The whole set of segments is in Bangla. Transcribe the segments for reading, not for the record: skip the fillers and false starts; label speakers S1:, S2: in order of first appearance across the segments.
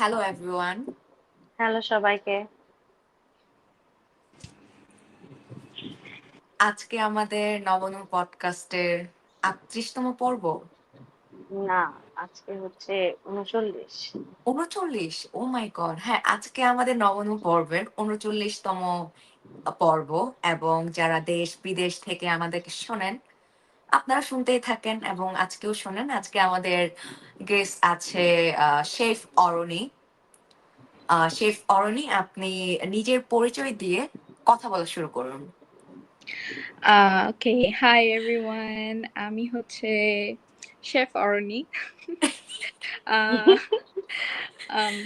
S1: Hello everyone.
S2: হ্যালো সবাইকে।
S1: আজকে আমাদের নবম পডকাস্টের ৩৮তম পর্ব।
S2: না, আজকে হচ্ছে ৩৯।
S1: ৩৯? ও মাই গড! হ্যাঁ, আজকে আমাদের নবম পর্বের ৩৯তম পর্ব এবং যারা দেশ-বিদেশ থেকে আমাদেরকে শোনেন, আপনারা শুনতেই থাকেন এবং আজকেও শোনেন। আজকে আমাদের গেস্ট আছে শেফ অরণি। শেফ অরণি, আপনি নিজের পরিচয় দিয়ে কথা বলা শুরু করুন।
S3: Okay, hi everyone. আমি হচ্ছে Chef Aroni. uh, um,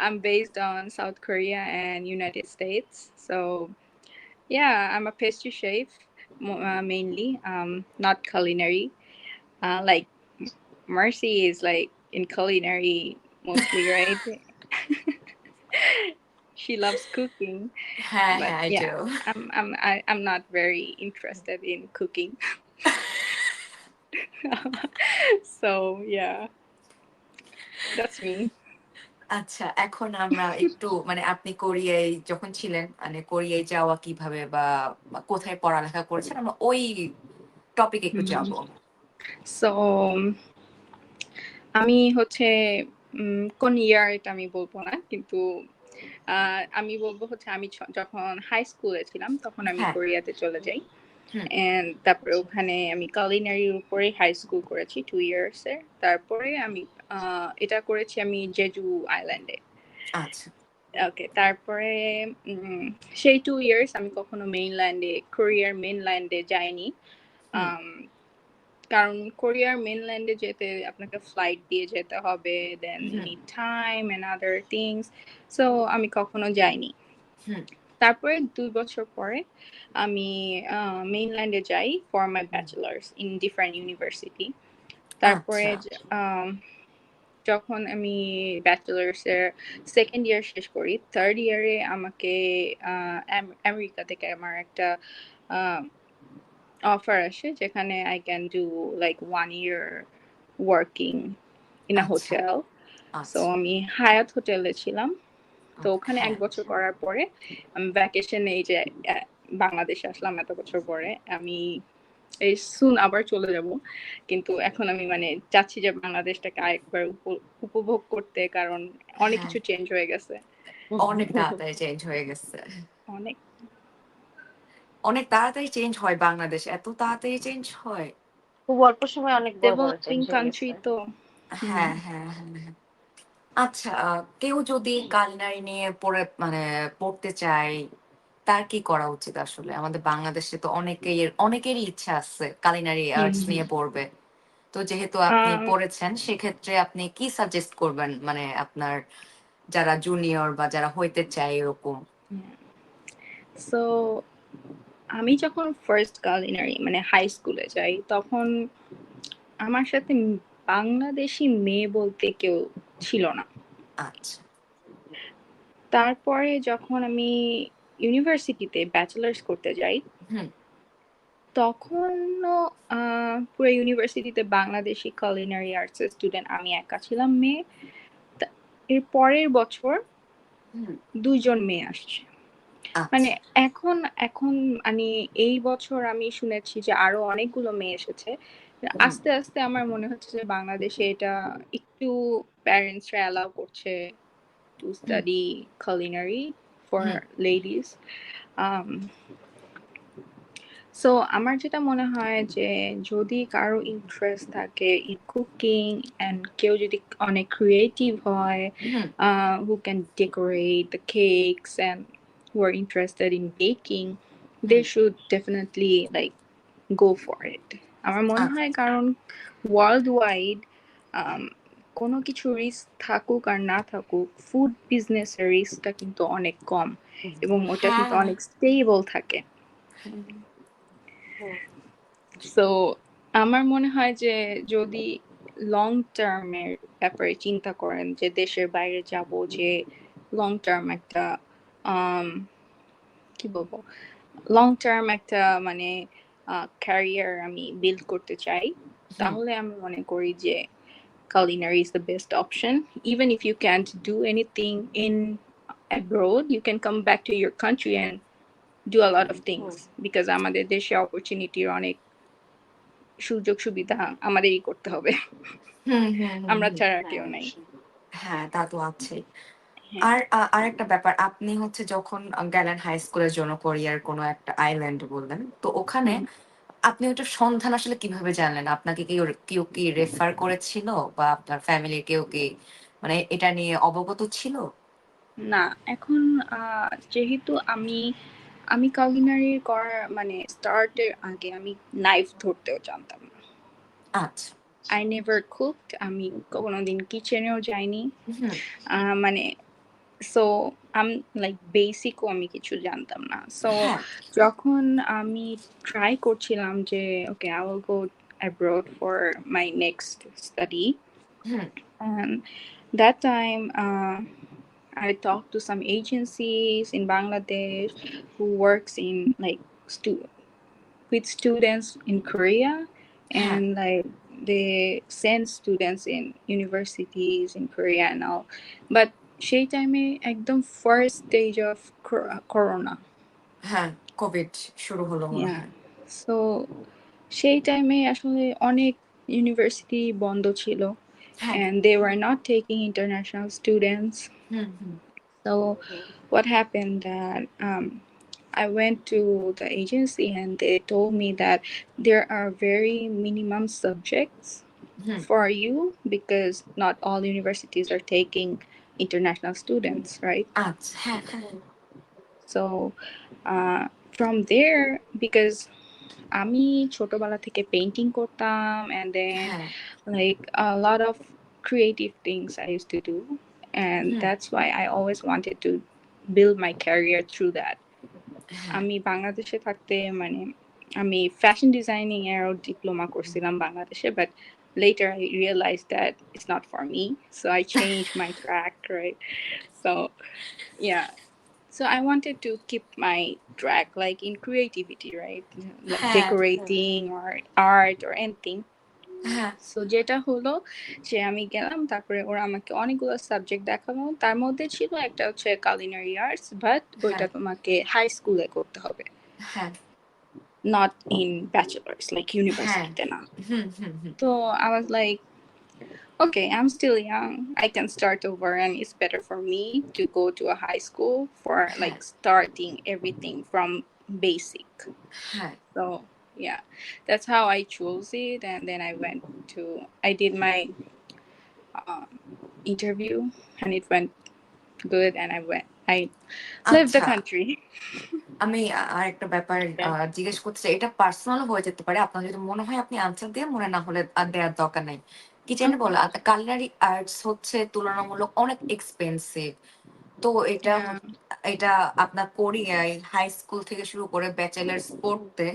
S3: I'm based on South Korea and United States. So yeah, I'm a pastry chef mainly, not culinary. Like Mercy is like in culinary mostly, right? She loves cooking,
S1: হ্যাঁ,
S3: but
S1: হ্যাঁ, I
S3: yeah,
S1: do.
S3: I'm not very interested in cooking. So yeah, that's me.
S1: আচ্ছা, এখন আমরা একটু মানে আপনি কোরিয়ায় যখন ছিলেন, মানে কোরিয়ায় যাওয়া কিভাবে বা কোথায় পড়ালেখা করেছেন, আমরা ওই টপিকে একটু
S3: Mhm.
S1: যাবো।
S3: So আমি হচ্ছে কোন ইয়ার এটা আমি বলবো না, কিন্তু আমি বলবো হচ্ছে আমি যখন হাই স্কুলে ছিলাম তখন আমি
S1: হ্যাঁ।
S3: কোরিয়াতে চলে যাই।
S1: হুম।
S3: এন্ড তারপরে ওখানে আমি কালিনারির উপরে হাই স্কুল করেছি 2 ইয়ার্স এর। তারপরে আমি এটা করেছি আমি জেজু আইল্যান্ডে।
S1: আচ্ছা।
S3: ওকে, তারপরে সেই 2 ইয়ার্স আমি কখনো মেইনল্যান্ডে, কোরিয়ার মেইনল্যান্ডে যাইনি। কারণ কোরিয়ার মেইনল্যান্ডে যেতে আপনাকে ফ্লাইট দিয়ে যেতে হবে, then you need time and other things. So আমি কখনো যাইনি। তারপরে 2 বছর পরে আমি মেইনল্যান্ডে যাই for my bachelor's in different university. তারপরে যখন আমি ব্যাচেলার্স এর সেকেন্ড ইয়ার শেষ করি, থার্ড ইয়ারে আমাকে আমেরিকা থেকে আমার একটা অফার আসে যেখানে I can do like 1 year working in a hotel. So আমি হায়াত হোটেলে ছিলাম। তো ওখানে 1 বছর করার পরে আমি ভ্যাকেশনে এই যে বাংলাদেশে আসলাম এত বছর পরে। আমি এই সুন আবার চলে যাব, কিন্তু এখন আমি মানে চাচ্ছি যে বাংলাদেশটাকে আরেকবার উপভোগ করতে, কারণ অনেক কিছু চেঞ্জ হয়ে গেছে।
S1: অনেক তাড়াতাড়ি চেঞ্জ হয়ে গেছে।
S3: অনেক
S1: অনেক তাড়াতাড়ি চেঞ্জ হয় বাংলাদেশ, এত তাড়াতাড়ি চেঞ্জ হয়?
S2: খুব অল্প সময় অনেক বড় বড়
S3: ডেভেলপিং
S2: চেঞ্জ হয়ে
S3: কান্ট্রি
S2: গেছে।
S3: তো।
S1: হ্যাঁ, হ্যাঁ, হ্যাঁ। আচ্ছা, কেউ যদি কালিনারি নিয়ে পড়তে চায়, তার কি করা উচিত আসলে? আমাদের বাংলাদেশে তো অনেকেরই ইচ্ছা আছে কালিনারি আর্টস নিয়ে পড়বে। তো যেহেতু আপনি পড়েছেন, সেক্ষেত্রে আপনি কি সাজেস্ট করবেন মানে আপনার যারা জুনিয়র বা যারা হইতে চায় এরকম?
S3: সো আমি যখন ফার্স্ট কালিনারি মানে হাই স্কুলে যাই, তখন আমার সাথে বাংলাদেশি মেয়ে বলতে কেউ ছিল না।
S1: আচ্ছা।
S3: তারপরে যখন আমি ইউনিভার্সিটিতে ব্যাচেলার্স করতে যাই, তখনও পুরো ইউনিভার্সিটিতে বাংলাদেশি culinary arts এর স্টুডেন্ট আমি একা ছিলাম মেয়ে। এর পরের বছর 2 জন মেয়ে আসছে। মানে এখন মানে এই বছর আমি শুনেছি যে আরো অনেকগুলো মেয়ে এসেছে। আস্তে আস্তে আমার মনে হচ্ছে যে বাংলাদেশে এটা একটু প্যারেন্টসরা অ্যালাউ করছে to study culinary for ladies. So আমার যেটা মনে হয় যে যদি কারো ইন্টারেস্ট থাকে ইন কুকিং এন্ড কেউ যদি অনেক ক্রিয়েটিভ হয়, who can decorate the cakes and who are interested in baking, they should definitely like go for it. আমার মনে হয় কারণ ওয়ার্ল্ড ওয়াইড কোনো কিছু রিস্ক থাকুক আর না থাকুক, ফুড বিজনেসের রিস্কটা কিন্তু অনেক কম এবং ওটা কিন্তু অনেক স্টেবল থাকে। সো আমার মনে হয় যে যদি লং টার্মের ব্যাপারে চিন্তা করেন, যে দেশের বাইরে যাব, যে লং টার্ম একটা কি বলবো, লং টার্ম একটা মানে ক্যারিয়ার আমি বিল্ড করতে চাই, তাহলে আমি মনে করি যে culinary is the best option. Even if you can't do anything in abroad, you can come back to your country and do a lot of things, because আমাদের দেশে অপরচুনিটির অনেক সুযোগ সুবিধা আমাদেরই করতে হবে।
S1: হুম হুম হুম
S3: আমরা
S1: হুম।
S3: ছাড়া কেউ নাই।
S1: হ্যাঁ তা তো আছেই।
S3: হ্যাঁ।
S1: আর আরেকটা ব্যাপার, আপনি হচ্ছে যখন গেলেন হাই স্কুলের জন্য কোরিয়ার কোনো একটা আইল্যান্ড বললেন, তো ওখানে আপনি ওটার সন্ধান আসলে কিভাবে জানলেন? আপনাকে কেউ কি রেফার করেছিল, বা আপনার ফ্যামিলির কেউ কি মানে এটা নিয়ে অবগত ছিল?
S3: না, এখন যেহেতু আমি আমি culinary করার মানে স্টার্টের আগে আমি নাইফ ধরতেও জানতাম না।
S1: আচ্ছা।
S3: I never cooked, আমি কোনোদিন কিচেনেও যাইনি।
S1: হুম।
S3: মানে সো লাইক বেসিকও আমি কিছু জানতাম না। সো
S1: হ্যাঁ।
S3: যখন আমি ট্রাই করছিলাম যে okay I will go abroad for my next study,
S1: hmm.
S3: and that time I talked to some agencies in Bangladesh who works in like with students in Korea,
S1: হ্যাঁ।
S3: and like they send students in universities in Korea and all. But সেই টাইমে একদম ফার্স্ট স্টেজ অফ করোনা।
S1: হ্যাঁ, কোভিড শুরু হলো মনে
S3: Yeah.
S1: হয়।
S3: So সেই টাইমে আসলে অনেক ইউনিভার্সিটি বন্ধ ছিল,
S1: হ্যাঁ।
S3: and they were not taking international students.
S1: Hmm hmm.
S3: So what happened that I went to the agency and they told me that there are very minimum subjects
S1: hmm.
S3: for you because not all universities are taking international students, right?
S1: আচ্ছা। হ্যাঁ হ্যাঁ।
S3: So from there, because আমি ছোটবেলা থেকে পেইন্টিং করতাম, and then
S1: হ্যাঁ।
S3: like a lot of creative things I used to do, and
S1: hmm.
S3: that's why I always wanted to build my career through that.
S1: হ্যাঁ।
S3: আমি বাংলাদেশে থাকতে মানে আমি ফ্যাশন ডিজাইনিং এরও ডিপ্লোমা করছিলাম বাংলাদেশে, but later I realized that it's not for me, so I changed my track, right? So yeah, so I wanted to keep my track like in creativity, right? Like
S1: হ্যাঁ।
S3: decorating or art or anything.
S1: হ্যাঁ।
S3: সো যেটা হলো যে আমি গেলাম, তারপরে ওরা আমাকে অনেকগুলো সাবজেক্ট দেখালো, তার মধ্যে ছিল একটা হচ্ছে culinary arts, বাট ওইটা তোমাকে হাই স্কুলে করতে হবে,
S1: হ্যাঁ।
S3: not in bachelor's like
S1: হ্যাঁ।
S3: university না।
S1: হুম হুম হুম।
S3: So I was like, okay, I'm still young, I can start over, and it's better for me to go to a high school for like starting everything from basic.
S1: হ্যাঁ।
S3: So yeah, that's how I chose it, and then I did my interview, and it went good, and I left the
S1: আচ্ছা,
S3: country.
S1: আমি আরেকটা ব্যাপার জিজ্ঞেস করতে চাই। এটা পার্সোনাল হয়ে যেতে পারে। আপনার যদি মনে হয় আপনি আনসার দিয়ে, মনে না হলে আর দেওয়ার দরকার নাই। কি জানি বলে, culinary arts হচ্ছে তুলনামূলক অনেক এক্সপেন্সিভ। তো
S3: Yeah.
S1: এটা আপনার কোরিয়ায় হাই স্কুল থেকে শুরু করে ব্যাচেলার্স পড়তে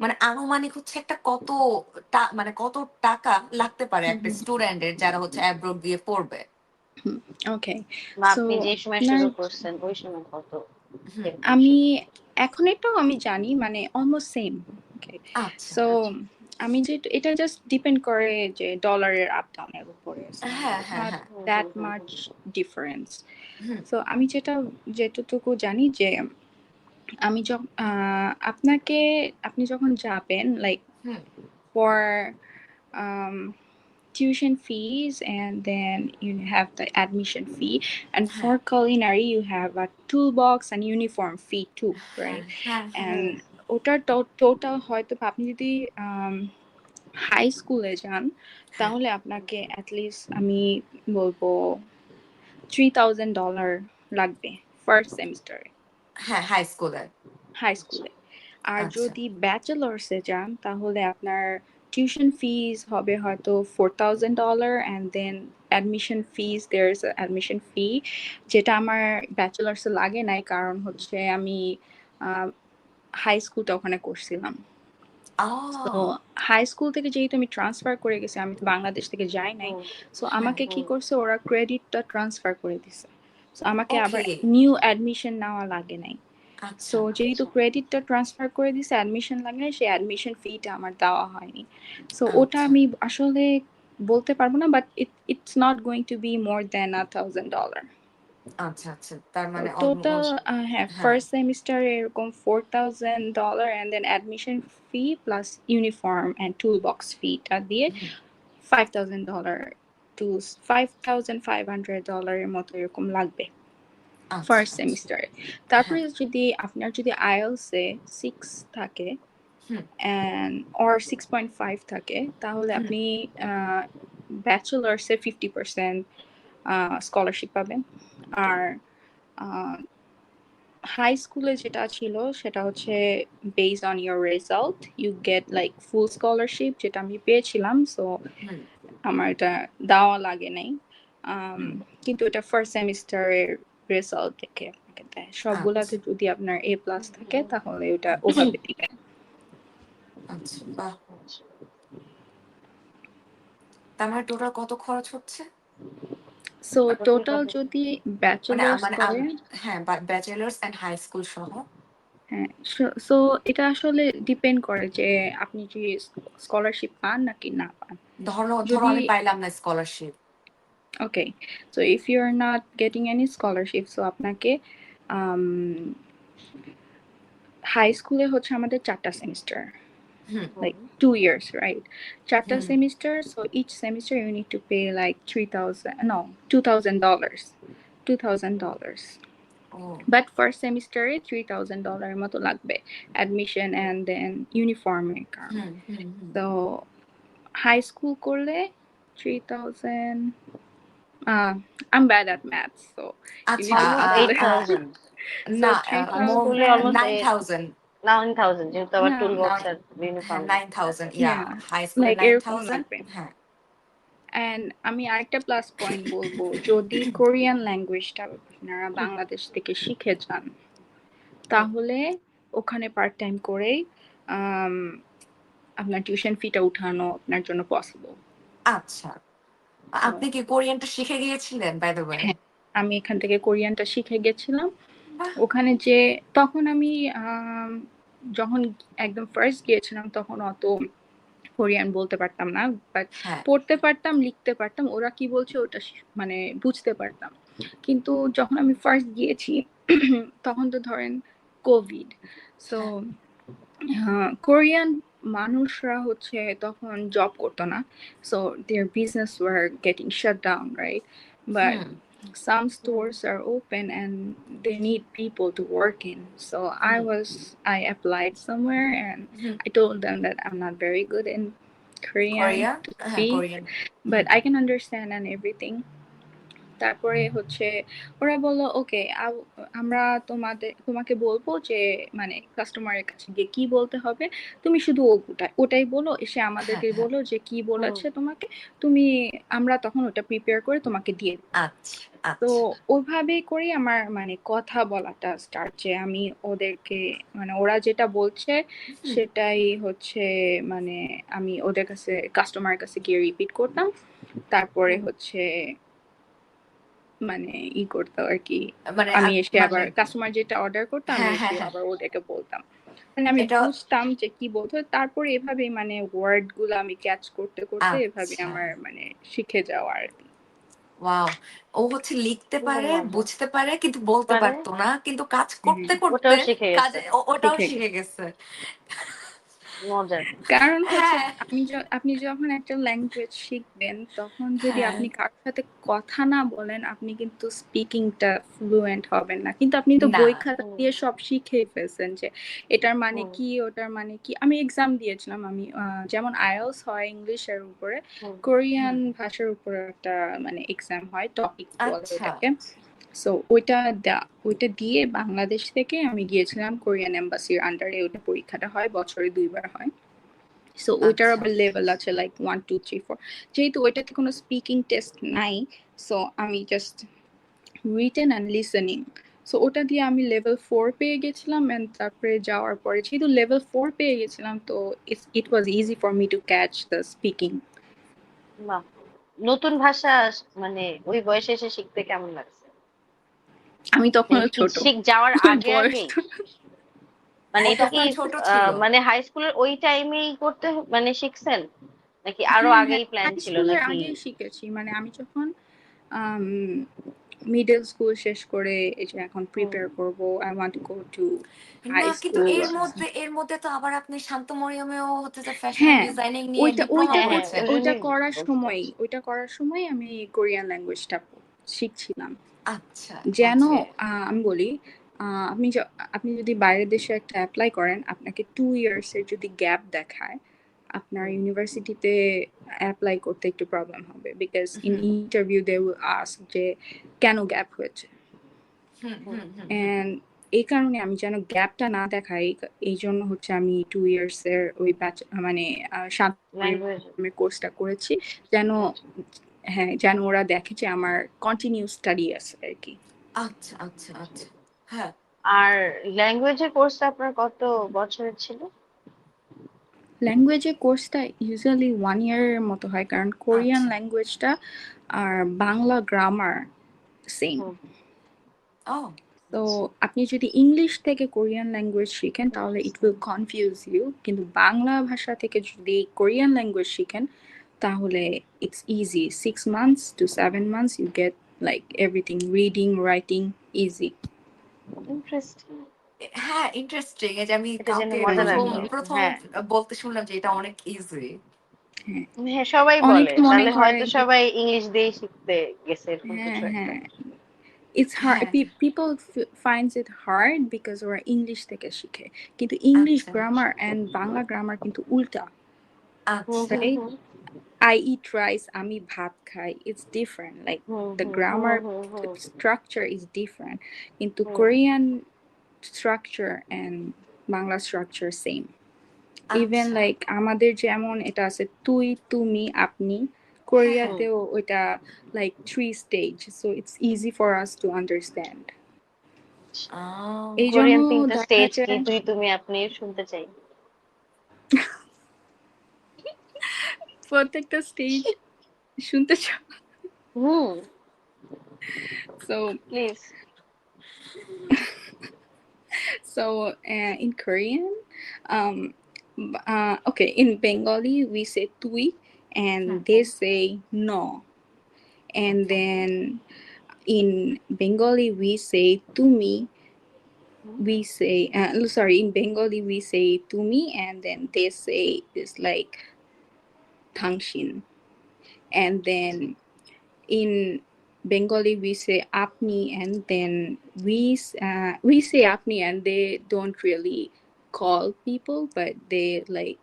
S1: মানে আনুমানিক হচ্ছে একটা মানে কত টাকা লাগতে পারে একটা স্টুডেন্টের যারা হচ্ছে অ্যাব্রোড গিয়ে পড়বে?
S3: Okay. So
S2: আপনি যে সময় শুরু করছেন ওই সময় কত?
S3: আমি এখন এটাও আমি জানি মানে অলমোস্ট সেম। ওকে,
S1: আচ্ছা।
S3: সো আমি যে এটা জাস্ট ডিপেন্ড করে যে ডলারের আপ ডাউনের উপরে,
S1: হ্যাঁ হ্যাঁ
S3: নট
S1: হ্যাঁ।
S3: That much difference.
S1: Hmm.
S3: So আমি যেটুকু জানি যে আমি আপনি যখন যাবেন like
S1: hmm.
S3: For tuition fees, and then you have the admission fee, and for culinary you have a toolbox and uniform fee too, right?
S1: হ্যাঁ হ্যাঁ।
S3: And ওটার টোটাল হয়তো আপনি যদি হাই স্কুলে যান তাহলে আপনাকে অ্যাটলিস্ট আমি বলবো $3,000 লাগবে ফার্স্ট সেমিস্টারে,
S1: হ্যাঁ, হাই স্কুলে।
S3: হাই স্কুলে। আর
S1: আচ্ছা।
S3: যদি ব্যাচেলার্সে যান তাহলে আপনার টিউশন ফিজ হবে হয়তো $4,000, and then admission fees, there's an admission fee, যেটা আমার ব্যাচেলার্সে লাগে নাই, কারণ হচ্ছে আমি হাই স্কুলটা ওখানে করছিলাম। তো হাই স্কুল থেকে যেহেতু আমি ট্রান্সফার করে গেছি, আমি তো বাংলাদেশ থেকে যাই নাই, সো আমাকে কি করছে ওরা ক্রেডিটটা ট্রান্সফার করে দিছে, সো আমাকে আবার নিউ অ্যাডমিশন নেওয়া লাগে নাই। সো যেহেতু ক্রেডিটটা ট্রান্সফার করে দিছে, অ্যাডমিশন লাগে না, সেই অ্যাডমিশন ফিটা আমার দেওয়া হয়নি। সো ওটা আমি আসলে বলতে পারবো না, but it's not going to be more than $1,000.
S1: আচ্ছা আচ্ছা, তার মানে
S3: টোটাল
S1: অলমোস্ট।
S3: হ্যাঁ,
S1: হ্যাঁ।
S3: ফার্স্ট সেমিস্টার এরকম $4,000 and then admission fee plus uniform and toolbox fee টা দিয়ে $5,000 to $5,500 এর মতো এরকম লাগবে
S1: আচ্ছা
S3: ফার্স্ট
S1: আচ্ছা।
S3: সেমিস্টারে। তারপরে
S1: হ্যাঁ।
S3: যদি আপনার যদি IELTS এ 6 থাকে
S1: হুম।
S3: and or 6.5 থাকে, তাহলে আপনি ব্যাচেলার্স এ 50% স্কলারশিপ পাবেন। আর হাই স্কুলে যেটা ছিল সেটা হচ্ছে based on your result you get like full scholarship, যেটা আমি পেয়েছিলাম। সো
S1: হুম।
S3: আমার এটা দেওয়া লাগে নাই,
S1: হুম।
S3: কিন্তু এটা ফার্স্ট সেমিস্টারের রেজাল্ট দেখে আপনাকে দেয়। সবগুলাতে
S1: আচ্ছা
S3: যদি আপনার A+ থাকে তাহলে ওটা ওভাবে দিবে।
S1: আচ্ছা, বাহ। তার মানে টোটাল কত খরচ হচ্ছে?
S3: সো টোটাল
S2: টোটাল
S3: যদি
S1: মানে
S3: ব্যাচেলার্স
S1: মানে
S3: করে,
S1: হ্যাঁ, ব্যাচেলার্স এন্ড হাই স্কুল সহ।
S3: হ্যাঁ, সো এটা আসলে ডিপেন্ড করে যে আপনি কি স্কলারশিপ পান নাকি না পান।
S1: ধরো
S3: যদি
S1: আমি পাইলাম না scholarship.
S3: okay, so if you're not getting any scholarship, so আপনাকে হাই স্কুলে হচ্ছে আমাদের 4টা সেমিস্টার,
S1: হুম।
S3: like 2 years, right? 4টা
S1: হুম।
S3: semester, so each semester you need to pay like $2,000. $2,000.
S1: O
S3: But first semester এ $3,000 এর মতো লাগবে admission and then uniform এর কারণে।
S1: হুম হুম হুম।
S3: So হাই স্কুল করলে 3,000, I'm bad at maths, so you
S1: আচ্ছা
S3: need to
S2: almost
S3: calculate.
S2: 8,000
S3: So
S1: না,
S2: হাই স্কুলে
S3: 3,000,
S2: অলমোস্ট
S1: 9,000।
S2: 9,000 যেহেতু আবার
S3: না,
S2: টুলবক্স আর
S1: হ্যাঁ,
S2: ইউনিফর্ম আছে।
S1: 9,000, ইয়া।
S3: yeah,
S1: হাই স্কুলে
S3: like এরকম
S1: 9,000।
S3: লাগবে।
S1: হ্যাঁ।
S3: And আমি আরেকটা প্লাস পয়েন্ট বলবো, যদি কোরিয়ান ল্যাঙ্গুয়েজটা আপনারা বাংলাদেশ থেকে শিখে যান তাহলে ওখানে পার্ট টাইম করেই আপনার টিউশন ফিটা উঠানো আপনার জন্য পসিবল।
S1: আচ্ছা, আপনি কি কোরিয়ানটা শিখে গিয়েছিলেন বাই দ্য ওয়ে?
S3: হ্যাঁ, আমি এখান থেকে কোরিয়ানটা শিখে গেছিলাম।
S1: বাহ।
S3: ওখানে যে তখন আমি যখন একদম ফার্স্ট গিয়েছিলাম তখন অত কোরিয়ান বলতে পারতাম না, বাট
S1: হ্যাঁ।
S3: পড়তে পারতাম, লিখতে পারতাম, ওরা কি বলছে ওটা মানে বুঝতে পারতাম। কিন্তু যখন আমি ফার্স্ট গিয়েছি তখন তো ধরেন কোভিড, সো কোরিয়ান মানুষরা হচ্ছে তখন জব করতো না, so their business were getting shut down, right? But
S1: hmm
S3: some stores are open and they need people to work in. So I applied somewhere and
S1: hmm.
S3: I told them that I'm not very good in Korean
S1: Korean,
S3: to
S1: হ্যাঁ
S3: speak,
S1: Korean.
S3: but I can understand and everything. তারপরে হচ্ছে ওরা বললো ওকে আমরা তোমাকে বলবো যে মানে কাস্টমারের কাছে গিয়ে কি বলতে হবে, তুমি শুধু ওটাই বলো, এসে
S1: হ্যাঁ
S3: আমাদেরকে
S1: হ্যাঁ।
S3: বলো যে কি বলেছে তোমাকে, তুমি আমরা তখন ওটা প্রিপেয়ার করে তোমাকে দিয়ে দেব।
S1: আচ্ছা
S3: তো
S1: আচ্ছা।
S3: ওইভাবেই করেই আমার মানে কথা বলাটা স্টার্ট, যে আমি ওদেরকে মানে ওরা যেটা বলছে সেটাই হচ্ছে মানে আমি ওদের কাছে কাস্টমারের কাছে গিয়ে রিপিট করতাম, তারপরে হচ্ছে মানে করতাম আর কি,
S1: মানে
S3: আমি এসে
S1: মানে
S3: আবার কাস্টমার যেটা অর্ডার করতাম আমি
S1: হ্যাঁ হ্যাঁ
S3: এসে
S1: হ্যাঁ।
S3: আবার ওদেরকে বলতাম, মানে আমি
S1: এটা
S3: বুঝতাম যে কি বলতে হয়। তারপরে এভাবেই মানে ওয়ার্ড গুলো আমি ক্যাচ করতে করতে এভাবে
S1: আচ্ছা।
S3: আমার মানে শিখে যাওয়া আর কি।
S1: ওয়াও। ও হচ্ছে লিখতে
S2: খুবই
S1: পারে,
S2: মজা
S1: বুঝতে পারে, কিন্তু বলতে
S2: পারে,
S1: পারতো না, কিন্তু কাজ করতে করতে
S2: ওটাও শিখে গেছে।
S1: কাজে ওটাও
S3: শিখে
S1: শিখে গেছে।
S2: মজার।
S3: কারণ হচ্ছে
S1: হ্যাঁ।
S3: আপনি যখন একটা ল্যাঙ্গুয়েজ শিখবেন তখন যদি
S1: হ্যাঁ।
S3: আপনি কারোর সাথে কথা না বলেন আপনি কিন্তু স্পিকিংটা ফ্লুয়েন্ট হবেন না, কিন্তু আপনি তো
S1: না।
S3: বই খাতা দিয়ে সব শিখেই ফেলছেন যে এটার মানে কি ওটার মানে কি। আমি এক্সাম দিয়েছিলাম, আমি যেমন আইএলস হয় ইংলিশের উপরে, কোরিয়ান ভাষার উপরে একটা মানে এক্সাম হয়, টপিক বলে
S1: আচ্ছা
S3: ওটাকে। সো ওইটা দিয়ে বাংলাদেশ থেকে আমি গিয়েছিলাম কোরিয়ান এম্বাসির আন্ডারে, ওটা পরীক্ষাটা হয় বছরে 2বার হয়। সো ওইটার
S1: আচ্ছা।
S3: আবার লেভেল আছে লাইক 1 2 3 4, যেহেতু ওইটাতে কোনো স্পিকিং টেস্ট নাই, সো আমি just written and listening, so ওটা দিয়ে আমি লেভেল 4 পেয়ে গেছিলাম। এন্ড তারপরে যাওয়ার পরে যেহেতু লেভেল 4 পেয়ে গেছিলাম তো it was easy for me to catch the speaking.
S2: বাহ, নতুন ভাষা মানে ওই বয়সে এসে শিখতে কেমন লাগছে?
S3: আমি তখনও
S2: কি
S3: ছোট,
S2: যাওয়ার আগে
S3: বয়স
S2: আগেই মানে
S1: ও
S2: এটা কি
S1: তখন ছোট ছিল।
S2: মানে হাই স্কুলের ওই টাইমেই করতে মানে শিখছেন নাকি আরো
S3: হ্যাঁ,
S2: আগেই প্ল্যান
S3: হাই
S2: ছিল
S3: স্কুলের
S2: নাকি?
S3: আগেই শিখেছি। মানে আমি যখন মিডল স্কুল শেষ করে এই যে এখন
S2: হুম।
S3: প্রিপেয়ার করব, I want to go to high
S1: না কিন্তু
S3: স্কুল।
S1: এর মধ্যে তো আবার আপনি শান্ত মরিয়মেও হচ্ছে যে ফ্যাশন এন্ড
S3: হ্যাঁ,
S1: ডিজাইনিং নিয়ে
S3: ওইটা
S1: ডিপ্লোমা
S3: ওইটা
S2: হ্যাঁ হ্যাঁ,
S3: করতে
S1: করেছেন।
S2: ওই
S3: ওইটা
S2: জন্যই
S3: করার
S2: বলতে
S3: সময়
S2: চাচ্ছি।
S3: আমি কোরিয়ান ল্যাঙ্গুয়েজটা শিখছিলাম।
S1: আচ্ছা
S3: যেন
S1: আচ্ছা।
S3: আমি বলি, আপনি যদি বাইরের দেশে একটা অ্যাপ্লাই করেন, আপনাকে 2 ইয়ার্স এর যদি গ্যাপ দেখায়, আপনার
S2: হুম।
S3: ইউনিভার্সিটিতে অ্যাপ্লাই করতে একটু প্রবলেম হবে। Because in
S1: hmm
S3: interview they will ask যে কেন গ্যাপ হয়েছে।
S1: হুম
S2: হুম।
S1: হুম হুম হুম।
S3: অ্যান্ড এই কারণে আমি যেন গ্যাপটা না দেখাই, এই জন্য হচ্ছে আমি 2 ইয়ার্স এর ওই মানে
S2: ল্যাঙ্গুয়েজ।
S3: কোর্সটা করেছি, যেন হ্যাঁ, যেন ওরা দেখে যে আমার কন্টিনিউ স্টাডি আছে আর কি।
S1: আচ্ছা আচ্ছা আচ্ছা। হ্যাঁ।
S2: আর ল্যাঙ্গুয়েজের কোর্সটা আপনার কত বছরের ছিল?
S3: ল্যাঙ্গুয়েজের কোর্সটা ইউজুয়ালি 1 ইয়ারের মতো হয়, কারণ কোরিয়ান
S1: আচ্ছা।
S3: ল্যাঙ্গুয়েজটা আর বাংলা গ্রামার সেম।
S2: হুম।
S1: ও
S3: তো
S1: আচ্ছা।
S3: আপনি যদি ইংলিশ থেকে কোরিয়ান ল্যাঙ্গুয়েজ শিখেন তাহলে ইট উইল কনফিউজ ইউ, কিন্তু বাংলা ভাষা থেকে যদি কোরিয়ান ল্যাঙ্গুয়েজ শিখেন তাহলে it's easy. 6 months to 7 months you get like everything, reading, writing, easy.
S2: Interesting.
S1: হ্যাঁ ইন্টারেস্টিং। এই যে আমি
S2: এটা জেনে
S1: কাউকে
S2: মজা
S3: হ্যাঁ,
S1: প্রথম
S2: লাগলো।
S1: প্রথম
S2: হ্যাঁ
S1: বলতে শুনলাম যে এটা অনেক ইজি।
S3: হ্যাঁ,
S2: হ্যাঁ, সবাই বলে
S3: অনেকে মনে
S2: তাহলে
S3: করে
S2: হয়তো
S3: যে
S2: সবাই ইংলিশ দিয়েই শিখতে গেছে এরকম
S3: হ্যাঁ,
S2: কিছু একটা।
S3: হ্যাঁ, it's hard.
S1: হ্যাঁ।
S3: People finds it hard because ওরা ইংলিশ থেকে শিখে, কিন্তু ইংলিশ
S1: আচ্ছা
S3: গ্রামার and বাংলা গ্রামার কিন্তু উল্টা,
S2: হুম
S1: আচ্ছা।
S2: হুম
S3: right?
S2: Hmm
S3: I eat rice, আমি ভাত খাই, it's different, like
S2: hmm
S3: the
S2: hmm hmm
S3: grammar,
S2: hmm
S3: the
S2: hmm
S3: structure is different, কিন্তু
S2: হুম।
S3: Korean structure and Bangla structure same. Even
S1: আচ্ছা।
S3: like আমাদের যেমন এটা আছে তুই, তুমি, আপনি,
S1: হ্যাঁ হ্যাঁ।
S2: হুম।
S3: কোরিয়াতেও ওইটা like 3 stage, so it's easy for us to understand. এই জন্য
S2: কোরিয়ান 3টা
S3: দেখা
S2: স্টেজ কি?
S3: যায়
S2: তুই, তুমি, আপনি শুনতে চাই।
S3: প্রত্যেকটা স্টেজ শুনতে চাও।
S2: হুম,
S3: So
S2: please.
S3: in Korean, okay, in Bengali we say tui
S1: hmm
S3: and they
S1: hmm.
S3: say no, and
S1: okay.
S3: then in Bengali we say tumi. We say sorry, in Bengali we say tumi, and then they say it's like tangshin, and then in Bengali we say apni, and then we say apni, and they don't really call people, but they like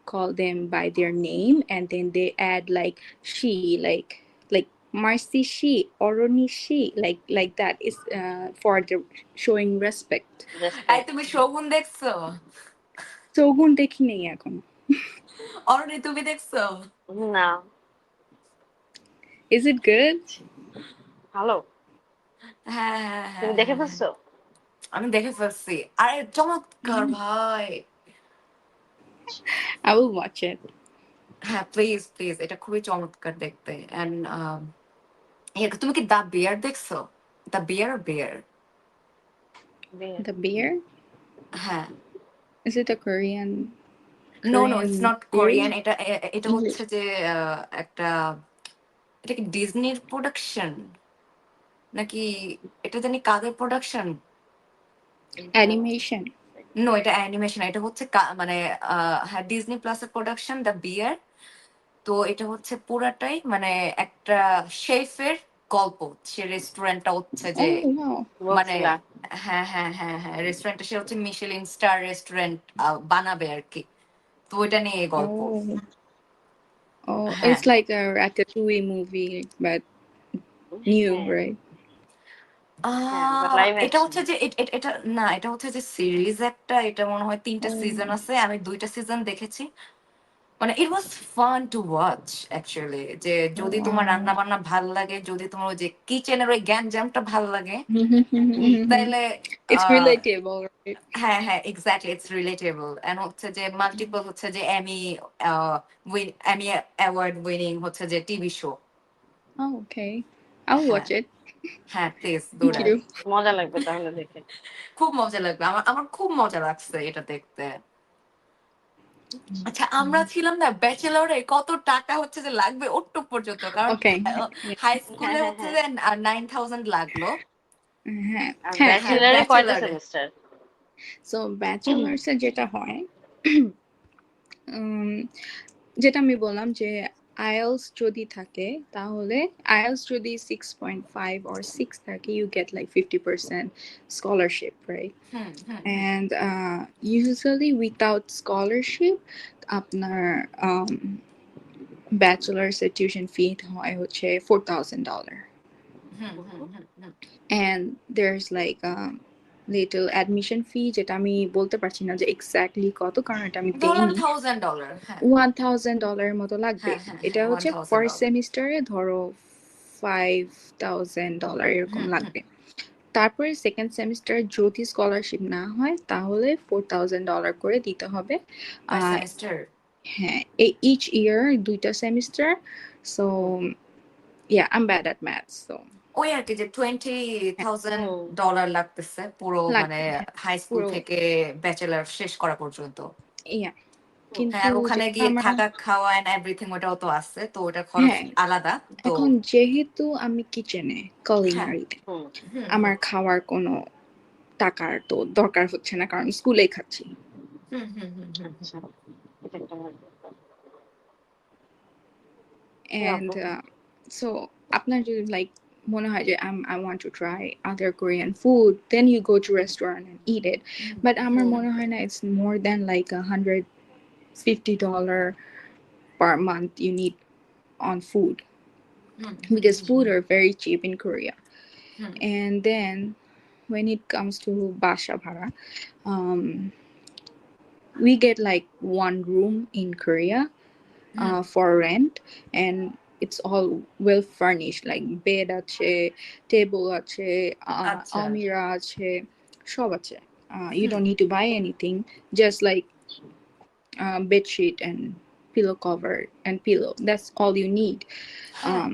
S3: call them by their name, and then they add like she, like Marcy she, Aroni she, like that is for the showing respect.
S1: এই তুমি শগুন দেখছো?
S3: শগুন দেখি নেই এখন।
S1: অরণি তুমি দেখছো?
S2: না।
S3: Is it good?
S2: ভালো।
S1: হ্যাঁ হ্যাঁ
S2: তুমি
S1: হ্যাঁ
S2: দেখে
S1: হ্যাঁ হ্যাঁ।
S2: ফেলছো?
S1: আমি দেখে ফেলছি। আরে চমৎকার ভাই।
S3: I will watch it.
S1: হ্যাঁ প্লিজ প্লিজ, এটা খুবই চমৎকার দেখতে। এন্ড তুমি কি দা বিয়ার দেখছো? দা বিয়ার বিয়ার?
S2: বিয়ে।
S3: The bear?
S1: হ্যাঁ।
S3: Is it a
S1: no no it's
S3: Korean
S1: not Korean.
S3: series?
S1: এটা হচ্ছে
S3: English
S1: যে একটা, এটা কি ডিজনির প্রোডাকশন নাকি এটা জানি কাদের প্রোডাকশন?
S3: animation?
S1: নো এটা অ্যানিমেশন। এটা হচ্ছে মানে হ্যাঁ ডিজনি প্লাসের প্রোডাকশন দ্য বিয়ার। তো এটা হচ্ছে পুরাটাই মানে একটা শেফের গল্প। সে রেস্টুরেন্টটা হচ্ছে যে
S3: Oh wow.
S1: মানে
S2: বলছিলা।
S1: হ্যাঁ হ্যাঁ হ্যাঁ হ্যাঁ রেস্টুরেন্টটা সে হচ্ছে মিশেলিন স্টার রেস্টুরেন্ট বানাবে আর কি। তো ওইটা নিয়ে এই গল্প।
S3: Oh, oh,
S1: হ্যাঁ।
S3: it's like a Ratatouille movie, but new,
S2: হ্যাঁ
S3: right?
S2: হ্যাঁ, বাট লাইভ
S1: এটা
S2: অ্যাকশন।
S1: হচ্ছে যে এটা না, এটা হচ্ছে যে সিরিজ একটা। এটা মনে হয় 3টা সিজন
S3: Oh,
S1: আছে, আমি 2টা সিজন দেখেছি। মানে it was fun to watch actually. যে যদি তোমার
S3: oh.
S1: রান্না বান্না ভাল লাগে, যদি তোমার ওই যে কিচেনের ওই গ্যাঞ্জামটা ভাল লাগে, তাইলে
S3: It's
S1: আহ,
S3: relatable, right?
S1: হ্যাঁ হ্যাঁ এক্স্যাক্টলি ইটস রিলেটেবল। এন্ড হচ্ছে যে মাল্টিপল হচ্ছে যে এমি অ্যাওয়ার্ড উইনিং হচ্ছে যে TV show.
S3: Oh, okay. I'll
S1: হ্যাঁ
S3: watch it.
S1: হ্যাঁ প্লিজ
S3: Thank
S1: দৌড়ায়।
S3: you.
S2: মজা লাগবে তাহলে দেখে।
S1: খুব মজা লাগবে। আমার আমার খুব মজা লাগছে এটা দেখতে। আচ্ছা আমরা ছিলাম না ব্যাচেলরে কত টাকা হচ্ছে যে লাগবে ওট্টু পর্যন্ত, কারণ
S3: Okay.
S1: হাই
S2: হ্যাঁ
S1: স্কুলে
S2: হ্যাঁ
S1: হচ্ছে
S2: হ্যাঁ।
S1: যে 9,000 লাগলো।
S3: হ্যাঁ
S2: আর
S3: হ্যাঁ
S1: হ্যাঁ
S2: ব্যাচেলারে কয়টা
S1: ব্যাচেলরে।
S2: সেমিস্টার?
S3: সো ব্যাচেলার্সে যেটা হয় উম, যেটা আমি বললাম যে আইএলস যদি থাকে তাহলে আইএলস যদি 6.5 or 6 থাকে you get like 50% scholarship, right?
S1: Hmm hmm hmm
S3: And usually without scholarship আপনার bachelor's tuition fee হয় হচ্ছে $4,000.
S1: হুম হুম হুম হুম।
S3: And there's like little admission fee যেটা আমি বলতে পারছি না যে এক্স্যাক্টলি কত, কারণ এটা আমি
S1: ধরলাম
S3: দেইনি।
S1: $1,000, হ্যাঁ
S3: $1,000 এর মতো লাগবে।
S1: হ্যাঁ হ্যাঁ
S3: এটা
S1: হ্যাঁ
S3: হচ্ছে ফার্স্ট
S1: $1,000।
S3: সেমিস্টারে ধরো $5,000 এরকম
S1: হুম হুম।
S3: লাগবে। তারপরে সেকেন্ড সেমিস্টার যদি স্কলারশিপ না হয় তাহলে $4,000 করে দিতে হবে।
S1: পার সেমিস্টার।
S3: হ্যাঁ, each year 2টা semester. So yeah, I'm bad at maths, so
S1: ওই আর কি যে
S3: হ্যাঁ,
S1: $20,000 লাগতেছে পুরো মানে
S3: লাগবে, হ্যাঁ,
S1: হাই স্কুল
S3: পুরো
S1: থেকে ব্যাচেলার শেষ করা পর্যন্ত।
S3: yeah.
S1: হ্যাঁ
S3: কিন্তু
S1: আর ওখানে
S3: যেটা
S1: গিয়ে
S3: আমরা
S1: থাকা খাওয়া এন্ড এভরিথিং ওটাও তো আছে, তো ওটার খরচ
S3: হ্যাঁ
S1: আলাদা তো।
S3: এখন যেহেতু আমি কিচেনে
S1: হ্যাঁ
S3: culinary-তে
S2: হুম
S1: হুম
S3: আমার
S1: হুম
S3: খাওয়ার কোনো টাকার তো দরকার হচ্ছে না, কারণ স্কুলেই খাচ্ছি।
S1: হুম হুম হুম হুম হুম।
S2: আচ্ছা, এটা একটা মজার ব্যাপার। জি
S3: And
S2: আপু।
S3: so আপনার যদি like মনে হয় যে I want to try other Korean food, then you go to restaurant and eat it. But আমার
S2: হুম
S3: মনে হয় না it's more than like $150 per month you need on food,
S1: hmm hmm
S3: because
S1: hmm
S3: food are very cheap in Korea.
S1: Hmm
S3: And then when it comes to basha bhara, um, we get like one room in Korea
S1: hmm.
S3: for rent, and it's all well furnished, like bed আছে, table আছে,
S1: আচ্ছা।
S3: almira আছে, সব আছে. You
S1: hmm
S3: don't need to buy anything, just like bed sheet and pillow cover and pillow, that's all you need.
S1: হ্যাঁ
S3: um,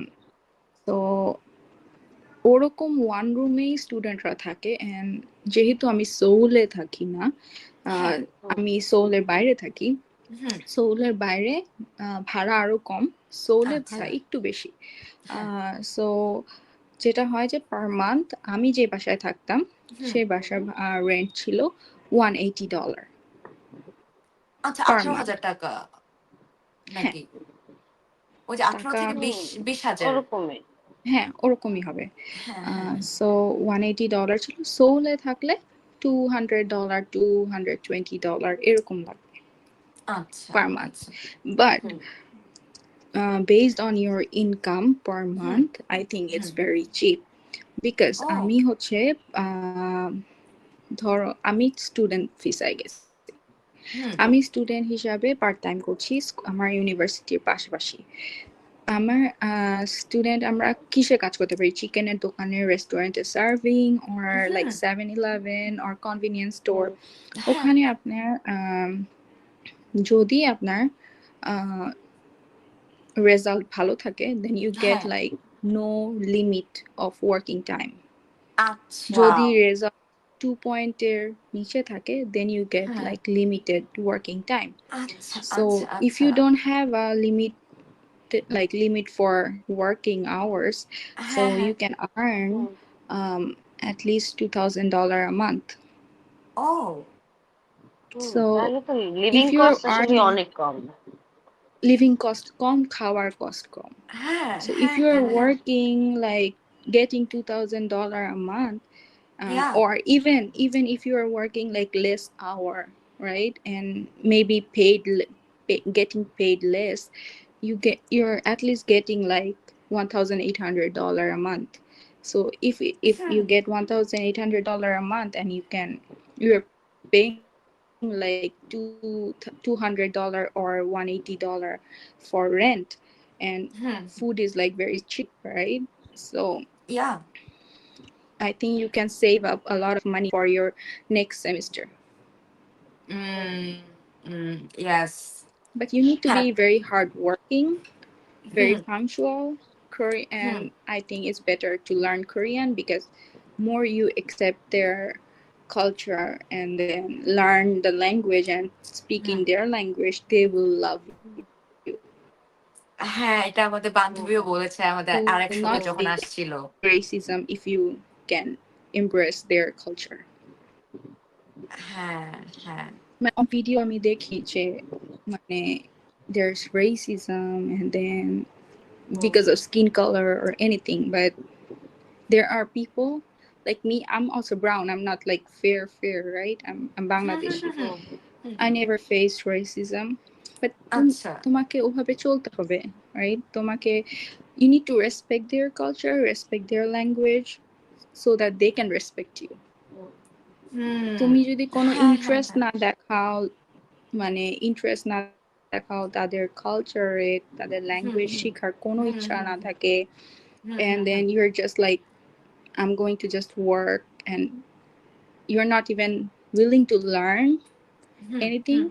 S3: so ওরকম ওয়ান রুমেই স্টুডেন্টরা থাকে। এন্ড যেহেতু আমি সোউলে থাকি না,
S1: হ্যাঁ
S3: আমি সোউলের বাইরে থাকি,
S1: হুম
S3: সোউলের বাইরে ভাড়া আরো কম, সোউলে
S1: আচ্ছা
S3: ভাড়া একটু বেশি।
S1: হ্যাঁ
S3: সো যেটা হয় যে পার মান্থ আমি যে বাসায় থাকতাম
S1: হুম।
S3: সেই বাসার রেন্ট ছিল $180
S1: আচ্ছা
S3: পার মান্থ।
S1: 18,000 টাকা
S3: হ্যাঁ,
S1: নাকি? ওই যে 18
S3: টাকা
S1: থেকে
S2: হুম
S1: 20,000।
S2: ওরকমই।
S3: হ্যাঁ ওরকমই হবে।
S1: হ্যাঁ হ্যাঁ
S3: সো $180 ছিল, সোলে থাকলে $200 $220 এরকম লাগবে
S1: আচ্ছা
S3: per month.
S1: আচ্ছা।
S3: But
S2: hmm
S3: based on your income per
S1: hmm
S3: month, I think it's
S1: hmm.
S3: very cheap, because
S1: ও
S3: আমি হচ্ছে ধরো আমি স্টুডেন্ট ভিসায় গেছি,
S1: হুম
S3: আমি স্টুডেন্ট হিসাবে পার্ট টাইম করছি আমার ইউনিভার্সিটির পাশাপাশি। আমার স্টুডেন্ট আমরা কিসে কাজ করতে পারি, চিকেনের দোকানে, রেস্টুরেন্টে serving, or like
S1: hmm
S3: 7-Eleven or convenience store.
S2: হুম
S1: হ্যাঁ
S3: ওখানে আপনার যদি আপনার রেজাল্ট ভালো থাকে, then you get
S1: হ্যাঁ
S3: like no limit of working time.
S1: আচ্ছা
S3: যদি
S2: ওয়াও
S3: রেজাল্ট 2 পয়েন্টের নিচে থাকে, then you get
S1: হ্যাঁ
S3: like limited working time.
S1: আচ্ছা
S3: So
S1: আচ্ছা
S3: if
S1: আচ্ছা
S3: you don't have a limit for working hours, so
S1: হ্যাঁ হ্যাঁ
S3: you can earn
S2: hmm
S3: um, at least $2,000 a month.
S1: O
S2: hmm
S3: So
S2: তাহলে তো লিভিং
S3: if you're
S2: কস্ট আসলে
S3: earning
S2: অনেক কম।
S3: living cost কম, খাওয়ার cost কম.
S1: হ্যাঁ
S3: So if
S1: হ্যাঁ
S3: you're
S1: হ্যাঁ হ্যাঁ
S3: working like getting $2,000 a month,
S1: yeah
S3: or even if you are working like less hour, right, and maybe getting paid less, you're at least getting like $1,800 a month. So if you
S1: hmm
S3: get $1,800 a month, and you're paying like $200 or $180 for rent, and
S1: hmm
S3: food is like very cheap, right? So
S1: yeah
S3: I think you can save up a lot of money for your next semester.
S1: Yes
S3: But you need to
S1: হ্যাঁ
S3: be very hardworking, very
S1: hmm
S3: punctual.
S1: Hmm
S3: And I think it's better to learn Korean, because more you accept their culture and then learn the language and speak in their language, they will love you.
S1: হ্যাঁ, এটা আমাদের বান্ধবীও বলেছে আমাদের
S3: You
S1: আরেক
S3: will
S1: শোতে
S3: not
S1: যখন
S3: face
S1: আসছিল।
S3: racism if you can embrace their culture.
S1: হ্যাঁ, হ্যাঁ।
S3: On video আমি দেখি যে মানে there's racism and then because of skin color or anything, but there are people like me. I'm also brown. I'm not like fair, right? I'm Bangladeshi. I never faced racism, but
S1: আচ্ছা।
S3: তোমাকে ওভাবে চলতে হবে, right? তোমাকে you need to respect their culture, respect their language, so that they can respect you. তুমি যদি কোনো ইন্টারেস্ট না দেখাও, মানে ইন্টারেস্ট না দেখাও তাদের কালচারে, তাদের ল্যাঙ্গুয়েজ শেখার কোনো ইচ্ছা না থাকে, and then you're just like, I'm going to just work, and you're not even willing to learn anything,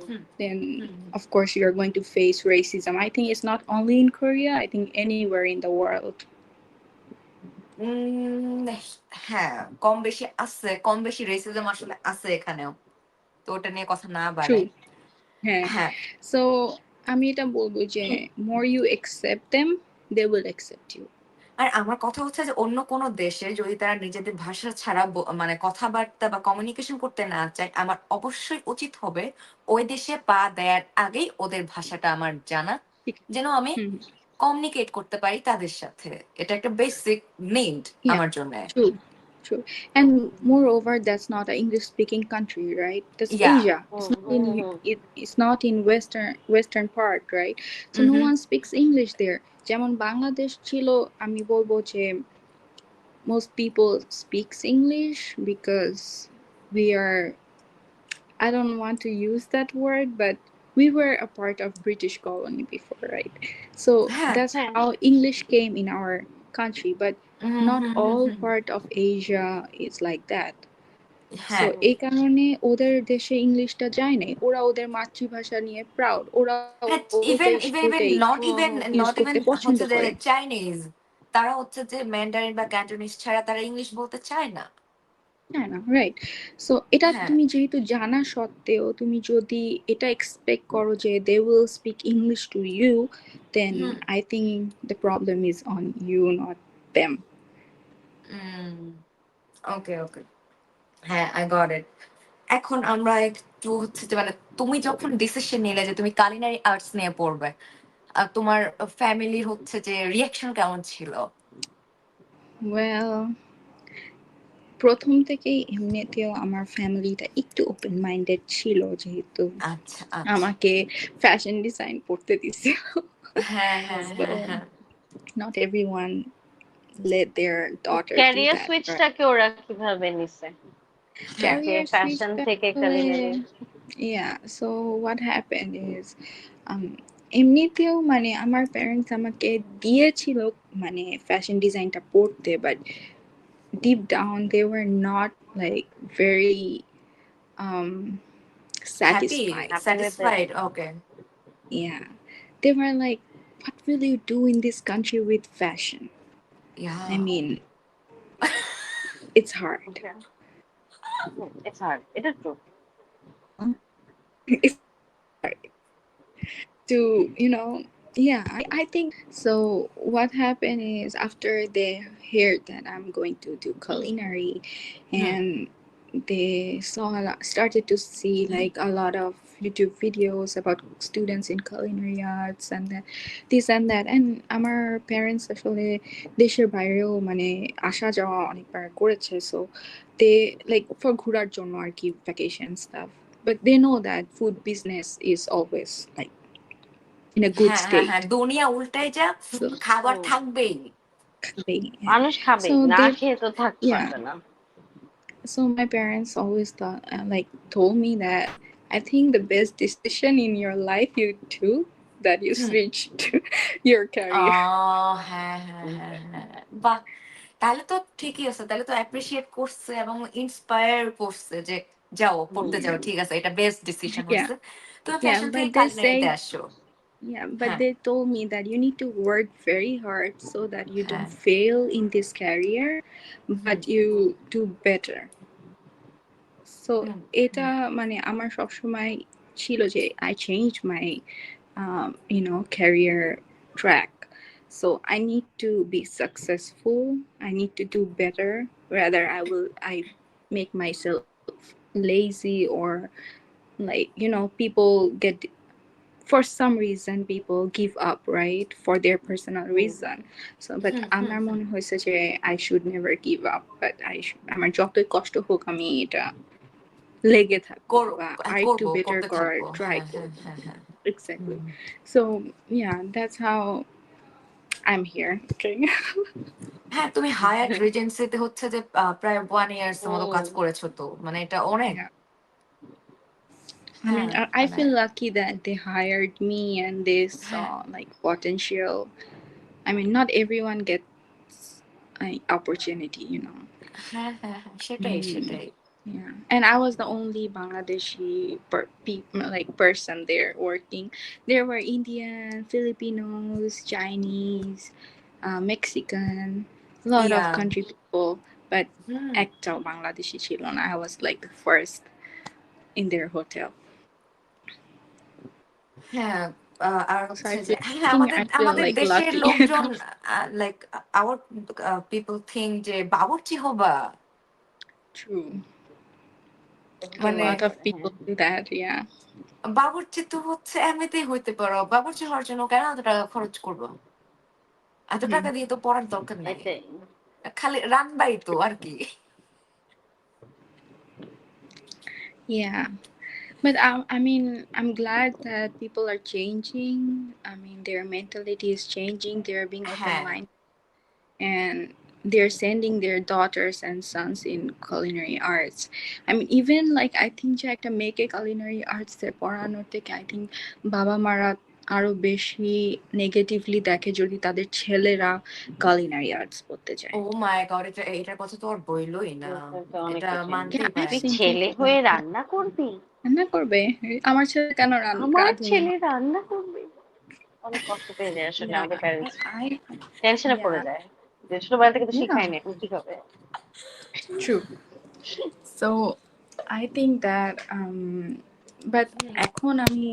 S3: then of course you're going to face racism. I think it's not only in Korea, I think anywhere in the world.
S1: হ্যাঁ, কম বেশি আছে, কম বেশি রেসিজম আসলে আছে এখানেও। তো ওটা নিয়ে কথা না বাড়াই।
S3: True. হ্যাঁ,
S1: হ্যাঁ।
S3: so আমি এটা বলবো যে more you accept them, they will accept you.
S1: আর আমার কথা হচ্ছে যে অন্য কোনো দেশে যদি তারা নিজেদের ভাষা ছাড়া মানে কথাবার্তা বা কমিউনিকেশন করতে না চায়, আমার অবশ্যই উচিত হবে ওই দেশে পা দেওয়ার আগেই ওদের ভাষাটা আমার জানা, যেন আমি কমিউনিকেট করতে পারি তাদের সাথে। এটা একটা বেসিক নিড আমার জন্য।
S3: True. And moreover, that's not an English-speaking country, right? That's Asia. It's not in western part, right? So no one speaks English there. যেমন বাংলাদেশ ছিল, আমি বলবো যে most people speaks English because we are, I don't want to use that word, but we were a part of British colony before, right? So that's how English came in our country, but not all part of Asia is like that. So এই কারণে ওদের দেশে ইংলিশটা যায় নাই, ওরা ওদের মাতৃভাষা নিয়ে প্রাউড, ওরা
S1: ইভেন
S3: ইউজ করতে পছন্দ
S1: হচ্ছে যে
S3: করে।
S1: চাইনিজ, তারা হচ্ছে যে ম্যান্ডারিন বা ক্যান্টোনিজ ছাড়া তারা ইংলিশ বলতে চায় না।
S3: হ্যাঁ না, রাইট। সো এটা তুমি যেহেতু জানা সত্ত্বেও তুমি যদি এটা এক্সপেক্ট করো যে they will speak English to you, then I think the problem is on you, not them.
S1: Okay okay, হ্যাঁ, আই গট ইট। এখন আমরা একটু হচ্ছে যে মানে তুমি যখন ডিসিশন নিলে যে তুমি কালিনারি আর্টস নিয়ে পড়বে, তোমার ফ্যামিলির হচ্ছে যে রিয়াকশন কেমন ছিল?
S3: ওয়েল, প্রথম থেকেই এমনিতেও আমার ফ্যামিলিটা একটু ওপেন মাইন্ডেড ছিল, যেহেতু আমাকে ফ্যাশন ডিজাইন পড়তে দিছিল। Not everyone let their daughter do
S2: career
S3: that.
S2: সুইচটাকে ওরা কিভাবে নিছে?
S3: Career
S2: ফ্যাশন থেকে culinary.
S3: Yeah, so what happened is এমনিতেও মানে আমার প্যারেন্টস আমাকে দিয়েছিল মানে ফ্যাশন ডিজাইনটা পড়তে, but deep down they were not like very
S1: satisfied. Okay.
S3: Yeah, they were like, what will you do in this country with fashion?
S1: Yeah,
S3: I mean, it's hard.
S2: It's hard. It's true.
S3: It's hard to, yeah, I think so. What happened is after they heard that I'm going to do culinary, and they started to see like a lot of YouTube videos about students in culinary arts and this and that, and আমার parents আসলে দেশের বাইরেও মানে আসা যাওয়া অনেকবার করেছে, so they like for ঘোরার জন্য আর কি, vacation stuff, but they know that food business is always like in a good state.
S1: দুনিয়া উল্টায় যা, খাবার থাকবেই,
S2: মানুষ খাবে, না খেয়ে তো থাকতে পারবে না।
S3: So my parents always thought, told me that I think the best decision in your life you took, that you switched your career.
S1: বাহ, তাহলে তো ঠিকই আছে, তাহলে তো অ্যাপ্রিশিয়েট করছে এবং ইন্সপায়ার করছে যে যাও পড়তে যাও, ঠিক আছে, এটা বেস্ট ডিসিশন হয়েছে, তুমি ফ্যাশন থেকে কালিনারিতে আসো।
S3: Yeah, but they told me that you need to work very hard so that you don't fail in this career, but you do better. So
S1: হুম,
S3: এটা মানে আমার সবসময় ছিল যে I changed my career track. So I need to be successful. I need to do better. Rather, I make myself lazy or like people get for some reason people give up, right, for their personal reason. So but
S1: হুম,
S3: আমার মনে হয়েছে যে I should never give up, but আমার যতই কষ্ট হোক আমি এটা লেগে থাকবো বা আরেকটু
S1: করবো,
S3: বেটার
S1: করতে
S3: করার
S1: থাকবো।
S3: ট্রাই
S1: হ্যাঁ, হ্যাঁ,
S3: করব।
S1: হ্যাঁ, হ্যাঁ।
S3: Exactly. So yeah, that's how I'm here. Okay.
S1: হ্যাঁ, তুমি হায়াত রিজেন্সিতে হচ্ছে যে প্রায় 1 ইয়ার্স এর মতো কাজ করেছো তো। মানে এটা অনেক।
S3: Yeah. I
S1: হ্যাঁ,
S3: mean, I
S1: মানে
S3: feel lucky that they hired me and they saw like potential. I mean, not everyone gets an opportunity.
S1: হ্যাঁ, হ্যাঁ, হ্যাঁ, সেটাই, সেটাই।
S3: Yeah, and I was the only Bangladeshi like person there working. There were Indian, Filipinos, Chinese, Mexican, a lot of
S1: yeah
S3: country people, but
S1: হুম,
S3: একটাও Bangladeshi ছিল না. I was like the first in their hotel.
S1: হ্যাঁ, আর
S3: So
S1: হচ্ছে যে হ্যাঁ,
S3: I
S1: আমাদের
S3: feel
S1: আমাদের
S3: like
S1: দেশের
S3: lucky.
S1: লোকজন লাইক আওয়ার পিপল থিংক যে বাবুর্চি হবা।
S3: True. A
S1: মানে
S3: lot of people do that. Yeah.
S1: বাবুর্চি তো হচ্ছে এমনিতেই হইতে পারো। বাবুর্চি হওয়ার জন্য কেন এত টাকা খরচ করবো? এত টাকা দিয়ে তো পড়ার দরকার নাই।
S2: এটাই।
S1: খালি রান্নাই তো আর কি।
S3: Yeah. But I mean, I'm glad that people are changing. I mean, their mentality is changing. They're being
S1: হ্যাঁ,
S3: open-minded, and they're sending their daughters and sons in culinary arts. I mean, even like I think যে একটা মেয়েকে culinary arts এ পড়ানোর থেকে I think বাবা মারা আরো বেশি নেগেটিভলি দেখে যদি তাদের ছেলেরা culinary arts পড়তে যায়।
S1: ও মাই গড, এটার কথা তো আর বইলই না।
S2: এটা অনেক
S1: এটা
S2: কঠিন।
S3: Yeah,
S1: মানতেই
S3: I've
S1: পারে
S2: তুই
S1: না।
S3: seen
S2: ছেলে
S3: people
S2: হয়ে
S3: like that.
S2: রান্না করবি?
S3: রান্না করবে? আমার ছেলে কেন
S2: আমার
S3: রাঁধুনি
S2: ছেলে
S3: হবে?
S2: রান্না করবে? অনেক কষ্ট পেয়ে যায় আসলে
S3: Yeah,
S2: আমাদের প্যারেন্টস।
S3: I
S2: টেনশনে পড়ে
S3: yeah,
S2: যায়। যে ছোটবেলা থেকে তো
S3: yeah,
S2: শিখায়নি, এখন কি হবে?
S3: true. So I think that but এখন আমি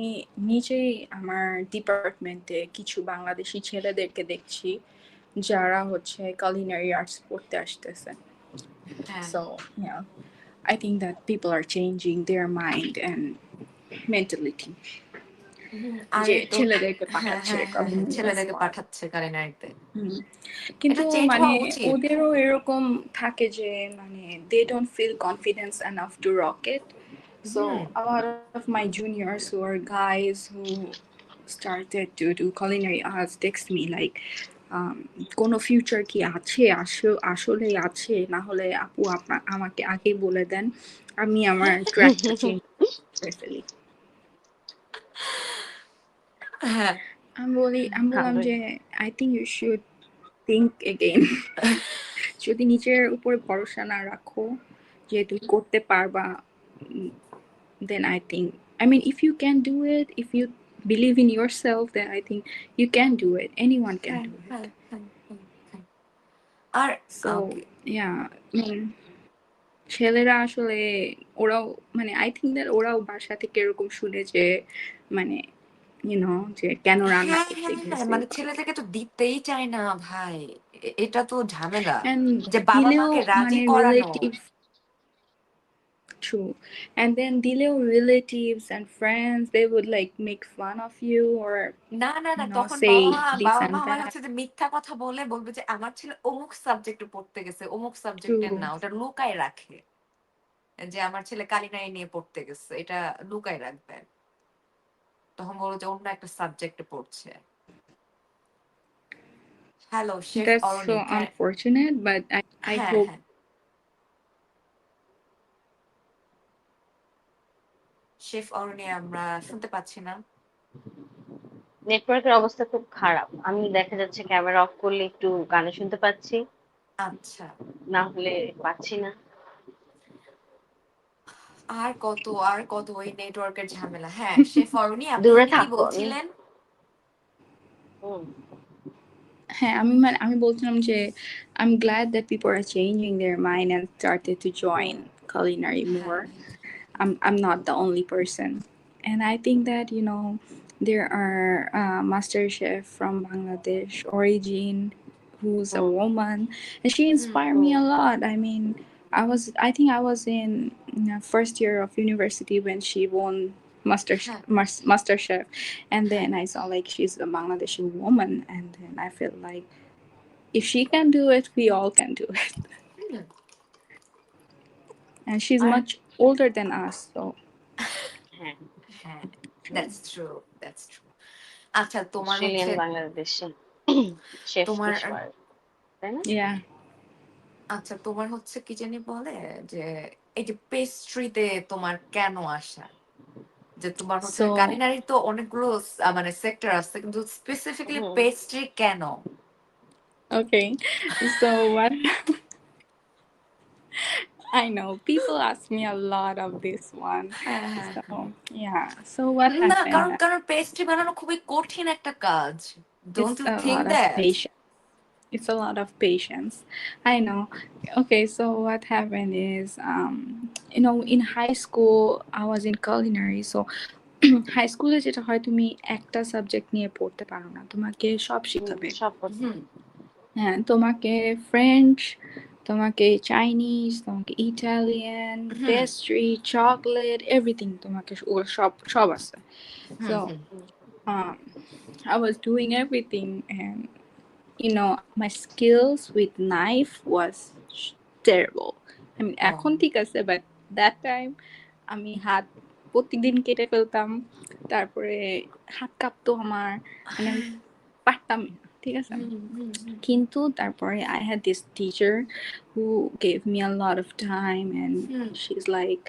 S3: নিজেই আমার ডিপার্টমেন্টে কিছু বাংলাদেশি ছেলেদেরকে দেখছি যারা হচ্ছে culinary arts পড়তে আসতেছে।
S1: হ্যাঁ,
S3: So yeah, I think that people are changing their mind and mentality.
S1: আর
S3: যে
S1: তো
S3: ছেলেদেরকে
S1: হ্যাঁ,
S3: পাঠাচ্ছে
S1: হ্যাঁ, হ্যাঁ, হ্যাঁ,
S3: culinary arts
S1: ছেলেদেরকে
S3: পড়াতে।
S1: পাঠাচ্ছে কারিনারিতে।
S3: হুম।
S1: এটা
S3: কিন্তু
S1: চেঞ্জ
S3: মানে
S1: হওয়া উচিত।
S3: ওদেরও এরকম থাকে যে মানে they don't feel confidence enough to rock it. So
S1: hmm,
S3: a lot of my juniors who are guys who started to do culinary arts text me like কোনো ফিউচার কি আছে, আসলে আছে, না হলে আপু আমাকে আগে বলে দেন, আমি আমার ট্র্যাকটা চেঞ্জ করে ফেলি।
S1: হ্যাঁ,
S3: আমি বললাম
S2: ভালোই।
S3: যে I think you should think again. যদি নিজের উপরে ভরসা না রাখো যে তুমি করতে পারবা, then I think, I mean, if you can do it, if you believe in yourself, then I think you can do it. Anyone can
S1: হ্যাঁ,
S3: do it.
S1: হ্যাঁ, হ্যাঁ, হ্যাঁ, হ্যাঁ। আর
S3: So
S1: okay,
S3: yeah, I mean, ছেলেরা আসলে ওরাও মানে I think that ওরাও বাসা থেকে এরকম শুনে যে মানে যে কেন রান্না
S1: হ্যাঁ,
S3: করতে
S1: হ্যাঁ, হ্যাঁ,
S3: গেছে
S1: মানে
S3: বা
S1: ছেলেদেরকে তো দিতেই চায় না ভাই। এটা তো ঝামেলা।
S3: and
S1: যে বাবা
S3: দিলেও
S1: মাকে রাজি
S3: মানে
S1: করানো।
S3: Relative True. And then dileo relatives and friends, they would like make fun of you or,
S1: না, না, না, তখন
S3: say this and
S1: বাবা-মা হয়
S3: that.
S1: হচ্ছে যে মিথ্যা কথা বলবে যে আমার ছেলে অমুক সাবজেক্টে পড়তে গেছে, অমুক সাবজেক্টের
S3: True.
S1: না। ওটা লুকায় রাখে। যে আমার ছেলে কালিনারি নিয়ে পড়তে গেছে। এটা লুকায় রাখবে। তখন বলবো যে অন্য একটা সাবজেক্টে পড়ছে। Hello, chef
S3: That's
S1: Aroni.
S3: so unfortunate, but I
S1: হ্যাঁ,
S3: hope
S1: হ্যাঁ। শেফ অরণি আমরা শুনতে পাচ্ছি না।
S2: নেটওয়ার্কের অবস্থা খুব খারাপ। আমি দেখা যাচ্ছে ক্যামেরা অফ করলে একটু গানে শুনতে পাচ্ছি,
S1: আচ্ছা।
S2: না হলে পাচ্ছি না।
S1: আর কত ওই নেটওয়ার্কের ঝামেলা। হ্যাঁ, শেফ অরণি আপনি
S2: দূরে
S1: কি
S2: থাকো।
S1: বলছিলেন?
S2: হুম।
S3: হ্যাঁ আমি বলছিলাম যে I'm glad that people are changing their mind and started to join culinary
S1: হ্যাঁ,
S3: more. I'm not the only person. And I think that, there are master chef from Bangladesh origin who's a woman, and she inspired me a lot. I mean, I think I was in first year of university when she won master chef, and then I saw like she's a Bangladeshi woman, and then I felt like if she can do it, we all can do it. And she's
S1: R
S3: much older than us, so
S2: হ্যাঁ
S1: হ্যাঁ, দ্যাটস ট্রু, দ্যাটস ট্রু। আচ্ছা, তোমার হচ্ছে
S2: অস্ট্রেলিয়ান বাংলাদেশি শেফ
S1: তোমার
S2: কিশোর, তাই না?
S3: yeah.
S1: আচ্ছা, তোমার হচ্ছে কি জানি বলে যে এই যে পেস্ট্রিতে তোমার কেন আসা? যে তোমার হচ্ছে
S3: So
S1: কালিনারি তো অনেকগুলো মানে সেক্টর আছে, কিন্তু স্পেসিফিক্যালি
S2: হুম
S1: পেস্ট্রি কেন?
S3: okay, so what I know people ask me a lot of this one.
S1: হ্যাঁ, হ্যাঁ,
S3: So
S1: হ্যাঁ।
S3: yeah, so what
S1: না,
S3: happened?
S1: কারণ পেস্ট্রি বানানো খুবই কঠিন একটা কাজ। Don't
S3: It's
S1: you
S3: a
S1: think
S3: lot of
S1: that?
S3: patience. It's a lot of patience. I know. Okay, so what happened is, in high school I was in culinary, so high স্কুলে যেটা হয় তুমি একটা সাবজেক্ট নিয়ে পড়তে পারো না, তোমাকে সব শিখাবে।
S2: সব করতে
S1: হুম,
S3: হ্যাঁ, তোমাকে ফ্রেঞ্চ, তোমাকে চাইনিজ, তোমাকে ইটালিয়ান,
S1: হুম,
S3: পেস্ট্রি, চকলেট, এভরিথিং তোমাকে ওগুলো সব আছে।
S1: হুম,
S3: So
S1: hmm.
S3: um, I was doing everything, and my skills with knife was terrible. I mean,
S1: ও,
S3: এখন ঠিক আছে, but that time আমি হাত প্রতিদিন কেটে ফেলতাম, তারপরে হাত কাঁপতো আমার, মানে আমি পারতাম না, ঠিক আছে।
S1: হুম, হুম, হুম,
S3: কিন্তু তারপরে I had this teacher who gave me a lot of time, and
S1: hmm,
S3: she's like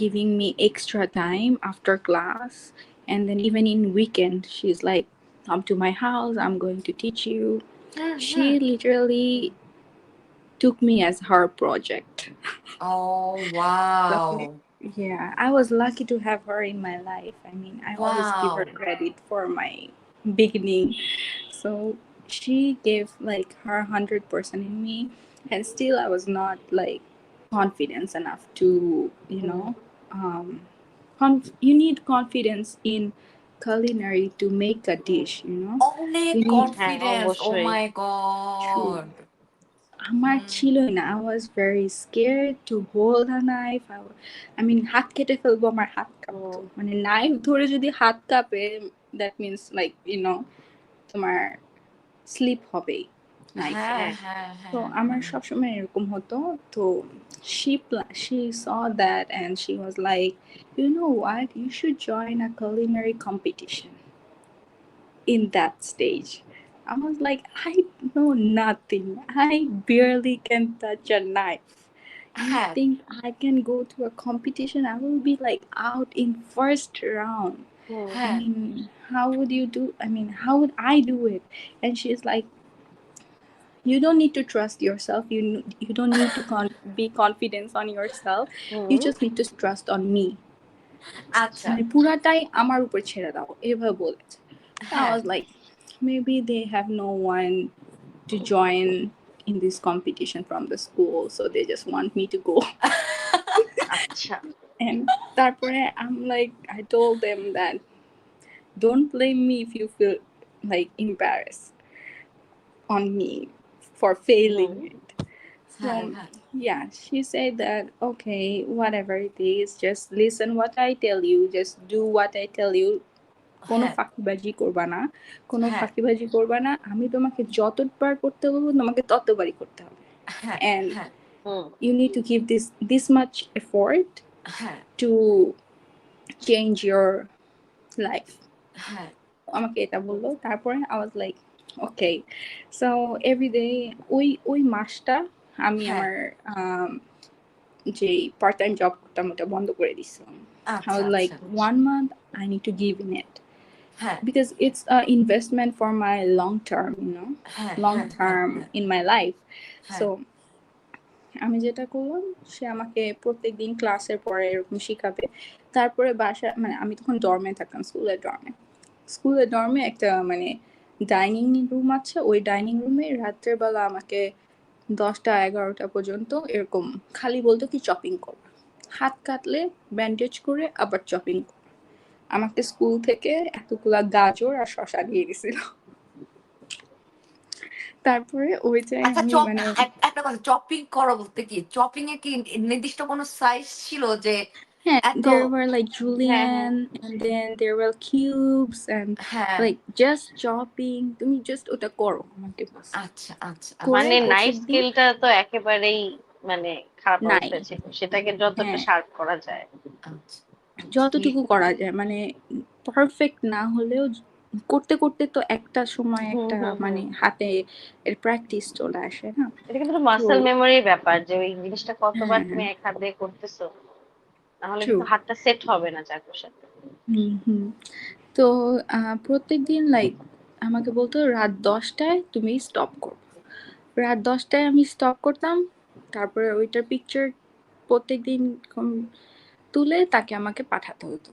S3: giving me extra time after class, and then even in weekend she's like, come to my house, I'm going to teach you.
S1: Hmm,
S3: She
S1: hmm.
S3: literally took me as her project.
S1: Oh,
S3: So
S1: wow,
S3: yeah, I was lucky to have her in my life. I mean, I always give
S1: wow.
S3: her credit for my beginning. So she gave like her 100% in me, and still I was not like confident enough to, um, you need confidence in culinary to make a dish.
S1: অনেক
S3: You need
S2: হ্যাঁ
S1: কনফিডেন্স, ও
S2: অবশ্যই
S1: মাই
S3: true.
S1: গড।
S3: আমার ছিলই না। I was very scared to hold a knife. I mean, হাত কেটে ফেলবো, আমার হাত কাঁপতো। মানে নাইফ ধরে যদি হাত কাঁপে, that means like, তোমার স্লিপ হবেই নাইফে।
S1: হ্যাঁ,
S2: হ্যাঁ
S1: হ্যাঁ,
S3: তো
S1: হ্যাঁ,
S3: আমার
S1: হ্যাঁ,
S3: সবসময় এরকম হতো। তো she saw that, and she was like, you know what, you should join a culinary competition. In that stage, I was like, I know nothing. I barely can touch a knife. You
S1: হ্যাঁ,
S3: think I can go to a competition? I will be like out in first round. I
S1: হ্যাঁ,
S3: mean, how would I do it? And she's like, you don't need to trust yourself. You don't need to be confident on yourself. You just need to trust on me.
S1: আচ্ছা,
S3: মানে পুরাটাই আমার উপর ছেড়ে দাও, এভাবে বলেছে। I
S1: হ্যাঁ।
S3: was like, maybe they have no one to join in this competition from the school, so they just want me to go.
S2: আচ্ছা
S3: And তারপরে I told them that don't blame me if you feel like embarrassed on me for failing
S2: hmm
S3: it.
S1: হ্যাঁ,
S3: So
S1: হ্যাঁ,
S3: yeah, she said that, okay, whatever it is, just listen what I tell you, just do what I tell you. কোনো
S1: হ্যাঁ,
S3: ফাঁকিবাজি করবা না, কোনো
S1: হ্যাঁ,
S3: ফাঁকিবাজি করবা না। আমি তোমাকে যতবার করতে বলবো তোমাকে ততবারই করতে হবে।
S1: হ্যাঁ,
S3: And
S1: হ্যাঁ,
S2: হুম
S3: you need to give this much effort
S1: হ্যাঁ,
S3: to change your life.
S1: হ্যাঁ,
S3: আমাকে এটা বললো। তারপরে I was like, okay. So every day ওই মাসটা আমি
S1: হ্যাঁ।
S3: আমার যে পার্ট টাইম জব করতাম ওটা বন্ধ করে দিছিলাম। I
S1: আচ্ছা,
S3: was like,
S1: আচ্ছা।
S3: 1 month I need to give in it,
S1: হ্যাঁ,
S3: because it's an investment for my long term,
S1: হ্যাঁ,
S3: long
S1: হ্যাঁ, হ্যাঁ,
S3: term
S1: হ্যাঁ,
S3: in my life.
S1: হ্যাঁ,
S3: So আমি যেটা করলাম, সে আমাকে প্রত্যেকদিন ক্লাসের পরে এরকম শিখাবে। তারপরে বাসা, মানে আমি তখন ডর্মে থাকতাম, স্কুলের ডর্মে একটা মানে ডাইনিং রুম আছে। ওই ডাইনিং রুমে রাত্রের বেলা আমাকে 10টা 11টা পর্যন্ত এরকম খালি বলতো কি চপিং করবা, হাত কাটলে ব্যান্ডেজ করে আবার চপিং। আমাকে স্কুল থেকে এতগুলা গাজর আর শসা দিয়ে দিছিল। তারপরে ওইটাই
S1: আচ্ছা,
S3: আমি মানে
S1: একটা কথা, চপিং করা বলতে কি, চপিং এ কি নির্দিষ্ট কোনো সাইজ ছিল যে
S3: হ্যাঁ,
S1: এত?
S3: there were like
S2: হ্যাঁ হ্যাঁ
S3: julienne and then there were cubes and
S1: হ্যাঁ,
S3: like just chopping, তুমি just ওটা করো আমাকে বাস।
S1: আচ্ছা আচ্ছা
S3: করে
S2: মানে নাইফ
S3: প্রত্যেকদিন
S2: স্কিলটা তো একেবারেই মানে খারাপ
S3: নাই।
S2: অবস্থায় ছিল, সেটাকে যতটা
S3: হ্যাঁ,
S2: শার্প করা যায়।
S1: আচ্ছা
S3: যতটুকু করা যায় মানে পারফেক্ট না হলেও করতে করতে তো একটা সময়
S2: হুম
S3: একটা
S2: হুম
S3: মানে
S2: হুম
S3: হাতে এর প্র্যাকটিস চলে আসে না।
S2: এটা কিন্তু
S3: তো
S2: মাসেল মেমোরির ব্যাপার, যে ওই জিনিসটা কতবার
S3: হ্যাঁ
S2: তুমি
S3: হ্যাঁ
S2: এক হাত দিয়ে করতেছো, নাহলে
S3: ট্রু।
S2: কিন্তু হাতটা সেট হবে না চাকুর সাথে।
S3: হুম হুম। তো প্রত্যেকদিন লাইক আমাকে বলতো রাত 10টায় তুমি স্টপ করো। রাত 10টায় আমি স্টপ করতাম। তারপরে ওইটার পিকচার প্রত্যেকদিন তুলে তাকে আমাকে পাঠাতে হতো।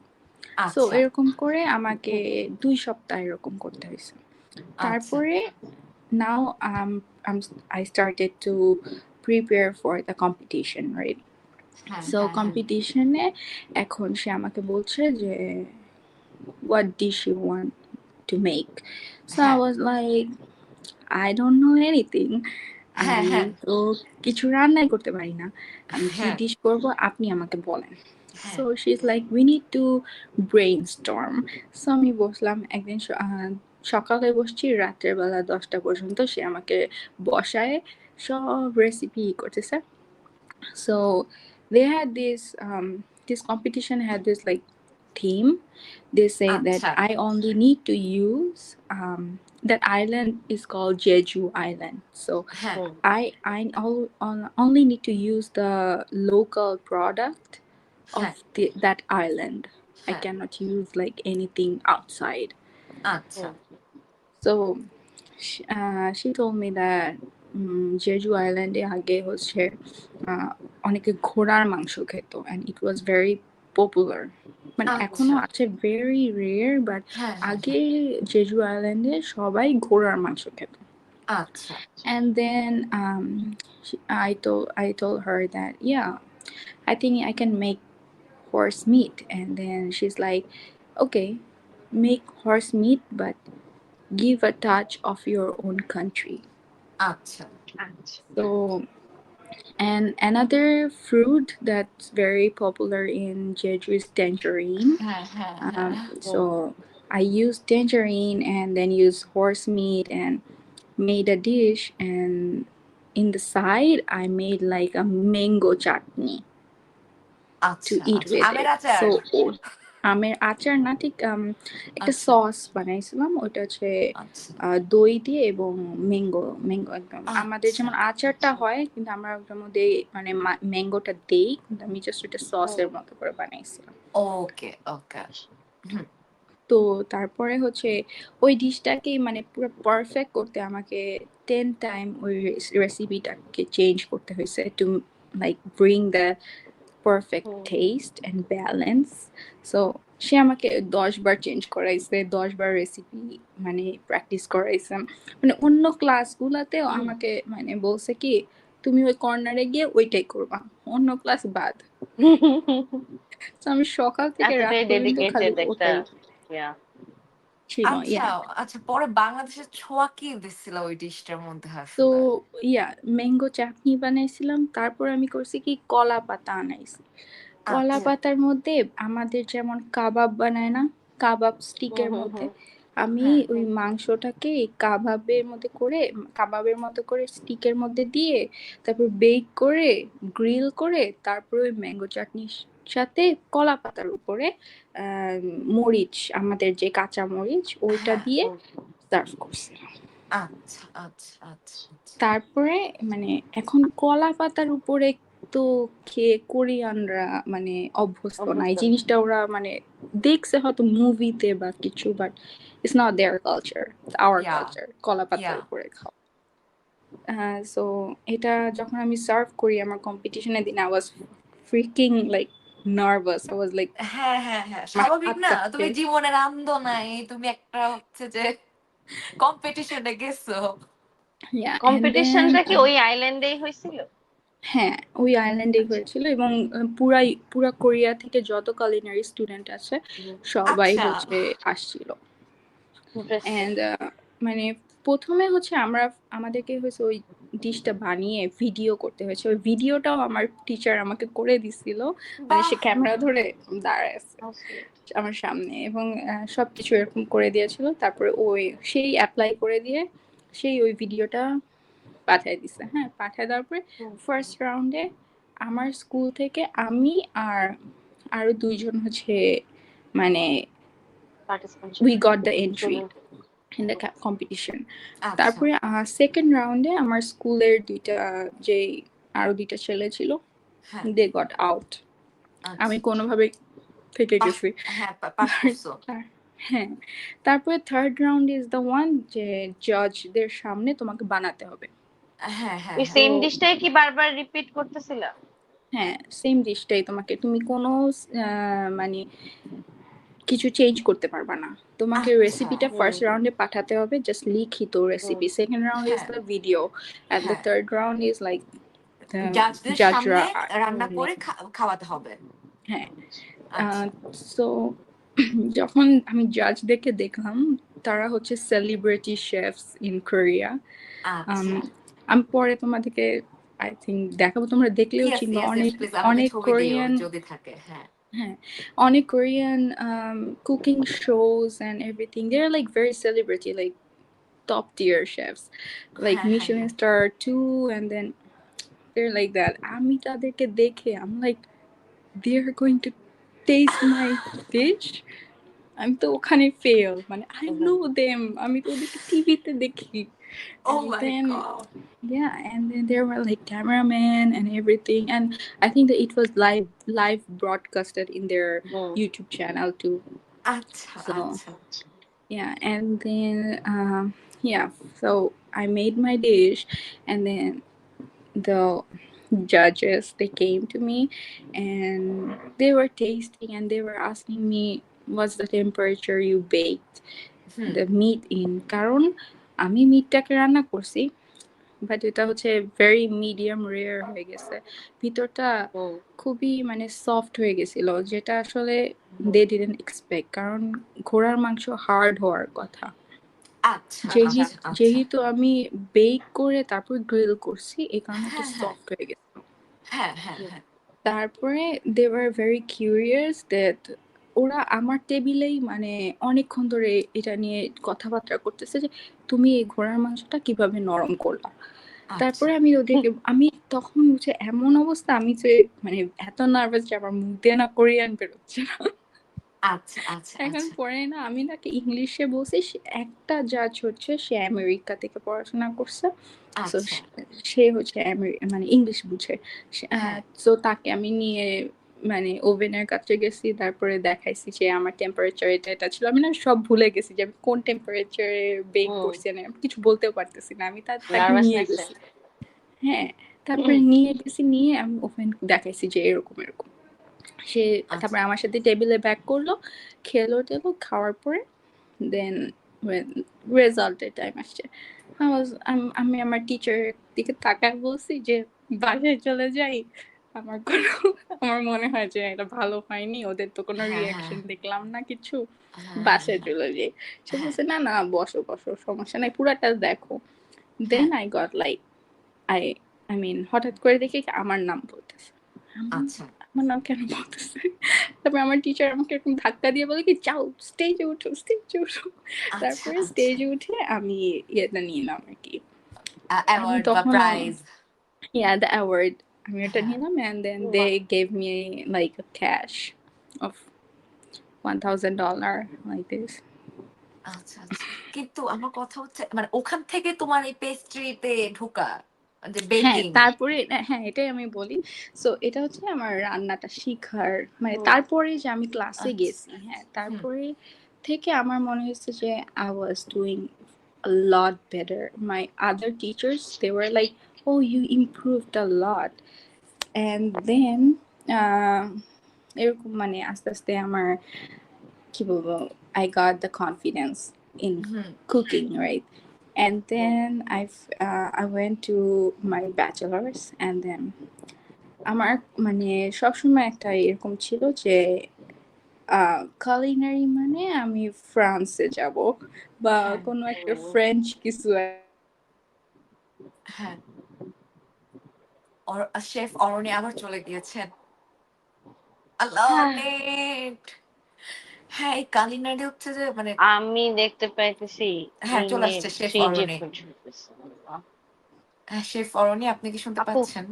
S3: সো
S1: আচ্ছা
S3: এরকম করে আমাকে
S2: হুম,
S3: 2 সপ্তাহ এরকম করতে হয়েছে।
S1: আচ্ছা,
S3: তারপরে now I'm I started to prepare for the competition, right?
S1: হ্যাঁ
S3: So
S1: হ্যাঁ হ্যাঁ,
S3: competition-এ এখন সে আমাকে বলছে যে what dish you want to make. So I
S1: হ্যাঁ
S3: was like I don't know anything.
S1: হ্যাঁ,
S3: আমি
S1: হ্যাঁ
S3: তো কিছু রান্নাই করতে পারি না। আমি কি
S1: হ্যাঁ
S3: ডিশ করব আপনি আমাকে বলেন।
S1: হ্যাঁ,
S3: So she's like we need to brainstorm. So আমি বসলাম একদিন সকালে বসছি, রাতের বেলা 10টা পর্যন্ত সে আমাকে বসায় সব রেসিপি করতেছে। So they had this competition had this like theme. They say that
S1: আচ্ছা
S3: I only need to use that island is called Jeju Island. So
S1: হ্যাঁ
S2: হুম,
S3: only need to use the local product of
S1: হ্যাঁ
S3: that island. I
S1: হ্যাঁ,
S3: cannot use like anything outside.
S1: আচ্ছা
S2: হুম,
S3: So she told me that Jeju Island এ আগে হচ্ছে অনেকে ঘোড়ার মাংস খেত and it was very popular. মানে এখনো
S1: আচ্ছা,
S3: আছে, very rare, but
S1: হ্যাঁ হ্যাঁ
S3: আগে
S1: হ্যাঁ,
S3: জেজু আইল্যান্ডে সবাই ঘোড়ার মাংস খেত।
S1: আচ্ছা
S3: And then I told her that yeah, I think I can make horse meat. And then she's like, okay, make horse meat, but give a touch of your own country.
S1: আচ্ছা,
S2: আচ্ছা
S3: So, and another fruit that's very popular in Jeju is tangerine.
S1: হ্যাঁ হ্যাঁ হ্যাঁ,
S3: So
S2: hmm
S3: I used tangerine and then used horse meat and made a dish. And in the side, I made like a mango chutney to
S1: আচ্ছা
S3: eat
S1: আচ্ছা,
S3: with
S1: আমের
S3: it.
S1: আচার,
S3: So আমের আচার না ঠিক একটা
S1: আচ্ছা
S3: সস বানাইছিলাম, ওটা হচ্ছে
S1: আচ্ছা
S3: দই দিয়ে এবং ম্যাঙ্গো ম্যাঙ্গো একদম আমাদের
S1: আচ্ছা
S3: যেমন আচারটা
S1: আচ্ছা,
S3: হয়, কিন্তু আমরা ওটার মধ্যে মানে ম্যাঙ্গোটা দেই, কিন্তু আমি জাস্ট ওটা
S2: হুম
S3: সসের মতো করে বানাইছিলাম।
S1: ওকে ওকে, হুম,
S3: তো তারপরে হচ্ছে ওই ডিশটাকে মানে পুরো পারফেক্ট করতে আমাকে 10 টাইম ওই রেসিপিটাকে চেঞ্জ করতে হয়েছে to like bring the perfect
S2: hmm
S3: taste and balance. So সে আমাকে 10বার চেঞ্জ করাইছে, 10বার রেসিপি মানে প্র্যাকটিস করাইছে। মানে অন্য ক্লাসগুলাতেও
S1: হুম,
S3: আমাকে মানে বলছে কি তুমি ওই কর্নারে গিয়ে ওইটাই করবা, অন্য ক্লাস বাদ। তো আমি সকাল থেকে রাত
S2: এতটাই
S3: পর্যন্ত খালি
S2: ডেডিকেটেড একটা,
S3: ওটাই
S2: ইয়া।
S3: ছিল।
S1: আচ্ছা
S3: ইয়া,
S1: আচ্ছা, পরে বাংলাদেশের ছোঁয়া কি দিচ্ছিল ওই ডিশটার মধ্যে
S3: তো
S1: আসলে?
S3: ইয়া ম্যাঙ্গো চাটনি বানাইছিলাম। তারপর আমি করছি কি কলা পাতা আনাইছি। কলা
S1: আচ্ছা,
S3: পাতার মধ্যে আমাদের যেমন কাবাব বানায় না, কাবাব
S2: হুম
S3: স্টিকের
S2: হুম
S3: মধ্যে
S2: হুম
S3: আমি
S1: হ্যাঁ
S3: ওই মাংসটাকে এই কাবাবের মতো করে স্টিকের মধ্যে দিয়ে তারপর বেক করে গ্রিল করে তারপর ওই ম্যাঙ্গো চাটনির সাথে কলা পাতার উপরে মরিচ, আমাদের যে কাঁচা মরিচ ওইটা
S1: হ্যাঁ,
S3: দিয়ে
S2: হুম
S3: সার্ভ করছি।
S1: আচ্ছা আচ্ছা আচ্ছা আচ্ছা,
S3: তারপরে মানে এখন কলা পাতার উপরে তো খেয়ে কোরিয়ানরা মানে অভ্যস্ত না, এই
S2: অভ্যস্ত না।
S3: জিনিসটা ওরা মানে দেখছে হয়তো মুভিতে বা কিছু, but it's not their culture, our
S1: yeah
S3: culture কলা
S1: ইয়া,
S3: পাতার উপরে খাওয়া। সো এটা যখন আমি সার্ভ করি আমার কম্পিটিশনের দিন, I was freaking like nervous, I was like
S1: হ্যাঁ হ্যাঁ হ্যাঁ,
S3: আমার
S1: স্বাভাবিক
S3: হাত
S1: না,
S3: কাঁপছে।
S1: তুমি জীবনের আনন্দ নাই, তুমি একটা হচ্ছে যে কম্পিটিশনে গেছো।
S3: Yeah, and then
S2: কম্পিটিশনটা কি ওই আইল্যান্ডেই হয়েছিল?
S3: হ্যাঁ, ওই আইল্যান্ডেই
S2: আচ্ছা।
S3: হয়েছিল এবং পুরা কোরিয়া থেকে যত culinary স্টুডেন্ট আছে সবাই
S1: আচ্ছা
S3: হচ্ছে আসছিল।
S2: ইন্টারেস্টিং।
S3: অ্যান্ড মানে প্রথমে হচ্ছে আমাদেরকে হচ্ছে ওই ডিশটা বানিয়ে ভিডিও করতে হয়েছে। ওই ভিডিওটাও আমার টিচার আমাকে করে দিছিল, মানে
S1: বাহ
S3: সে ক্যামেরা ধরে দাঁড়ায় আছে
S2: হাউ সুইট।
S3: আমার সামনে এবং সবকিছু এরকম করে দিয়েছিল। তারপরে ওই সেই অ্যাপ্লাই করে দিয়ে সেই ওই ভিডিওটা পাঠায় দিছে। হ্যাঁ, পাঠায় দেওয়ার পরে ফার্স্ট রাউন্ডে আমার স্কুল থেকে আমি আর আরো 2 জন হচ্ছে মানে
S2: participant
S3: we got the entry
S2: student.
S3: in the competition.
S1: আচ্ছা
S3: তারপরে সেকেন্ড রাউন্ডে আমার স্কুলের যে আরো 2টা ছেলে ছিল,
S1: হ্যাঁ
S3: they got out. আমি
S1: আচ্ছা
S3: কোনোভাবে থেকে
S1: পাস
S3: গেছি।
S1: হ্যাঁ পাস করছো
S3: হ্যাঁ, তারপরে third round is the one যে জাজদের সামনে তোমাকে বানাতে হবে।
S1: হ্যাঁ হ্যাঁ
S2: ওই
S1: হ্যাঁ
S2: সেম ডিশটাই কি বারবার রিপিট করতেছিলা?
S3: হ্যাঁ, সেম ডিশটাই তুমি কোনো মানে কিছু চেঞ্জ করতে পারবা না। তোমাকে
S1: আচ্ছা
S3: রেসিপিটা ফার্স্ট রাউন্ডে পাঠাতে হবে, জাস্ট লিখিত রেসিপি। সেকেন্ড রাউন্ড ইজ
S1: হ্যাঁ
S3: দ্য ভিডিও and the
S1: হ্যাঁ
S3: third round is like the
S1: জাজদের
S3: জাজরা।
S1: সামনে রান্না করে খাওয়াতে হবে
S3: হ্যাঁ,
S1: আচ্ছা
S3: সো যখন আমি জাজদেরকে দেখলাম, তারা হচ্ছে সেলিব্রিটি শেফস ইন কোরিয়া।
S1: আচ্ছা
S3: আমি পরে তোমাদেরকে আই থিঙ্ক দেখাবো, তোমরা দেখলেও
S1: ইয়েস
S3: চিনবে।
S1: ইয়েস
S3: অনেক
S1: প্লিজ আমাকে
S3: অনেক
S1: ছবি দিও
S3: কোরিয়ান,
S1: যদি থাকে হ্যাঁ
S3: হ্যাঁ, অনেক Korean cooking shows and everything, they're like very celebrity, like top tier chefs, like
S1: হ্যাঁ হ্যাঁ
S3: Michelin
S1: হ্যাঁ
S3: star 2 and then they're like that. আমি তাদেরকে দেখে I'm like they're going to taste my dish. আমি তো ওখানে ফেল, মানে I know them, আমি তো ওদেরকে টিভিতে দেখি।
S1: ও
S3: And
S1: my
S3: then
S1: god
S3: yeah, and then there were like cameramen and everything, and I think that it was live broadcasted in their YouTube channel too.
S1: আচ্ছা
S3: So
S1: আচ্ছা
S3: yeah, and then yeah, so I made my dish, and then the judges, they came to me and they were tasting and they were asking me what's the temperature you baked
S1: hmm
S3: the meat in, কারণ আমি মিটটাকে রান্না করছি, বাট এটা হচ্ছে ভেরি মিডিয়াম রেয়ার হয়ে গেছে, ভিতরটা খুবই মানে সফট হয়ে গেছিল, যেটা আসলে দে ডিডন্ট এক্সপেক্ট, কারণ ঘোড়ার মাংস হার্ড হওয়ার কথা।
S1: আচ্ছা আচ্ছা আচ্ছা
S3: যেহেতু আমি বেক করে তারপর গ্রিল করছি, এই কারণে একটু
S1: হ্যাঁ হ্যাঁ
S3: সফট হয়ে গেছে।
S1: হ্যাঁ হ্যাঁ হ্যাঁ
S3: তারপরে they were very curious that ওরা আমার টেবিলেই মানে অনেকক্ষণ ধরে এটা নিয়ে কথাবার্তা করতেছে যে তুমি এই ঘোড়ার মাংসটা কিভাবে নরম করলা।
S1: আচ্ছা
S3: তারপরে আমি তখন হচ্ছে এমন অবস্থা, আমি যে মানে এত নার্ভাস যে আমার মুখ দিয়ে না কোরিয়ান বেরোচ্ছে না।
S1: আচ্ছা আচ্ছা
S3: এখন
S1: আচ্ছা
S3: পরে না আমি তাকে ইংলিশে বলছি, একটা জাজ হচ্ছে সে আমেরিকা থেকে পড়াশোনা করছে, তো
S1: আচ্ছা
S3: সে হচ্ছে মানে ইংলিশ বুঝে।
S1: হ্যাঁ
S3: তো তাকে আমি নিয়ে মানে ওভেনের কাছে গেছি, তারপরে দেখাইছি যে আমার টেম্পারেচার এটা এটা ছিল। আমি না সব ভুলে গেছি যে আমি কোন টেম্পারেচারে বেক করছি, না আমি কিছু বলতেও পারতেছি না। আমি তাকে নিয়ে
S2: নার্ভাসনেস।
S3: গেছি, হ্যাঁ, তারপরে নিয়ে আমি ওভেন দেখাইছি যে এরকম এরকম। সে
S1: আচ্ছা
S3: তারপরে আমার সাথে টেবিলে ব্যাক করলো, খেলো খাওয়ার পরে দেন রেজাল্টের টাইম আসছে, আমি আমার টিচারের দিকে তাকায় বলছি যে বাসায় চলে যাই, আমার মনে হয় যে এটা ভালো হয়নি, ওদের তো কোনো
S1: হ্যাঁ হ্যাঁ
S3: রিয়াকশন দেখলাম না কিছু,
S1: হ্যাঁ
S3: বাসায়
S1: হ্যাঁ
S3: চলে যাই। সে
S1: হ্যাঁ
S3: বলছে না না বসো সমস্যা নাই, পুরাটা দেখো। দেন
S1: হ্যাঁ
S3: I got like I I mean হঠাৎ করে দেখি আমার নাম বলতেছে।
S1: আচ্ছা
S3: আমার নাম কেন বলতেছে? তারপরে আমার টিচার আমাকে এরকম ধাক্কা দিয়ে বলে কি যাও স্টেজে উঠো।
S1: আচ্ছা
S3: তারপরে
S1: আচ্ছা
S3: স্টেজে উঠে আমি ইয়েটা নিলাম আর কি। আমি
S1: অ্যাওয়ার্ড বা
S3: তখন
S1: প্রাইজ
S3: the award আমি ওটা
S1: হ্যাঁ
S3: নিলাম, and then they gave me like a cash of $1,000 like this.
S1: আচ্ছা আচ্ছা কিন্তু আমার কথা হচ্ছে মানে ওখান থেকে তোমার এই পেস্ট্রিতে ঢোকা যে
S3: হ্যাঁ,
S1: বেকিং
S3: তারপরে হ্যাঁ, এটাই আমি বলি। সো এটা হচ্ছে আমার রান্নাটা শিখার মানে তারপরে যে আমি ক্লাসে
S1: আচ্ছা
S3: গেছি, হ্যাঁ,
S1: হুম
S3: তারপরে থেকে আমার মনে হয়েছে যে I was doing a lot better. My other teachers, they were like, oh, you improved a lot. And then এরকম মানে আস্তে আস্তে আমার কি বলবো, I got the confidence in
S1: hmm
S3: cooking, right? and then I went to my bachelor's and then আমার মানে সবসময় একটা এরকম ছিল যে culinary মানে আমি ফ্রান্সে যাব বা
S1: হ্যাঁ
S3: কোনো একটা ফ্রেঞ্চ কিছু
S1: হ্যাঁ শেফ অরণি আবার চলে গিয়েছেন আল্লাহ নেট হ্যাঁ এই কালিনারি হচ্ছে যে মানে
S2: আমি দেখতে পাইতেছি
S1: হ্যাঁ চলে
S2: ইমেল
S1: আসছে শেফ
S2: 3G
S1: অরণি
S2: খুঁজতেছে।
S1: হ্যাঁ শেফ অরণি আপনি কি শুনতে
S2: আপু
S1: পাচ্ছেন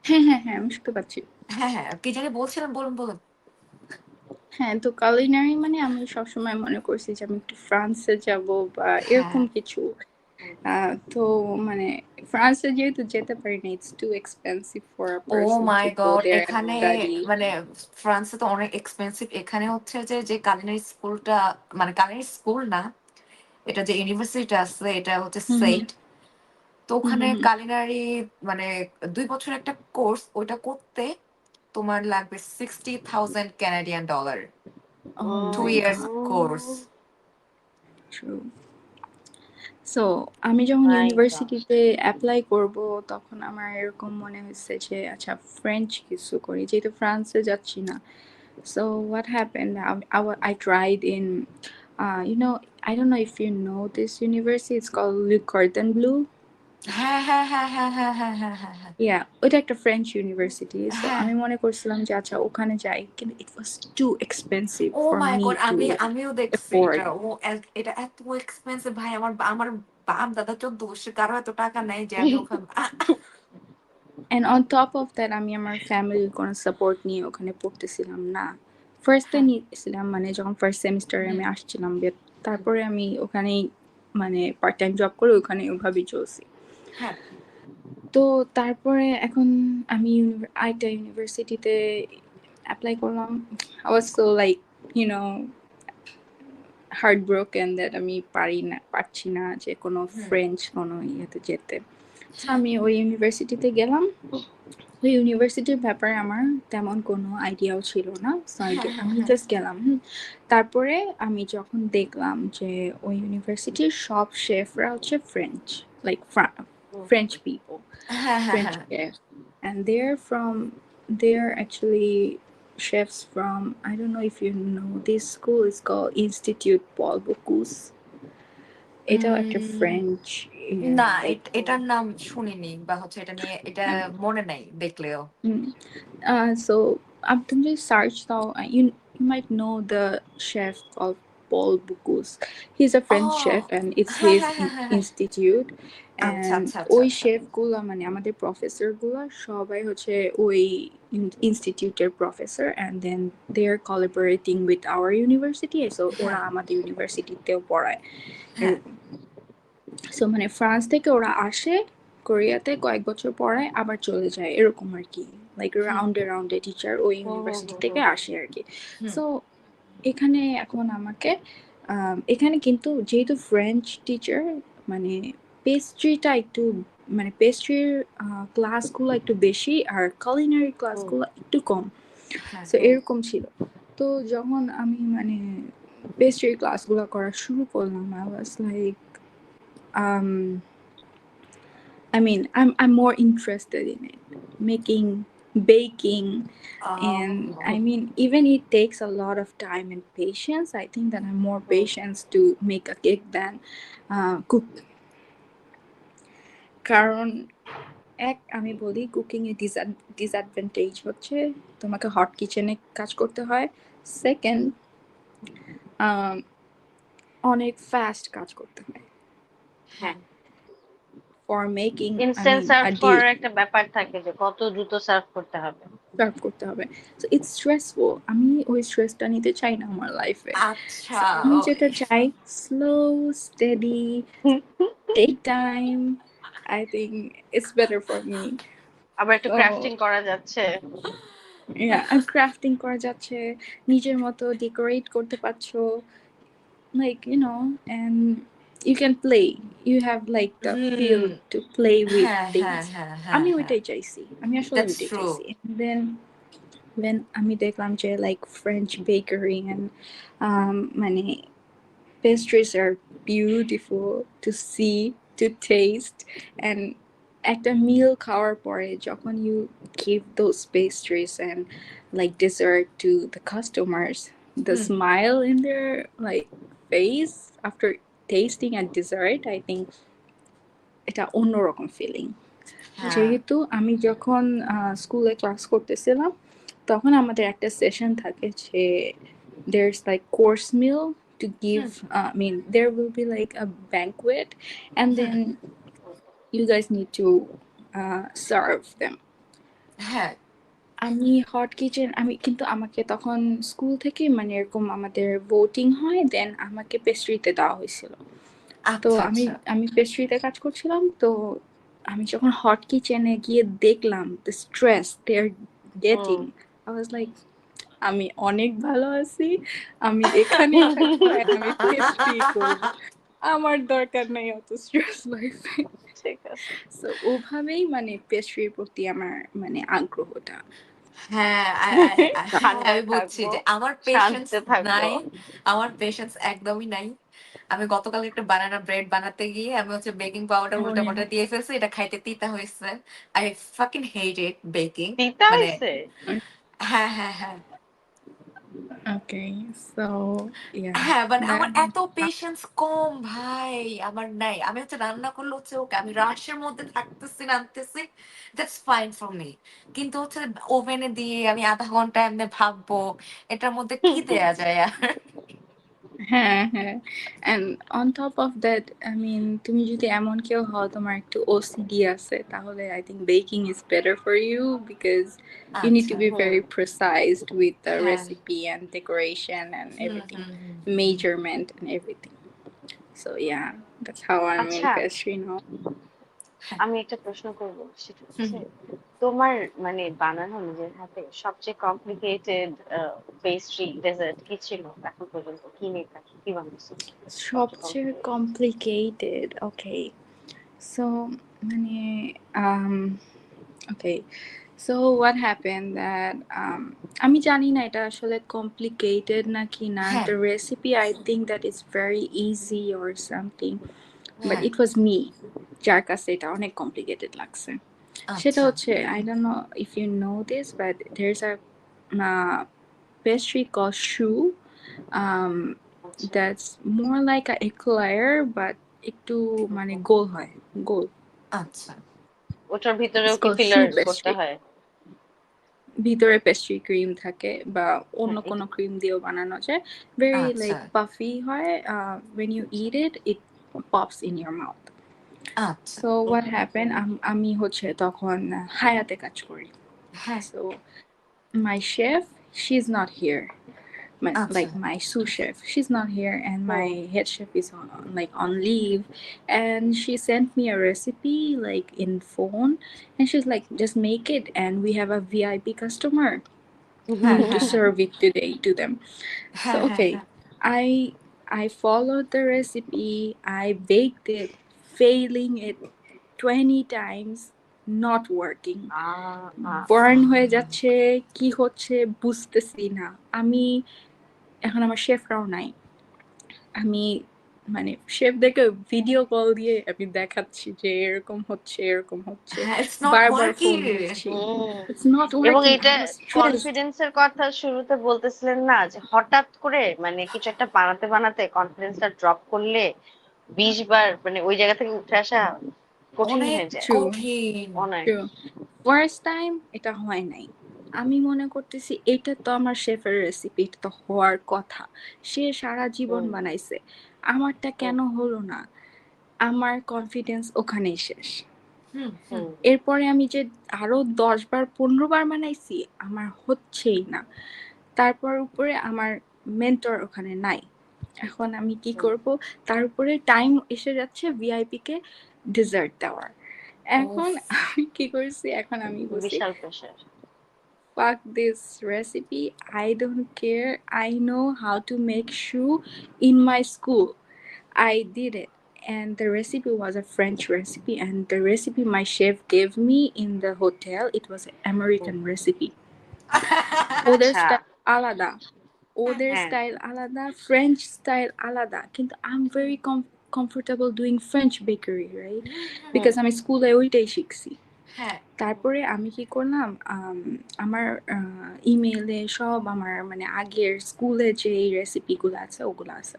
S3: হ্যাঁ হ্যাঁ হ্যাঁ আমি শুনতে পাচ্ছি
S1: হ্যাঁ হ্যাঁ কি জানি বলছিলাম বলুন বলুন
S3: হ্যাঁ তো culinary মানে আমি সবসময় মনে করছি যে আমি একটু ফ্রান্সে যাব বা
S1: হ্যাঁ
S3: এরকম কিছু তো মানে ফ্রান্সে যেহেতু যেতে পারি না it's too expensive for a
S1: oh
S3: person
S1: my
S3: to go
S1: god
S3: there and
S1: এখানে
S3: স্টাডি
S1: মানে ফ্রান্সে তো অনেক এক্সপেন্সিভ এখানে হচ্ছে যে যে কালিনারি স্কুলটা মানে কালিনারি স্কুল না এটা যে ইউনিভার্সিটি আছে এটা হচ্ছে
S3: হুম হুম
S1: সেইট তো
S3: হুম
S1: ওখানে
S3: হুম হুম।
S1: কালিনারি মানে 2 বছর একটা কোর্স ওইটা করতে তোমার লাগবে $60,000
S3: Oh
S1: two
S3: my
S1: years
S3: god,
S1: course
S3: true. So আমি যখন
S2: মাই গড
S3: ইউনিভার্সিটিতে অ্যাপ্লাই করব তখন আমার এরকম মনে হয়েছে যে আচ্ছা ফ্রেঞ্চ কিছু করি যেহেতু ফ্রান্সে যাচ্ছি না so what happened I tried in you know I don't know if you know this university it's called Le Cordon Bleu.
S1: হ্যাঁ হ্যাঁ হ্যাঁ হ্যাঁ হ্যাঁ হ্যাঁ হ্যাঁ হ্যাঁ হ্যাঁ
S3: ইয়া ওটা একটা ফ্রেঞ্চ ইউনিভার্সিটি সো
S1: হ্যাঁ
S3: আমি মনে করছিলাম যে আচ্ছা ওখানে যাই কিন্তু it was too expensive
S1: oh
S3: for
S1: my
S3: me
S1: God
S3: too
S1: আমিও দেখছি
S3: অ্যাফোর্ড
S1: এটা এটা এত এক্সপেন্সিভ ভাই আমার আমার বাপ দাদা 14 বছর কারো এত টাকা নাই যে আমি ওখানে
S3: And on top of that আমি আমার ফ্যামিলির কোনো সাপোর্ট নিয়ে ওখানে পড়তেছিলাম না ফার্স্টে
S1: হ্যাঁ
S3: নিয়েছিলাম মানে যখন ফার্স্ট সেমিস্টারে আমি আসছিলাম তারপরে আমি ওখানেই মানে পার্ট টাইম জব করে ওখানে ওভাবেই চলছি
S1: হ্যাঁ
S3: তো তারপরে এখন আমি আরেকটা ইউনিভার্সিটিতে অ্যাপ্লাই করলাম I was so like you know heartbroken that আমি পারছি না যে কোনো
S1: হুম
S3: ফ্রেঞ্চ কোনো ইয়েতে যেতে তো আমি ওই ইউনিভার্সিটিতে গেলাম ওই ইউনিভার্সিটির ব্যাপারে আমার তেমন কোনো আইডিয়াও ছিল না সো
S1: হ্যাঁ হ্যাঁ
S3: আমি
S1: হ্যাঁ
S3: জাস্ট গেলাম তারপরে আমি যখন দেখলাম যে ওই ইউনিভার্সিটির সব শেফরা হচ্ছে ফ্রেঞ্চ লাইক ফ্রেঞ্চ পিপল
S1: হ্যাঁ হ্যাঁ
S3: French
S1: হ্যাঁ
S3: chef, and they're actually chefs from I don't know if you know this school is called Institute Paul Bocuse. এটাও একটা ফ্রেঞ্চ
S1: না
S3: লাইক
S1: এটার নাম শুনিনি বা হচ্ছে এটা নিয়ে এটা মনে নাই দেখলেও
S3: so তুমি যদি সার্চ দাও you might know the chef called Paul Bocuse. He's a
S1: O
S3: French chef and it's
S1: হ্যাঁ
S3: his
S1: হ্যাঁ হ্যাঁ হ্যাঁ হ্যাঁ
S3: institute.
S1: আচ্ছা
S3: And
S1: আচ্ছা আচ্ছা
S3: ওই
S1: আচ্ছা
S3: শেফ গুলা মানে আমাদের প্রফেসর গুলা সবাই হচ্ছে ওই ইনস্টিটিউটের professor and then they are collaborating with our university so ওরা
S1: হ্যাঁ
S3: আমাদের ইউনিভার্সিটিতেও পড়ায়
S1: হ্যাঁ
S3: এরকম সো মানে ফ্রান্স থেকে ওরা আসে কোরিয়াতে কয়েক বছর পড়ায় আবার চলে যায় এরকম আর কি লাইক
S1: হুম
S3: রাউন্ডে রাউন্ডে টিচার ওই ইউনিভার্সিটি থেকে
S2: হুম
S3: আসে আর কি
S1: হুম
S3: সো এখানে এখন আমাকে এখানে কিন্তু যেহেতু ফ্রেঞ্চ টিচার মানে পেস্ট্রিটা একটু মানে পেস্ট্রির ক্লাসগুলো একটু বেশি আর culinary ক্লাসগুলো একটু কম
S1: হ্যাঁ
S3: সো এরকম ছিল তো যখন আমি মানে পেস্ট্রির ক্লাসগুলো করা শুরু করলাম I was like um I mean I'm more interested in it making baking and I mean even it takes a lot of time and patience I think that I'm more patient to make a cake than cook কারণ এক আমি বলি কুকিং এর ডিসঅ্যাডভান্টেজ হচ্ছে তোমাকে হট কিচেনে কাজ করতে হয় সেকেন্ড অনেক ফাস্ট কাজ করতে হয়
S2: হ্যাঁ
S3: for making I
S2: instant
S3: mean
S2: serve
S3: uh
S2: করার একটা ব্যাপার থাকে যে কত দ্রুত সার্ভ করতে হবে
S3: সার্ভ করতে হবে সো ইটস স্ট্রেসফুল আমি ওই স্ট্রেসটা নিতে চাই না আমার লাইফে
S1: আচ্ছা
S3: আমি যেটা
S1: ওকে
S3: চাই slow steady take time I think it's better for me
S2: আবার একটু
S3: সো
S2: ক্রাফটিং করা যাচ্ছে
S3: ক্রাফটিং করা যাচ্ছে নিজের মতো ডেকোরেট করতে পারছো like and you can play you have like the feel
S1: hmm
S3: to play with
S1: হ্যাঁ হ্যাঁ
S3: things
S1: হ্যাঁ হ্যাঁ
S3: আমি
S1: হ্যাঁ
S3: ওইটাই চাইছি আমি আসলে
S1: দ্যাটস
S3: ওইটাই
S1: ট্রু
S3: চাইছি and then when আমি দেখলাম যে like French bakery and মানে pastries are beautiful to see, to taste, and একটা meal খাওয়ার পরে যখন you give those pastries and like dessert to the customers, the smile in their like face after tasting a dessert, I think এটা অন্যরকম ফিলিং।
S1: হ্যাঁ
S3: যেহেতু আমি যখন স্কুলে ক্লাস করতেছিলাম তখন আমাদের একটা সেশন থাকে যে there's like course meal to give, I mean there will be like a banquet and then you guys need to serve them.
S1: হ্যাঁ
S3: আমি হট কিচেন আমি কিন্তু আমাকে তখন স্কুল থেকে মানে এরকম আমাদের ভোটিং হয় দেন আমাকে পেস্ট্রিতে দেওয়া হয়েছিল। তো
S1: আচ্ছা
S3: আমি
S1: আচ্ছা
S3: আমি পেস্ট্রিতে কাজ করছিলাম। তো আমি যখন হট কিচেনে গিয়ে দেখলাম the stress they're getting, I was like আমি অনেক ভালো আছি, আমি এখানেই থাকবো and আমি পেস্ট্রি করব, আমার দরকার নাই অত স্ট্রেস লাইফে।
S2: ঠিক আছে।
S3: সো ওভাবেই মানে পেস্ট্রির প্রতি আমার মানে আগ্রহটা।
S1: হ্যাঁ হ্যাঁ আমি
S2: ঠান্ডায়
S1: বুঝছি
S2: থাকবো,
S1: যে আমার পেশেন্স
S2: শান্তিতে থাকবো।
S1: নাই, আমার পেশেন্স একদমই নাই। আমি গতকাল একটা বানানা ব্রেড বানাতে গিয়ে আমি হচ্ছে বেকিং পাউডার
S3: Oh,
S1: উল্টা
S3: yeah.
S1: পাল্টা দিয়ে ফেলছি, এটা খাইতে তিতা হয়েছে। I fucking hate it baking.
S2: তিতা
S1: মানে
S2: হইছে?
S1: হ্যাঁ হ্যাঁ হ্যাঁ
S3: Okay, so yeah,
S1: হ্যাঁ মানে
S3: that
S1: আমার এত পেশেন্স কম ভাই, আমার নাই। আমি হচ্ছে রান্না করলে হচ্ছে ওকে আমি রাশের মধ্যে থাকতেছি নামতেছি, দ্যাটস ফাইন ফর মি। কিন্তু হচ্ছে ওভেনে দিয়ে আমি আধা ঘন্টা এমনি ভাববো, এটার মধ্যে কি দেয়া যায় আর।
S3: হ্যাঁ হ্যাঁ and on top of that I mean তুমি যদি এমন কেউ হও তোমার একটু OCD আছে তাহলে I think baking is better for you because you need to
S1: আচ্ছা
S3: be very precise with the
S1: হ্যাঁ
S3: recipe and decoration and
S1: hmm
S3: everything,
S1: hmm hmm
S3: measurement and everything. So yeah, that's how I'm in
S2: আচ্ছা,
S3: pastry now.
S2: আমি একটা প্রশ্ন করবো, সেটা
S1: হুম
S2: হচ্ছে তোমার মানে বানানো নিজের হাতে সবচেয়ে কমপ্লিকেটেড পেস্ট্রি ডেজার্ট কি ছিল এখন পর্যন্ত? কি মেখা কি বানাইছো সবচেয়ে
S3: সবচেয়ে
S2: কমপ্লিকেটেড?
S3: complicated, okay, so মানে okay, so what happened that আমি জানি না এটা আসলে complicated নাকি না,
S1: হ্যাঁ
S3: the recipe I think that is very easy or something, but
S1: হ্যাঁ
S3: it was me যার কাছে এটা অনেক complicated লাগছে। সেটা
S1: আচ্ছা
S3: হচ্ছে I don't know if you know this but there's a pastry called choux, um,
S2: আচ্ছা,
S3: that's more like a eclair but একটু মানে গোল হয়, গোল।
S1: আচ্ছা
S2: ওটার ভিতরেও
S3: It's
S2: কি
S3: called
S2: ফিলার
S3: choux
S2: করতে
S3: pastry,
S2: হয়?
S3: ভিতরে পেস্ট্রি ক্রিম থাকে বা অন্য
S2: হ্যাঁ,
S3: কোনো
S2: এটা
S3: ক্রিম দিয়েও বানানো যায়, very
S1: আচ্ছা
S3: like puffy হয়, when you eat it it pops in your mouth.
S1: আচ্ছা
S3: So what happened, আমি হচ্ছে তখন হায়াতে কাজ করি,
S1: হ্যাঁ
S3: so my chef, she's not here,
S1: আচ্ছা
S3: like my sous chef, she's not here and my head chef is on leave, and she sent me a recipe like in phone and she's like just make it and we have a VIP customer
S1: হ্যাঁ
S3: to
S1: হ্যাঁ হ্যাঁ
S3: serve it today to them. So
S1: হ্যাঁ হ্যাঁ
S3: okay,
S1: হ্যাঁ
S3: I followed the recipe, I baked it, failing it 20 times, not working,
S2: ah ah
S3: burn হয়ে যাচ্ছে, কি হচ্ছে বুঝতেছি না আমি। এখন আমার শেফরাও নাই, আমি মানে শেফদেরকে ভিডিও কল দিয়ে আমি দেখাচ্ছি যে এরকম হচ্ছে এরকম হচ্ছে,
S1: হ্যাঁ ইটস নট
S3: বারবার
S1: ওয়ার্কিং।
S3: ফোন দিচ্ছি,
S2: হুম।
S3: ইটস নট
S2: এবং
S3: ওয়ার্কিং, আই
S2: এটা
S3: ওয়াজ স্ট্রেসড।
S2: কনফিডেন্সের কথা শুরুতে বলতেছিলেন না, যে হঠাৎ করে মানে কিছু একটা বানাতে বানাতে কনফিডেন্সটা ড্রপ করলে 20 বার মানে ওই জায়গা থেকে উঠে আসা কঠিন
S1: অনেক
S2: হয়ে যায়।
S3: ট্রু
S1: কঠিন।
S2: অনেক।
S3: ট্রু, ফার্স্ট টাইম এটা হয় নাই, আমি মনে করতেছি এটা তো আমার শেফের রেসিপি, এটা তো হওয়ার কথা, সে সারা জীবন
S2: হুম
S3: বানাইছে, আমারটা
S2: হুম
S3: কেন হলো না, আমার কনফিডেন্স ওখানেই শেষ।
S1: হুম হুম
S2: হুম
S3: এরপরে আমি যে আরো 10 বার 15 বার বানাইছি আমার হচ্ছেই না, তারপর উপরে আমার মেন্টর ওখানে নাই, এখন আমি কি
S2: হুম।
S3: করব, তার উপরে টাইম এসে যাচ্ছে ভিআইপি কে ডেজার্ট দেওয়ার, এখন
S1: উফ
S3: আমি কি করছি, এখন আমি বলছি
S2: বিশাল pressure.
S3: fuck this recipe, I don't care, I know how to make choux in my school, I did it. And the recipe was a French recipe, and the recipe my chef gave me in the hotel, it was an American recipe. ওদের
S2: আচ্ছা,
S3: স্টাইল আলাদা, ওদের
S2: হ্যাঁ
S3: স্টাইল আলাদা, ফ্রেঞ্চ স্টাইল আলাদা, কিন্তু I am very comfortable doing French bakery, right?
S2: Hmm
S3: because আমি স্কুলে ওইটাই শিখছি।
S1: হ্যাঁ
S3: তারপরে আমি কি করলাম, আমার ইমেইলে সব আমার মানে আগের স্কুলে যে রেসিপিগুলো আছে ওগুলো আছে,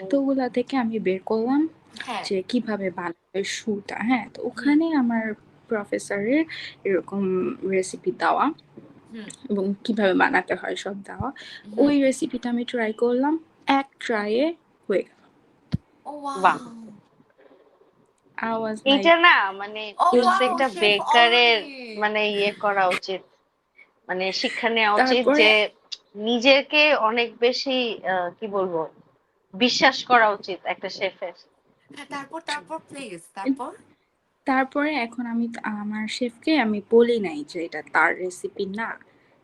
S3: তো ওগুলা থেকে আমি বের করলাম
S1: হ্যাঁ
S3: যে কিভাবে বানাবে শুটা। হ্যাঁ, তো
S1: হুম
S3: ওখানে আমার প্রফেসরের এরকম রেসিপি দেওয়া
S1: হুম
S3: এবং কিভাবে বানাতে হয় সব দেওয়া,
S1: হুম
S3: ওই রেসিপিটা আমি ট্রাই করলাম, এক ট্রাইয়ে হয়ে গেল।
S1: ও
S2: বাহ
S1: ওয়াও
S3: আই ওয়াজ লাইক
S2: এইটা না মানে
S1: ও ওয়াও
S2: প্রত্যেকটা
S1: শেফ
S2: বেকারের
S1: অরণি
S2: মানে ইয়ে করা উচিত, মানে শিক্ষা নেওয়া উচিত
S3: তারপরে
S2: যে নিজেকে অনেক বেশি কি বলবো বিশ্বাস করা উচিত একটা শেফের।
S1: হ্যাঁ তারপর তারপর প্লিজ তারপর
S3: তারপরে এখন আমি আমার শেফকে আমি বলি নাই যে এটা তার রেসিপি না,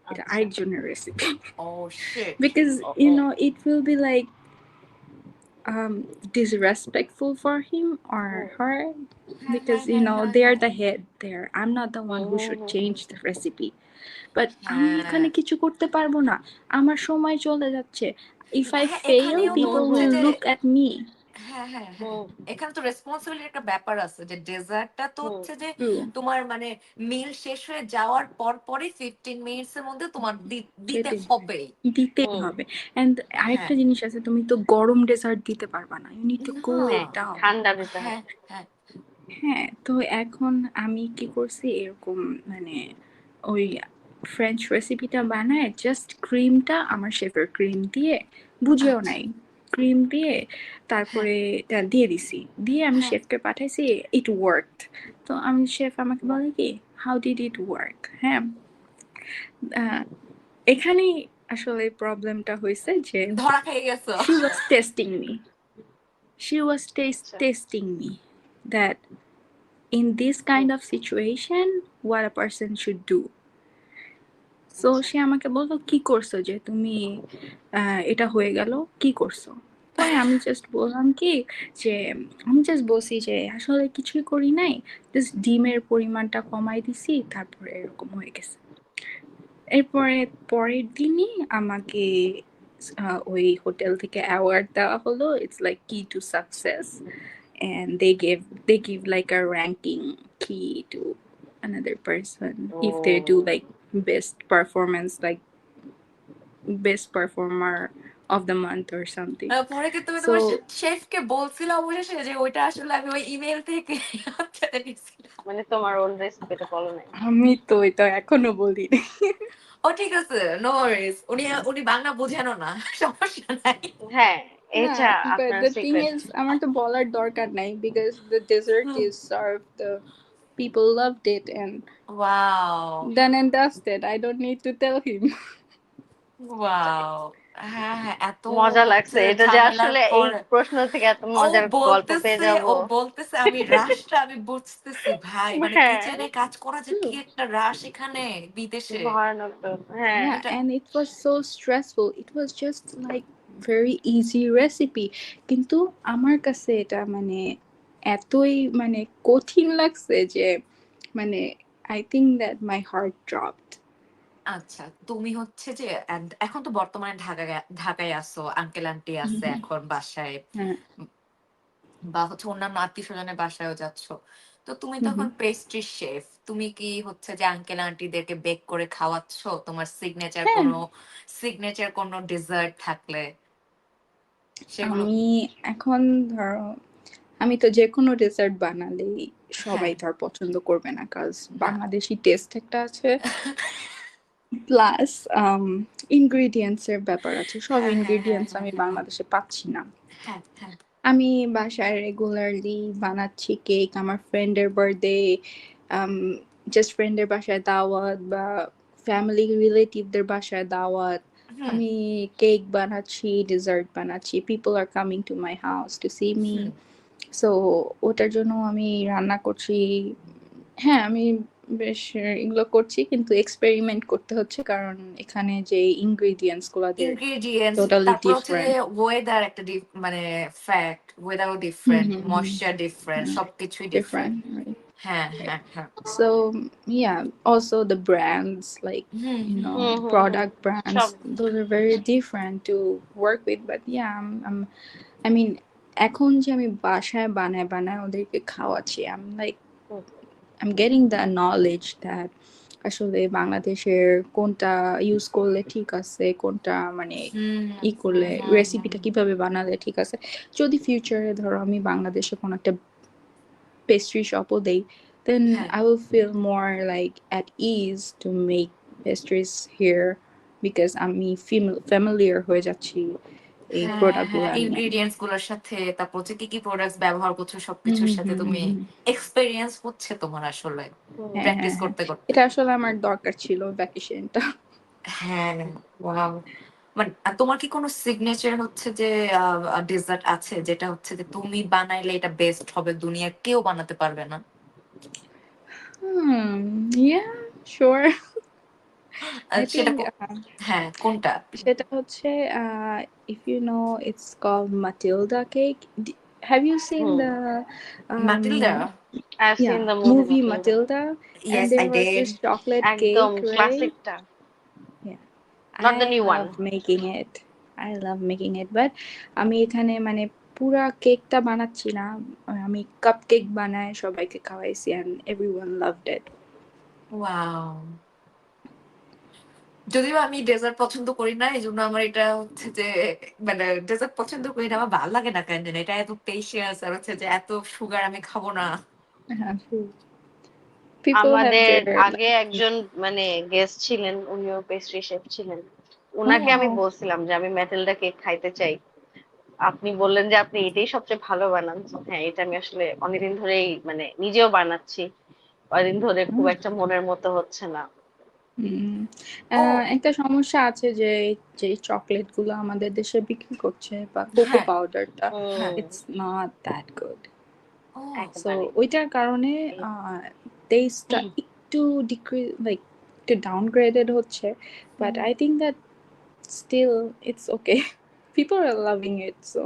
S3: এটা
S2: আচ্ছা
S3: আরেকজনের recipe.
S1: Oh shit
S3: Because
S2: oh
S3: you
S2: oh
S3: know it will be like disrespectful for him or
S2: hmm
S3: her,
S1: হ্যাঁ হ্যাঁ
S3: because you
S1: হ্যাঁ
S3: know
S1: হ্যাঁ
S3: they are
S1: হ্যাঁ
S3: the head there, I'm not the one
S2: hmm
S3: who
S2: hmm
S3: should
S2: hmm hmm.
S3: change the recipe. But আমি
S1: হ্যাঁ
S3: এখানে কিছু করতে পারবো না, আমার সময় চলে যাচ্ছে, if I
S1: হ্যাঁ
S3: fail
S1: এখানেও তো
S2: হুম
S3: people
S1: হচ্ছে
S2: হুম
S3: will
S1: যে
S3: look at me.
S1: হ্যাঁ হ্যাঁ হ্যাঁ
S2: হুম
S1: এখানে তো রেসপন্সিবিলিটি একটা ব্যাপার আছে যে ডেজার্টটা তো
S2: হুম
S1: হচ্ছে যে
S3: True.
S1: তোমার মানে মিল শেষ হয়ে যাওয়ার পর পরই 15 মিনিটস এর মধ্যে তোমার দিতে
S3: সেটাই,
S1: হবেই
S3: দিতেই
S2: হুম
S3: হবে। এন্ড
S1: হ্যাঁ
S3: আরেকটা জিনিস আছে, তুমি তো গরম ডেজার্ট দিতে পারবা না, ইউ নিড টু কুল
S1: না
S3: ইট ডাউন।
S2: ঠান্ডা দিতে
S1: হ্যাঁ
S2: হবে।
S1: হ্যাঁ
S3: হ্যাঁ, তো এখন আমি কি করছি এরকম, মানে ওই ফ্রেঞ্চ রেসিপিটা বানায় জাস্ট ক্রিমটা আমার শেফের ক্রিম দিয়ে, বুঝেও
S1: আচ্ছা
S3: নাই, ক্রিম দিয়ে
S1: হ্যাঁ
S3: তারপরে এটা দিয়ে দিছি, দিয়ে আমি
S1: হ্যাঁ
S3: শেফকে পাঠাইছি, ইট ওয়ার্কড। তো আমি শেফ আমাকে
S2: বাহ
S3: বলে কি, হাউ ডিড ইট ওয়ার্ক? হ্যাঁ, আহ, এখানেই আসলে প্রবলেমটা হয়েছে যে
S1: ধরা খেয়ে গেছো
S3: she was testing me, she was
S2: আচ্ছা
S3: testing me that in this kind
S2: hmm
S3: of situation what a person should do. So
S2: আচ্ছা
S3: সে আমাকে বললো কি করছো যে তুমি এটা হয়ে গেল, কি করছো? পরে আমি জাস্ট বললাম কি যে আমি জাস্ট বলছি যে আসলে কিছুই করি নাই, জাস্ট ডিমের পরিমাণটা কমাই দিছি, তারপরে এরকম হয়ে গেছে। এরপরে পরের দিনই আমাকে ওই হোটেল থেকে অ্যাওয়ার্ড দেওয়া হলো, ইটস লাইক কি to success, and they give like a ranking key to another person if they do
S2: oh
S3: like best performance, like best performer of the month or something.
S1: পরে কি তুমি
S3: So
S1: তোমার শেফকে বলছিলে অবশেষে যে ওইটা আসলে আমি ওই ইমেল থেকে ছেড়ে নিয়েছিলাম
S2: মানে তোমার ওন রেসিপিটা বলো নাই।
S3: আমি তো এটা এখনো বলি নাই।
S1: ও ঠিক আছে নো ওয়ারিজ উনি উনি বাংলা বোঝেনও না সমস্যা নাই
S2: হ্যাঁ
S3: না,
S2: এটা
S3: but
S2: আপনার
S3: the thing
S2: সিক্রেট।
S3: is আমার তো বলার দরকার নাই because the dessert
S1: hmm
S3: is served, the people loved it, and
S1: wow
S3: done and dusted, I don't need to tell him.
S1: Wow হ্যাঁ হ্যাঁ এত
S2: মজা
S1: হচ্ছে
S2: লাগছে এটা যে
S1: ঝামেলার
S2: আসলে এই
S1: পরে
S2: প্রশ্ন থেকে এত
S1: ও
S2: মজার গল্প পেয়ে
S1: বলতেছে
S2: যাব।
S1: ও বলতেছে আমি রাশটা আমি বুঝতেছি ভাই মানে
S2: হ্যাঁ
S1: কিচেনে কাজ করা যে কি একটা রাশ এখানে বিদেশে
S2: ভয়ানক তো হ্যাঁ
S3: Yeah,
S1: এটা
S3: and it was so stressful, it was just like very easy recipe, কিন্তু আমার কাছে এটা মানে এতই মানে কঠিন লাগছে যে মানে I think that my heart dropped.
S1: আচ্ছা তুমি হচ্ছে যে and এখন তো বর্তমানে ঢাকায় আছো আঙ্কেল আন্টি আছে
S3: Mhm.
S1: এখন বাসায়
S3: হ্যাঁ।
S1: উম, বা হচ্ছে অন্যান্য আত্মীয় স্বজনের বাসায়ও যাচ্ছ তো তুমি
S3: Mhm.
S1: তখন পেস্ট্রি শেফ তুমি কি হচ্ছে যে আঙ্কেল আন্টিদেরকে বেক করে খাওয়াচ্ছ তোমার
S3: হ্যাঁ,
S1: সিগনেচার কোনো ডেজার্ট থাকলে সেগুলো
S3: আমি এখন ধরো আমি তো যে কোনো ডেজার্ট বানালেই
S1: হ্যাঁ
S3: সবাই ধর পছন্দ করবে না, কাজ
S1: না
S3: বাংলাদেশি টেস্ট একটা আছে, প্লাস ইনগ্রিডিয়েন্টস এর ব্যাপার আছে, সব
S1: হ্যাঁ হ্যাঁ হ্যাঁ
S3: ইনগ্রিডিয়েন্টস
S1: হ্যাঁ
S3: আমি
S1: হ্যাঁ হ্যাঁ
S3: বাংলাদেশে পাচ্ছি না।
S1: হ্যাঁ হ্যাঁ
S3: আমি বাসায় রেগুলারলি বানাচ্ছি কেক, আমার ফ্রেন্ডের বার্থডে, জাস্ট ফ্রেন্ডের বাসায় দাওয়াত বা ফ্যামিলি রিলেটিভদের বাসায় দাওয়াত,
S1: হুম
S3: আমি কেক বানাচ্ছি, ডেজার্ট বানাচ্ছি, people are coming to my house to see me,
S1: hmm
S3: so ওটার জন্য আমি রান্না করছি। হ্যাঁ, আমি বেশ এগুলো করছি, কিন্তু এক্সপেরিমেন্ট করতে হচ্ছে কারণ এখানে যে ইনগ্রিডিয়েন্টস গুলো দের
S1: ইনগ্রেডিয়েন্টস
S3: টোটালি
S1: তারপর হচ্ছে যে
S3: ডিফারেন্ট।
S1: ওয়েদার একটা মানে ফ্যাক্ট ওয়েদারও
S3: হুম
S1: ডিফারেন্ট
S3: হুম হুম
S1: ময়েশ্চার ডিফারেন্ট
S3: হুম
S1: সবকিছুই ডিফারেন্ট
S3: ডিফারেন্ট, রাইট।
S1: হ্যাঁ, হ্যাঁ, হ্যাঁ।
S3: So yeah, also the brands, like
S1: hmm,
S3: you
S1: hmm,
S3: know,
S2: hmm hmm hmm
S3: product brands,
S2: সব
S3: those are very different to work with. But yeah, I mean, এখন যে আমি বাসায় বানায় বানায় ওদেরকে খাওয়াচ্ছি,
S2: হুম
S3: I'm getting the knowledge that আসলে বাংলাদেশের কোনটা ইউজ করলে ঠিক আছে, কোনটা মানে
S1: হুম,
S3: ই
S1: হুম,
S3: করলে
S1: হুম,
S3: রেসিপিটা কিভাবে বানালে ঠিক আছে। যদি ফিউচারে ধরো আমি বাংলাদেশে কোনো একটা pastry shop all day, then
S1: হ্যাঁ,
S3: I will feel more like at ease to make pastries here because আমি familiar হয়ে যাচ্ছি এই
S1: হ্যাঁ,
S3: প্রোডাক্ট
S1: হ্যাঁ,
S3: গুলা নিয়ে।
S1: ইনগ্রেডিয়েন্টস গুলোর সাথে, তারপর হচ্ছে কি কি প্রোডাক্টস ব্যবহার করছো
S3: হুম
S1: সবকিছুর
S3: হুম
S1: সাথে
S3: হুম
S1: তুমি
S3: হুম।
S1: এক্সপেরিয়েন্স হচ্ছে তোমার আসলে
S2: হুম
S3: হ্যাঁ
S1: প্র্যাকটিস
S3: হ্যাঁ হ্যাঁ,
S1: করতে করতে।
S3: এটা আসলে আমার দরকার ছিল ভ্যাকেশনটা।
S1: হ্যাঁ, ওয়াও। মানে তোমার কি কোনো সিগনেচার হচ্ছে যে ডেজার্ট আছে যেটা হচ্ছে যে তুমি বানাইলে এটা বেস্ট হবে, দুনিয়ার কেউ বানাতে পারবে না?
S3: Yeah, sure. I
S1: সেটা
S3: think
S1: হ্যাঁ, কোনটা?
S3: সেটা হচ্ছে if you know, it's called Matilda cake. Have you seen
S2: hmm
S3: the um
S1: মাটিলডা?
S2: I've
S3: yeah,
S2: seen the movie
S3: movie
S2: Matilda.
S3: Matilda? And
S1: yes,
S3: there
S1: I
S3: was
S1: did.
S3: this chocolate
S2: একদম
S3: cake, right?
S2: ক্লাসিকটা,
S3: Yeah,
S2: not
S3: I
S2: the new one.
S3: love making it. I love making it, but আমি এখানে মানে পুরা কেকটা বানাচ্ছি না, আমি কাপ কেক বানায় সবাইকে খাওয়াইছি and everyone loved it.
S1: Wow. যদিও আমি ডেজার্ট পছন্দ করি না, এজন্য আমার এটা হচ্ছে যে মানে ডেজার্ট পছন্দ করি না, আমার ভালো লাগে না কেন জানি। এটা এত পেশেন্স আর হচ্ছে যে এত সুগার আমি খাবো না।
S3: People have
S2: আমাদের
S3: their
S2: আগে একজন মানে গেস্ট ছিলেন, উনিও পেস্ট্রি শেফ ছিলেন। উনাকে আমি
S3: oh
S2: বলছিলাম যে আমি মেটেলটা কেক খাইতে চাই। আপনি বললেন যে আপনি এটাই সবচেয়ে ভালো বানান। So, হ্যাঁ, এটা আমি আসলে অনেকদিন ধরেই মানে নিজেও বানাচ্ছি। কয়দিন ধরে খুব একটা মনের মতো হচ্ছে না।
S3: হুম।
S1: ও
S3: একটা সমস্যা আছে যে যে চকলেট গুলো আমাদের দেশে বিক্রি করছে বা কোকো
S1: হ্যাঁ,
S3: পাউডারটা,
S1: হ্যাঁ।
S2: Hmm
S3: it's not that good.
S1: Oh
S3: so
S2: একেবারে
S3: ওইটার কারণে টেস্টটা একটু লাইক একটু ডাউনগ্রেডেড হচ্ছে, but I think that still it's okay. People are loving it. So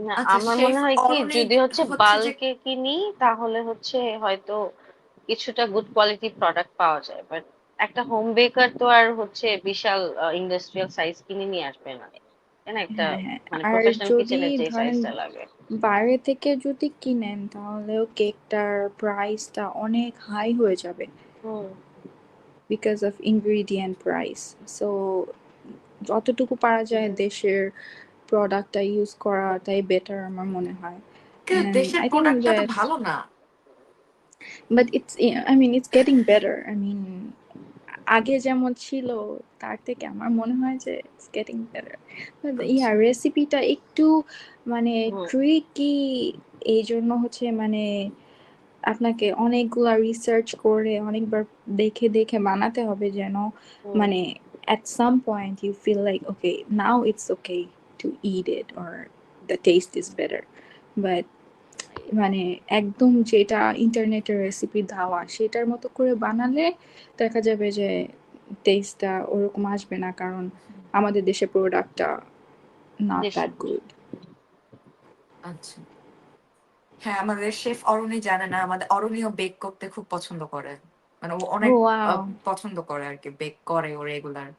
S2: না,
S1: আচ্ছা,
S2: আমার
S1: শেফ
S2: মনে হয় কি
S1: অরণি
S2: যদি হচ্ছে
S1: হচ্ছে যে
S2: বাল্কে কিনি তাহলে হচ্ছে হয়তো কিছুটা গুড কোয়ালিটি প্রোডাক্ট পাওয়া যায়, বাট একটা হোম বেকার তো আর হচ্ছে বিশাল ইন্ডাস্ট্রিয়াল সাইজ কিনে নিয়ে আসবে না, তাই না? একটা
S3: হ্যাঁ হ্যাঁ,
S2: মানে
S3: আর
S2: প্রফেশনাল
S3: যদি
S2: কিচেনের যে
S3: ধরেন
S2: সাইজটা লাগে।
S3: বাইরে থেকে যদি কিনেন তাহলেও কেকটার প্রাইসটা অনেক হাই হয়ে যাবে
S2: হুম
S3: because of ingredient price. So যতটুকু পারা যায় দেশের প্রোডাক্টটা ইউজ করাটাই বেটার আমার মনে হয়।
S1: কিন্তু
S3: And
S1: দেশের
S3: I think
S1: প্রোডাক্টটা তো
S3: that,
S1: ভালো না।
S3: but it's, I mean, it's getting better. I mean, আগে যেমন ছিল তার থেকে আমার মনে হয় যে it's getting better. But
S1: আচ্ছা,
S3: yeah, রেসিপিটা একটু মানে
S2: হুম
S3: ট্রিকি, এই জন্য হচ্ছে মানে আপনাকে অনেকগুলা রিসার্চ করে অনেকবার দেখে দেখে বানাতে হবে যেন
S2: হুম
S3: মানে at some point you feel like okay, now it's okay to eat it or the taste is better. But মানে একদম যেটা ইন্টারনেটের রেসিপি দেওয়া সেটার মতো করে বানালে দেখা যাবে যে টেস্টটা ওরকম আসবে না, কারণ আমাদের দেশে প্রোডাক্টটা not
S2: দেশি
S3: that good.
S1: আচ্ছা। হ্যাঁ, আমাদের শেফ অরণি জানে না, আমাদের অরণিও বেক করতে খুব পছন্দ করে। মানে ও অনেক
S3: Oh wow,
S1: পছন্দ করে আরকি, বেক করে ও রেগুলার।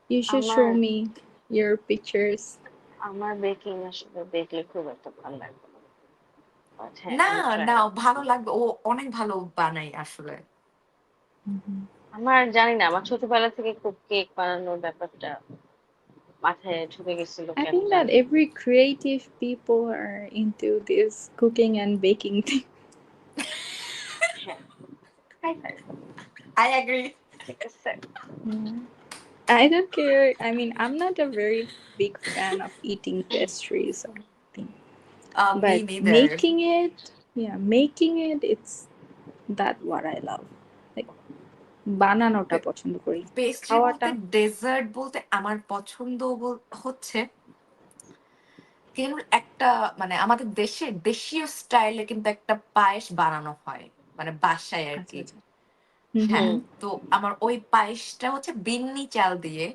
S3: you should
S2: আমার
S3: show me your pictures.
S2: আমার বেকিং আসলে দেখলে খুব একটা ভালো লাগে না, বাট হ্যাঁ
S1: না,
S2: আমি ট্রাই।
S1: না, ভালো লাগবে। ও অনেক ভালো বানায় আসলে।
S2: আমার জানি না, আমার ছোটবেলা থেকে খুব কেক বানানোর ব্যাপারটা মাথায় ঢুকে গেছিল
S3: I
S2: কেন
S3: think that
S2: জানি।
S3: every creative people are into this cooking and baking thing.
S2: হ্যাঁ, হাই ফাই,
S1: I agree.
S2: ঠিক আছে।
S3: Yeah. I don't care. I mean, I'm not a very big fan of eating pastries or anything.
S1: Me
S3: But
S1: neither.
S3: making it, yeah, making it, it's that what I love. Like বানানোটা পছন্দ করি,
S1: পেস্ট্রি বলতে,
S3: খাওয়াটা
S1: ডেজার্ট বলতে আমার পছন্দ হচ্ছে কেমন একটা মানে আমাদের দেশে দেশীয় স্টাইলে কিন্তু একটা পায়েস বানানো হয়, মানে বাসায় আর
S3: আচ্ছা
S1: কি।
S3: আচ্ছা। হুম
S1: হ্যাঁ,
S2: হুম
S3: হুম
S1: তো আমার ওই পায়েসটা হচ্ছে বিন্নি চাল দিয়ে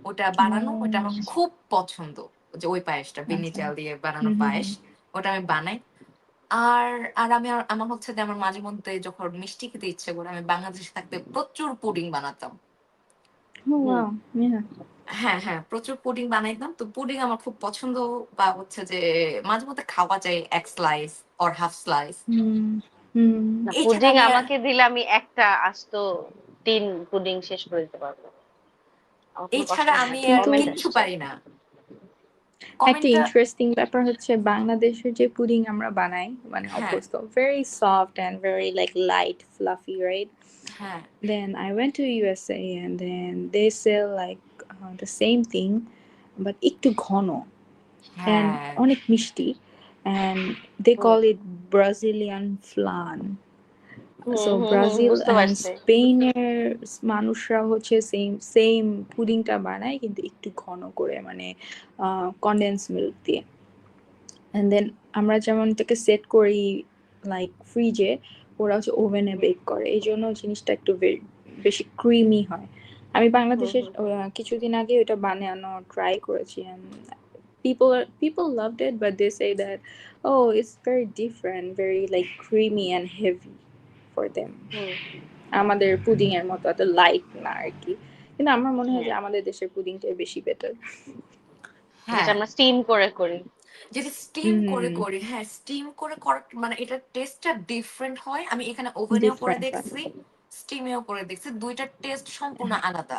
S1: ওটা বানানো, ওটা আমার
S3: হুম।
S1: খুব পছন্দ। যে ওই পায়েসটা বিন্নি
S3: আচ্ছা।
S1: চাল দিয়ে বানানো
S3: হুম হুম
S1: পায়েস,
S3: হুম।
S1: ওটা আমি বানাই। আর আর আমার হচ্ছে যে আমার মাঝে মধ্যে যখন মিষ্টি খেতে ইচ্ছে করে আমি বাংলাদেশে থাকতে প্রচুর পুডিং বানাতাম।
S3: Oh
S2: হুম।
S3: wow, yeah.
S1: হ্যাঁ, হ্যাঁ, প্রচুর পুডিং বানাইতাম। তো পুডিং আমার খুব পছন্দ বা হচ্ছে যে মাঝে মধ্যে খাওয়া যায় ১ স্লাইস অর হাফ স্লাইস।
S3: হুম।
S2: না,
S1: এছাড়া
S2: পুডিং
S1: আমি আর
S2: আমাকে দিলে আমি একটা আস্ত টিন পুডিং শেষ করে দিতে পারবো। আমার কোনো কষ্ট
S1: এছাড়া
S2: হয় না,
S1: আমি
S2: যে
S1: আর
S3: কিন্তু
S2: কমেন্ট
S1: কিচ্ছু
S2: আসছে।
S1: পারি না।
S3: একটা
S1: কমেন্টটা
S3: ইন্টারেস্টিং ব্যাপার হচ্ছে বাংলাদেশের যে পুডিং আমরা বানাই মানে
S1: হ্যাঁ,
S3: অভ্যস্ত very soft and very like light fluffy, right?
S1: হ্যাঁ,
S3: Then I went to USA and then they sell like the same thing but একটু ঘন and
S1: হ্যাঁ।
S3: অনেক মিষ্টি and they
S2: hmm
S3: call it Brazilian flan.
S2: Hmm
S3: So
S2: hmm hmm,
S3: Brazil
S2: বুঝতে
S3: and
S2: পারছি।
S3: স্পেনের মানুষরা হচ্ছে সেম পুডিংটা বানায় কিন্তু একটু ঘন করে মানে কনডেন্স মিল্ক দিয়ে and then আমরা যেমন এটাকে সেট করি লাইক ফ্রিজে ওরা হচ্ছে ওভেনে
S2: হুম
S3: বেক করে এই জন্য জিনিসটা একটু বেশি ক্রিমি হয় আমি
S2: হুম
S3: বাংলাদেশের
S2: হুম
S3: কিছুদিন আগে ওটা বানানো ট্রাই করেছি and people loved it but they say that oh it's very different very like creamy and heavy for them
S2: হুম,
S3: আমাদের পুডিং এর মতো এত লাইট না আর কি কিন্তু আমার মনে হয় যে
S2: হ্যাঁ,
S3: আমাদের দেশের পুডিংটাই বেশি বেটার
S2: যেটা
S1: হ্যাঁ,
S2: আমরা স্টিম করে করি।
S1: যদি স্টিম করে
S3: হুম
S1: করি, হ্যাঁ, স্টিম করে করা মানে এটার টেস্টটা ডিফারেন্ট হয়। আমি এখানে ওভেনেও করে
S3: ডিফারেন্ট হয়
S1: দেখছি, স্টিমেও করে দেখছি। ২ টার টেস্ট সম্পূর্ণ আলাদা।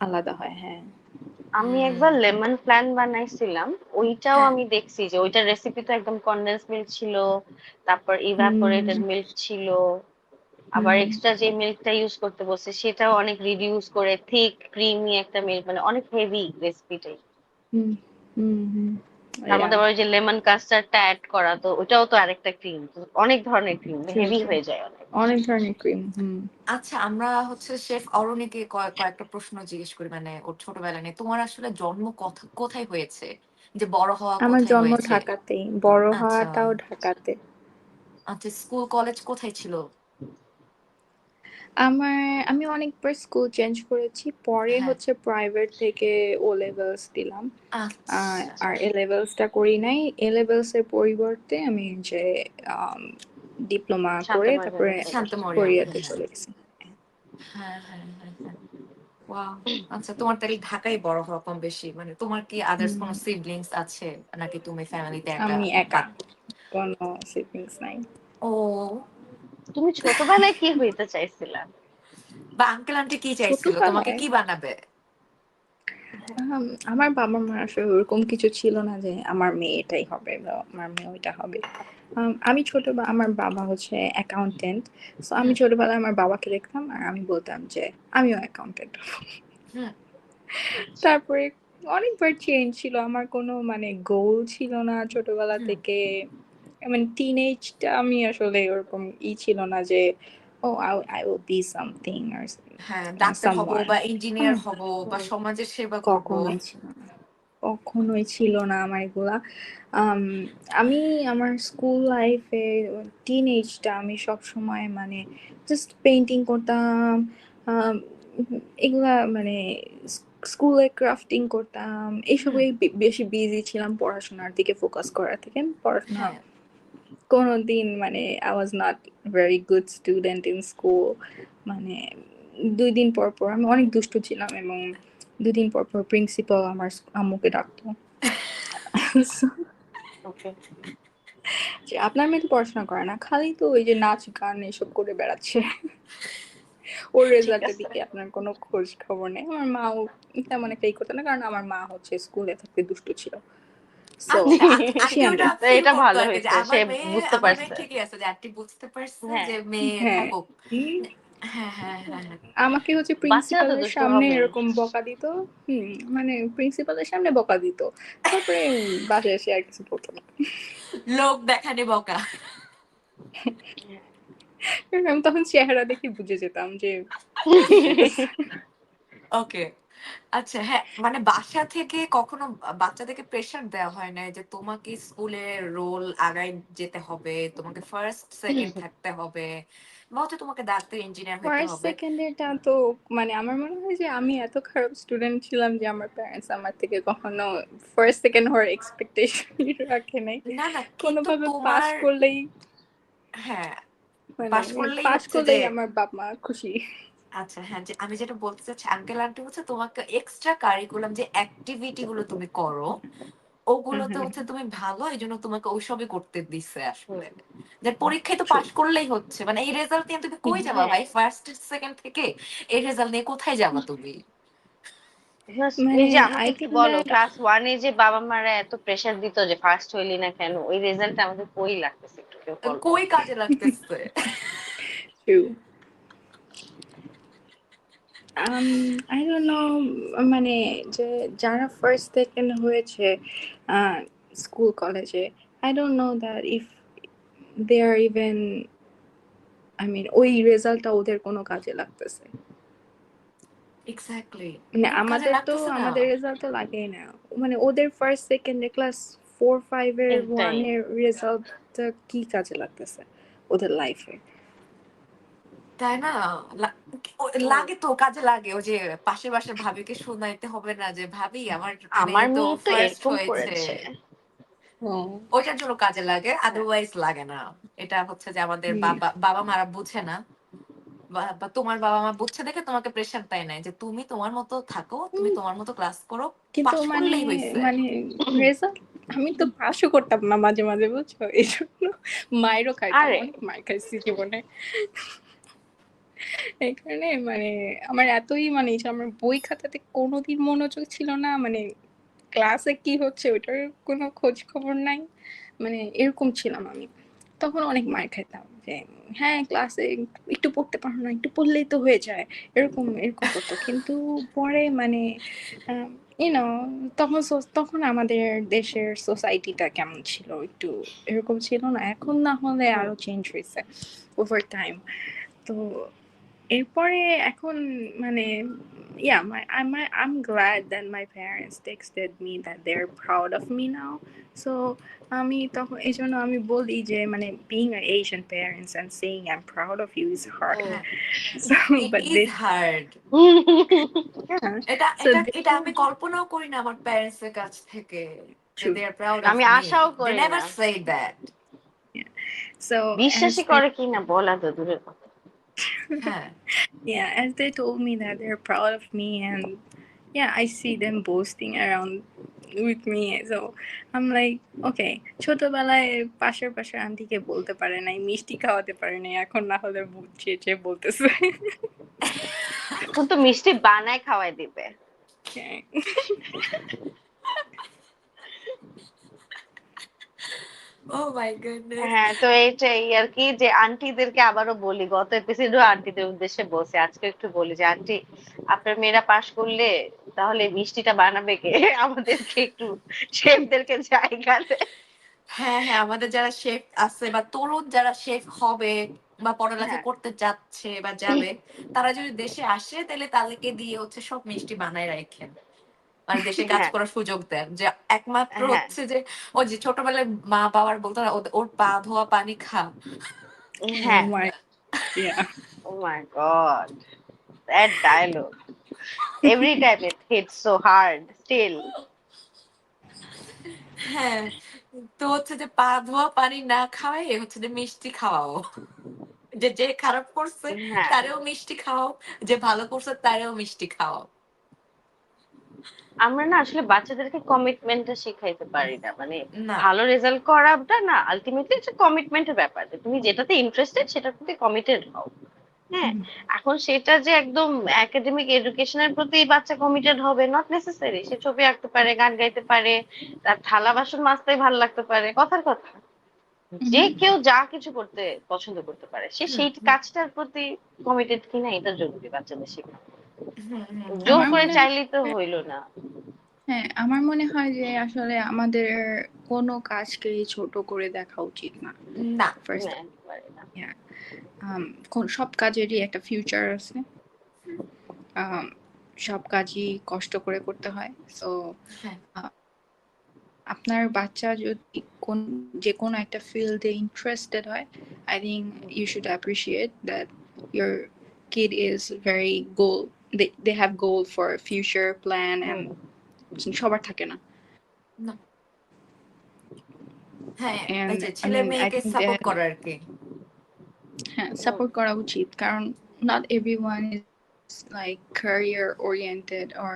S3: আলাদা হয় হ্যাঁ
S2: আমি
S1: হুম,
S2: একবার লেমন প্ল্যান বানাইছিলাম, ওইটাও
S1: হ্যাঁ,
S2: আমি দেখছি যে ওইটার রেসিপি তো একদম কনডেন্স মিল্ক ছিল, তারপর
S3: হুম
S2: ইভাপোরেটেড মিল্ক ছিল, আবার
S3: হুম
S2: এক্সট্রা যে মিল্কটা ইউজ করতে বলছে সেটাও অনেক রিডিউস করে থিক ক্রিমি একটা মিল্ক, মানে অনেক হেভি রেসিপিটাই।
S3: হুম হুম হুম
S2: তার
S3: ইয়া
S2: মধ্যে আবার ওই যে লেমন কাস্টার্ডটা অ্যাড করা, তো ওটাও তো আরেকটা ক্রিম, অনেক ধরনের ক্রিম,
S3: ট্রু
S2: হেভি
S3: ট্রু
S2: হয়ে যায় অনেক।
S3: অনেক ধরনের ক্রিম হুম
S1: আচ্ছা, আমরা হচ্ছে শেফ অরণিকে কয়েকটা প্রশ্ন জিজ্ঞেস করি মানে ওর ছোটবেলা নিয়ে। তোমার আসলে জন্ম কোথায় হয়েছে? যে বড় হওয়া
S3: আমার
S1: কোথায়
S3: জন্ম
S1: হয়েছে?
S3: ঢাকাতেই বড়
S1: আচ্ছা,
S3: হওয়াটাও ঢাকাতে
S1: আচ্ছা, স্কুল কলেজ কোথায় ছিল?
S3: আমার আমি অনেকবার স্কুল চেঞ্জ করেছি পরে
S1: হ্যাঁ,
S3: হচ্ছে প্রাইভেট থেকে ও লেভেলস দিলাম
S1: আচ্ছা,
S3: আর এ লেভেলসটা করি নাই এ লেভেলস এর পরিবর্তে আমি যে ডিপ্লোমা করে তারপরে
S2: শান্তময়ী চলে
S1: শান্ত
S2: আসছে।
S1: মরিয়মকে,
S3: কোরিয়াতে
S1: হ্যাঁ।
S3: চলে গেছি
S1: হ্যাঁ, হ্যাঁ, হ্যাঁ, হ্যাঁ। ওয়াও! আচ্ছা, তোমার তাহলে ঢাকায় বড় হওয়া কম বেশি। মানে তোমার কি আদার্স
S3: হুম,
S1: কোনো সিবলিংস আছে? নাকি তুমি ফ্যামিলিতে একা?
S3: আমি একা
S1: বাট
S3: কোনো সিবলিংস নাই
S1: ও!
S2: তুমি ছোটবেলায় কি হইতে চাইছিলা?
S1: বা আঙ্কেল আন্টি কি চাইছিল? তোমাকে
S3: ছোটবেলায়
S1: কি বানাবে?
S3: আম, আমার বাবা মার আসলে ওরকম কিছু ছিল না যে আমার মেয়ে এটাই হবে বা আমার মেয়ে ওইটা হবে আমি আমার বাবা হচ্ছে অ্যাকাউন্টেন্ট সো আমি
S1: হুম,
S3: ছোটবেলায় আমার বাবাকে দেখতাম আর আমি বলতাম যে আমিও অ্যাকাউন্টেন্ট
S1: হুম,
S2: আচ্ছা।
S3: তারপরে অনেকবার চেঞ্জ ছিল আমার কোনো মানে গোল ছিল না ছোটবেলা
S1: হুম।
S3: থেকে মানে টিনেজটা আমি আসলে ওরকম ছিল না যে ও আই উইল বি সামথিং আর
S1: হ্যাঁ, ডাক্তার হব
S3: সামওয়ান
S1: বা ইঞ্জিনিয়ার হব বা
S2: হুম,
S1: সমাজের সেবা করব।
S3: কখনোই ছিল না কখনোই ছিল না আমার এগুলা আম, আমি আমার স্কুল লাইফে টিনেজটা আমি সব সময় মানে জাস্ট পেন্টিং করতাম আম, এগুলা মানে স্কুলে ক্রাফটিং করতাম
S1: হুম,
S3: এইসবে বেশি বিজি ছিলাম পড়াশোনার দিকে ফোকাস করার থেকে আমি পড়াশোনা
S1: হ্যাঁ,
S3: কোনোদিন মানে I was not very good student in school মানে ২ দিন পর পর আমি অনেক দুষ্টু ছিলাম এবং ২ দিন পর পর প্রিন্সিপাল আমার আম্মুকে ডাকতো So,
S2: ওকে,
S3: যে আপনার মেয়ে তো পড়াশোনা করে না খালি তো ওই যে নাচ গান এসব করে বেড়াচ্ছে ওর
S2: ঠিক
S3: রেজাল্টের
S2: আছে।
S3: দিকে আপনার কোনো খোঁজ খবর নেই আমার মাও তেমন একটা করতো না কারণ আমার মা হচ্ছে স্কুলে থাকতে দুষ্টু ছিল সো
S1: আচ্ছা,
S3: সে
S1: আন্টি ওটা
S3: আন্ডার
S2: তো
S1: ফিল
S2: এটা
S1: করতো
S2: ভালো
S1: আরকি যে
S2: হয়েছে, সে বুঝতে
S1: আমার মেয়ে
S2: পারছে।
S1: ঠিকই আছে যে আন্টি বুঝতে পারছে
S2: হ্যাঁ,
S1: যে মেয়ে
S3: হ্যাঁ
S1: থাকুক।
S3: উম,
S1: হ্যাঁ, হ্যাঁ, হ্যাঁ, হ্যাঁ।
S3: আমাকে হচ্ছে
S2: বাচ্চারা তো
S3: প্রিন্সিপালের
S2: দুষ্টু
S3: সামনে
S2: হবেই।
S3: এরকম বকা দিত মানে প্রিন্সিপালের সামনে বকা দিত তারপরে বাসায় এসে আর কিছু বলতো না
S1: লোক দেখানি বকা।
S3: আমি তখন চেহারা দেখে বুঝে যেতাম যে কি করতেছে
S1: ওকে। আচ্ছা হ্যাঁ, মানে বাসা থেকে কখনো বাচ্চাদেরকে প্রেশার দেওয়া হয় না যে তোমাকে স্কুলে রোল আগায় যেতে হবে, তোমাকে ফার্স্ট সেকেন্ড থাকতে হবে, বা হচ্ছে তোমাকে ডাক্তার ইঞ্জিনিয়ার হতে
S3: ফার্স্ট
S1: হবে?
S3: সেকেন্ডেরটা তো মানে আমার মনে হয় যে আমি এত খারাপ স্টুডেন্ট ছিলাম যে আমার প্যারেন্টস আমার থেকে কখনো ফার্স্ট সেকেন্ড হওয়ার এক্সপেকটেশন রাখে নাই।
S1: না না, কিন্তু
S3: কোনোভাবে পাস
S1: তোমার
S3: করলেই
S1: হ্যাঁ
S3: মানে
S1: পাশ করলেই
S3: পাস
S1: হচ্ছে যে
S3: করলেই আমার বাপ মা খুশি।
S1: আচ্ছা হ্যাঁ, যে আমি যেটা বলতে চাচ্ছি আঙ্কেল আন্টি হচ্ছে তোমাকে এক্সট্রা কারিকুলাম যে অ্যাক্টিভিটি গুলো তুমি করো ওগুলোতে হচ্ছে তুমি ভালো, এই জন্য তোমাকে ওইসবই করতে দিচ্ছে আসলে। যে পরীক্ষায় তো পাশ করলেই হচ্ছে, মানে এই রেজাল্ট নিয়ে তুমি কই যাবা
S2: হ্যাঁ,
S1: ভাই ফার্স্ট সেকেন্ড থেকে? এই রেজাল্ট নিয়ে কোথায় যাবা তুমি?
S2: এই
S3: মানে
S2: যে আমাকে
S3: আই
S2: একটু
S3: থিঙ্ক
S2: বলো,
S3: দ্যাট
S2: ক্লাস ওয়ানে যে বাবা মারা এত প্রেসার দিত যে ফার্স্ট হইলি না কেন, ওই রেজাল্ট আমাদের কই লাগতেছে, একটু কেউ বলো।
S1: কই কাজে লাগতেছে?
S3: ট্রু। আই ডোন্ট নো, মানে যে যারা ফার্স্ট সেকেন্ড হয়েছে স্কুল কলেজে, I don't know that if they are even, I mean ওই রেজাল্টটা ওদের কোনো কাজে লাগতেছে।
S1: এক্স্যাক্টলি,
S3: মানে
S1: কোনো কাজে
S3: আমাদের তো
S1: লাগতেছে না।
S3: আমাদের রেজাল্ট তো লাগেই না। মানে ওদের ফার্স্ট সেকেন্ডে ক্লাস 4-5
S2: এটাই।
S3: ওয়ানের রেজাল্টটা কি কাজে লাগতেছে ওদের লাইফে?
S1: তাই না? লা-
S2: হুম।
S1: লাগে তো, কাজে লাগে। ওই যে পাশের বাসার ভাবিকে শোনাইতে হবে না যে ভাবি আমার
S2: আমার
S1: মেয়ে তো
S2: মেয়ে তো
S1: ফার্স্ট
S2: এরকম
S1: হয়েছে,
S2: করেছে।
S1: ওইটার জন্য কাজে লাগে, আদারওয়াইজ লাগে না। এটা হচ্ছে যে আমাদের বাবা বাবা মারা বুঝে না, বা তোমার বাবা মা বুঝছে দেখে তোমাকে প্রেশার দেয় নাই যে তুমি তোমার মতো থাকো, তুমি তোমার মতো ক্লাস করো,
S3: কিন্তু
S1: পাশ
S3: মানে
S1: করলেই হয়েছে।
S3: মানে রেজাল্ট আমি তো পাসও করতাম না মাঝে মাঝে, বুঝছো? এই জন্য মায়েরও খাইতাম,
S2: আরে
S3: অনেক মার খাইছি জীবনে। এই কারণে মানে আমার এতই মানে এই যে আমার বই খাতাতে কোনোদিন মনোযোগ ছিল না, মানে ক্লাসে কি হচ্ছে ওটার কোনো খোঁজ খবর নাই, মানে এরকম ছিলাম আমি। তখন অনেক মার খেতাম যে হ্যাঁ ক্লাসে একটু পড়তে পারো না, একটু পড়লেই তো হয়ে যায়, এরকম এরকম করতো। কিন্তু পরে মানে ইউনো তখন তখন আমাদের দেশের সোসাইটিটা কেমন ছিল একটু এরকম ছিল না, এখন না হলে
S2: হুম,
S3: আরো চেঞ্জ হয়েছে ওভার টাইম। তো এরপরে এখন মানে yeah, I'm glad that my parents texted me that they're proud of me now. So আমি তখন এই জন্য আমি বলি যে মানে being an Asian parents and saying I'm proud of you is hard.
S2: হুম।
S1: হ্যাঁ,
S3: So
S1: it
S3: but
S1: is
S3: they,
S1: hard.
S3: yeah,
S1: এটা
S3: so
S1: এটা
S3: they
S1: এটা আমি
S3: told,
S1: কল্পনাও করি না আমার প্যারেন্টস এর কাছ থেকে যে
S3: true,
S1: they are proud of
S2: আমি
S1: মি,
S2: আশাও
S1: দে
S2: করি না।
S1: Never say that.
S3: yeah. So as
S2: বিশ্বাসই
S3: they,
S2: করে কিনা বলা তো দূরের কথা।
S1: হ্যাঁ
S3: yeah, as they told me that they're proud of me, and yeah, I see them boasting around with me. So I'm like, okay, ছোটবেলায় পাশের পাশের আন্টিকে বলতে পারে নাই, মিষ্টি খাওয়াতে পারে নাই, এখন না হলে চেয়ে বলতেছে।
S2: এখন তো মিষ্টি বানায় খাওয়াই দিবে।
S3: Okay.
S1: Oh my goodness.
S2: হ্যাঁ, তো এইটাই আর কি, যে আন্টিদেরকে আবারও বলি, গত এপিসোডেও আন্টিদের উদ্দেশ্যে বলছি, আজকে একটু বলি যে আন্টি, আপনার মেয়েরা পাশ করলে তাহলে মিষ্টিটা বানাবে কে? আমাদেরকে একটু শেফদেরকে জায়গা দেয়।
S1: হ্যাঁ হ্যাঁ, আমাদের যারা শেফ আছে বা তরুণ যারা শেফ হবে বা পড়ালেখা
S2: হ্যাঁ,
S1: করতে যাচ্ছে বা যাবে, তারা যদি দেশে আসে তাহলে তাদেরকে দিয়ে হচ্ছে সব মিষ্টি বানায় রাখেন, মানে দেশে কাজ
S2: হ্যাঁ,
S1: করার সুযোগ দেন। যে একমাত্র
S2: হ্যাঁ,
S1: হচ্ছে যে ওই যে ছোটবেলায় মা বাবার বলতো না ওর পা ধোয়া পানি খা।
S3: Oh
S2: হ্যাঁ।
S3: my, yeah.
S2: Oh my God, that dialogue. Every time it hits so hard still.
S1: হ্যাঁ, তো হচ্ছে যে পা ধোয়া পানি না খাওয়াই হচ্ছে যে মিষ্টি খাওয়াও, যে যে খারাপ করছে
S2: হ্যাঁ,
S1: তারেও মিষ্টি খাওয়াও, যে ভালো করছে তারেও মিষ্টি খাওয়াও।
S2: আমরা না আসলে বাচ্চাদেরকে কমিটমেন্টটা শেখাইতে পারি না, মানে
S1: না।
S2: ভালো রেজাল্ট করাটা না, আলটিমেটলি হচ্ছে কমিটমেন্টের ব্যাপার, যে তুমি যেটাতে ইন্টারেস্টেড সেটার প্রতি কমিটেড হও। হ্যাঁ, এখন সেটা যে একদম একাডেমিক এডুকেশনের প্রতি বাচ্চা কমিটেড হবে, নট নেসেসারি। সে ছবি আঁকতে পারে, গান গাইতে পারে, তার থালা বাসন মাজতেই ভালো লাগতে পারে, কথার কথা। যে কেউ যা কিছু করতে পছন্দ করতে পারে, সে
S1: হুম
S2: সেই
S1: হুম
S2: কাজটার প্রতি কমিটেড কিনা এটা জরুরি বাচ্চাদের শেখা।
S1: হুম হুম হুম।
S2: জোর
S3: আমার
S2: করে
S3: মনে হয়,
S2: চাইলেই তো হইলো না।
S3: হ্যাঁ আমার মনে হয় যে আসলে আমাদের কোনো কাজকেই ছোট করে দেখা উচিত না।
S1: না।
S3: ফার্স্ট,
S2: না, একেবারে না।
S3: সব কাজেরই একটা ফিউচার আছে। সব কাজই কষ্ট করে করতে হয়। সো
S1: হ্যাঁ
S3: আপনার বাচ্চা যদি যে কোনো একটা ফিল্ডে ইন্টারেস্টেড হয়, I think you should appreciate that your kid is very goal, they have goal for a future plan and সবার থাকে না।
S1: না হ্যাঁ এই
S3: And
S1: যে
S3: I
S1: ছেলে
S3: mean I
S1: মেয়েকে
S3: think
S1: সাপোর্ট
S3: that
S1: করা আর কি
S3: হ্যাঁ সাপোর্ট করা উচিত, কারণ not everyone is like career oriented or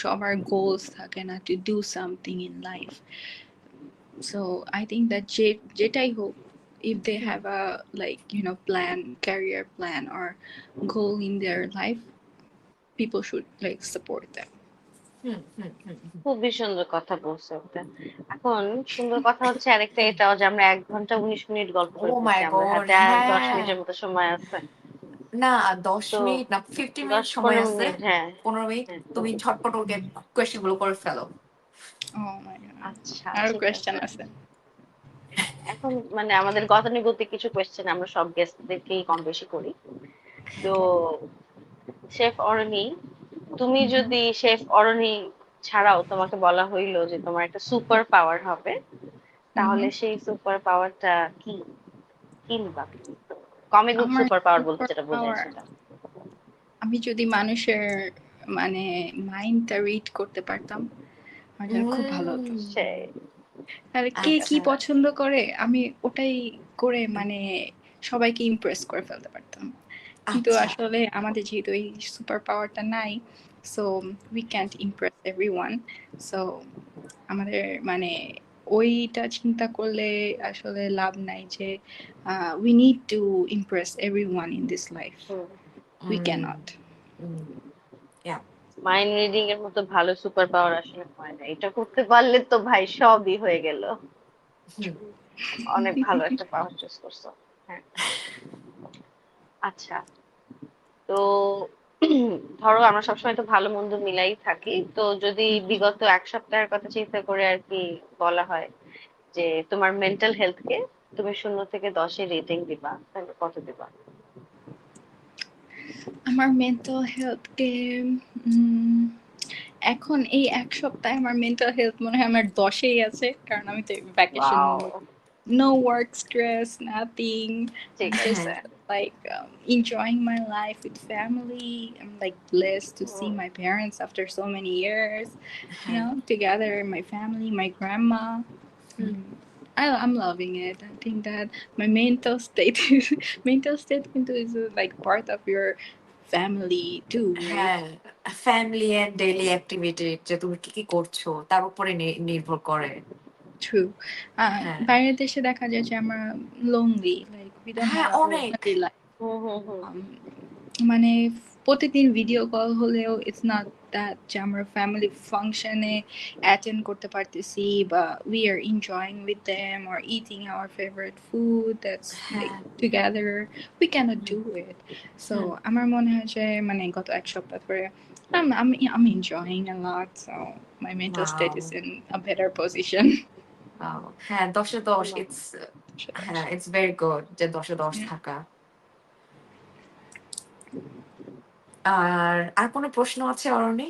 S3: সবার goals থাকে না to do something in life. So I think that যেটাই হোক, if they have a like plan, career plan or goal in their life, people should like support them.
S1: হুম হুম হুম হুম।
S2: খুবই সুন্দর কথা বলছো একটা। এখন সুন্দর কথা হচ্ছে আরেকটা এটাও যে আমরা 1 ঘন্টা 19 মিনিট গল্প
S1: ও
S2: করতেছি,
S1: মাই
S2: আমাদের
S1: গড
S2: হাতে আর 10 মিনিটের
S1: হ্যাঁ
S2: মতো সময় আছে।
S1: না 10
S2: তো
S1: মিনিট না 50 মিনিট সময়
S2: 10-15
S1: আছে
S2: মিনিট, হ্যাঁ
S1: 15 মিনিট
S2: হ্যাঁ।
S1: তুমি ঝটপট ওকে কোয়েশ্চেন গুলো করে ফেলো
S3: Oh my god,
S2: আচ্ছা
S3: আরো
S2: ঠিক
S3: question
S2: আছে।
S3: আছে?
S2: এখন মানে আমাদের গতানুগতিক কিছু কোয়েশ্চেন আমরা সব গেস্টদেরকেই কম বেশি করি। তো শেফ অরণি, তুমি যদি শেফ অরণি ছাড়াও তোমাকে বলা হইলো যে তোমার একটা সুপার পাওয়ার হবে, তাহলে সেই সুপার পাওয়ারটা কি কি নিবা? কমিক বুক
S3: আমার
S2: সুপার পাওয়ার বলতে
S3: super
S2: যেটা বোঝায়
S3: power,
S2: সেটা।
S3: আমি যদি মানুষের মানে মাইন্ডটা রিড করতে পারতাম, আমার জন্য খুব ভালো হতো।
S2: সে
S3: তাহলে কে
S2: ঠিক
S3: কি
S2: আছে।
S3: পছন্দ করে আমি ওটাই করে মানে সবাইকে ইমপ্রেস করে ফেলতে পারতাম। কিন্তু
S1: আচ্ছা
S3: আসলে আমাদের যেহেতু এই সুপার পাওয়ারটা নাই, so we can't impress everyone. So আমাদের মানে ওইটা চিন্তা করলে আসলে লাভ নাই যে we need to impress everyone in this life, we can't.
S2: Mind reading এর মতো ভালো সুপার পাওয়ার আসলে হয় না। এটা করতে পারলে তো ভাই সবই হয়ে গেল। অনেক ভালো একটা পাওয়ার চুজ করছো। হ্যাঁ আচ্ছা, তো ধরো আমরা সবসময় তো ভালো মন্দ মিলাই থাকি, তো যদি বিগত 1 সপ্তাহের কথা চিন্তা করে আর কি বলা হয় যে তোমার মেন্টাল হেলথ কে তুমি 0 থেকে 10 রেটিং দিবা, তাহলে কত দিবা?
S3: আমার মেন্টাল হেলথকে এখন এই 1 সপ্তাহে আমার মেন্টাল হেলথ মনে হয় আমার 10-এই আছে, কারণ আমি তো vacation
S2: wow,
S3: mode, no work stress, nothing.
S2: ঠিক
S3: I'm just
S2: আছে।
S3: like enjoying my life with family. I'm like blessed to see my parents after so many years, together, my family, my grandma. I'm loving it. I think that my mental state is like part of your family too, right?
S1: হ্যাঁ ফ্যামিলি এন্ড ডেইলি অ্যাক্টিভিটি যে তুমি কি কি করছো তার উপরে নির্ভর করে
S3: True.
S1: হ্যাঁ
S3: বাইরের দেশে দেখা যায় যে আমরা lonely, like we don't
S1: হ্যাঁ
S3: have our own
S1: অনেক
S3: family life.
S2: হুম হুম হুম
S3: Um, মানে প্রতিদিন ভিডিও কল হলেও it's not that যে আমরা ফ্যামিলি ফাংশনে অ্যাটেন্ড করতে পারতেছি বা we are enjoying with them or eating our favorite food that's like
S1: হ্যাঁ
S3: together. We cannot do it. So
S1: হুম
S3: আমার মনে হয় যে মানে গত 1 সপ্তাহ ধরে I'm enjoying a lot, so my mental state
S1: wow
S3: is in a better position.
S1: Wow হ্যাঁ 10-এ 10 ইটস হ্যাঁ ইটস ভেরি গুড যে 10-এ 10
S3: Yeah.
S1: থাকা আর কোনো প্রশ্ন আছে অরণি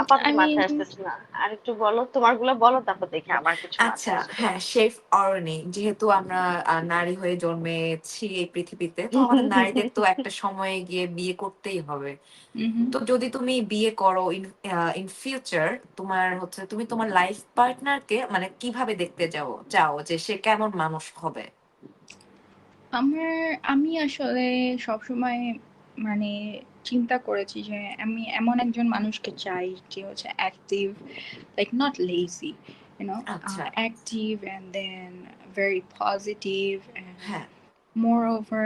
S2: আপাতত
S3: I
S2: মাথায়
S3: mean,
S2: আসতেছে না, আর একটু বলো, তোমারগুলো বলো, তারপর দেখি আমার কিছু
S1: আচ্ছা
S2: মাথায় আসবে।
S1: হ্যাঁ শেফ অরণি যেহেতু আমরা নারী হয়ে জন্মেছি এই পৃথিবীতে তো আমাদের নারীদের তো একটা সময়ে গিয়ে বিয়ে করতেই হবে তো যদি তুমি বিয়ে করো ইন ফিউচার তোমার হচ্ছে তুমি তোমার লাইফ পার্টনারকে মানে কিভাবে দেখতে চাও যে সে কেমন মানুষ হবে
S3: আমি আসলে সবসময় মানে চিন্তা করেছি যে আমি এমন একজন মানুষকে চাই যে হচ্ছে অ্যাক্টিভ, like not lazy,
S1: আচ্ছা
S3: active and then very positive and
S1: হ্যাঁ
S3: moreover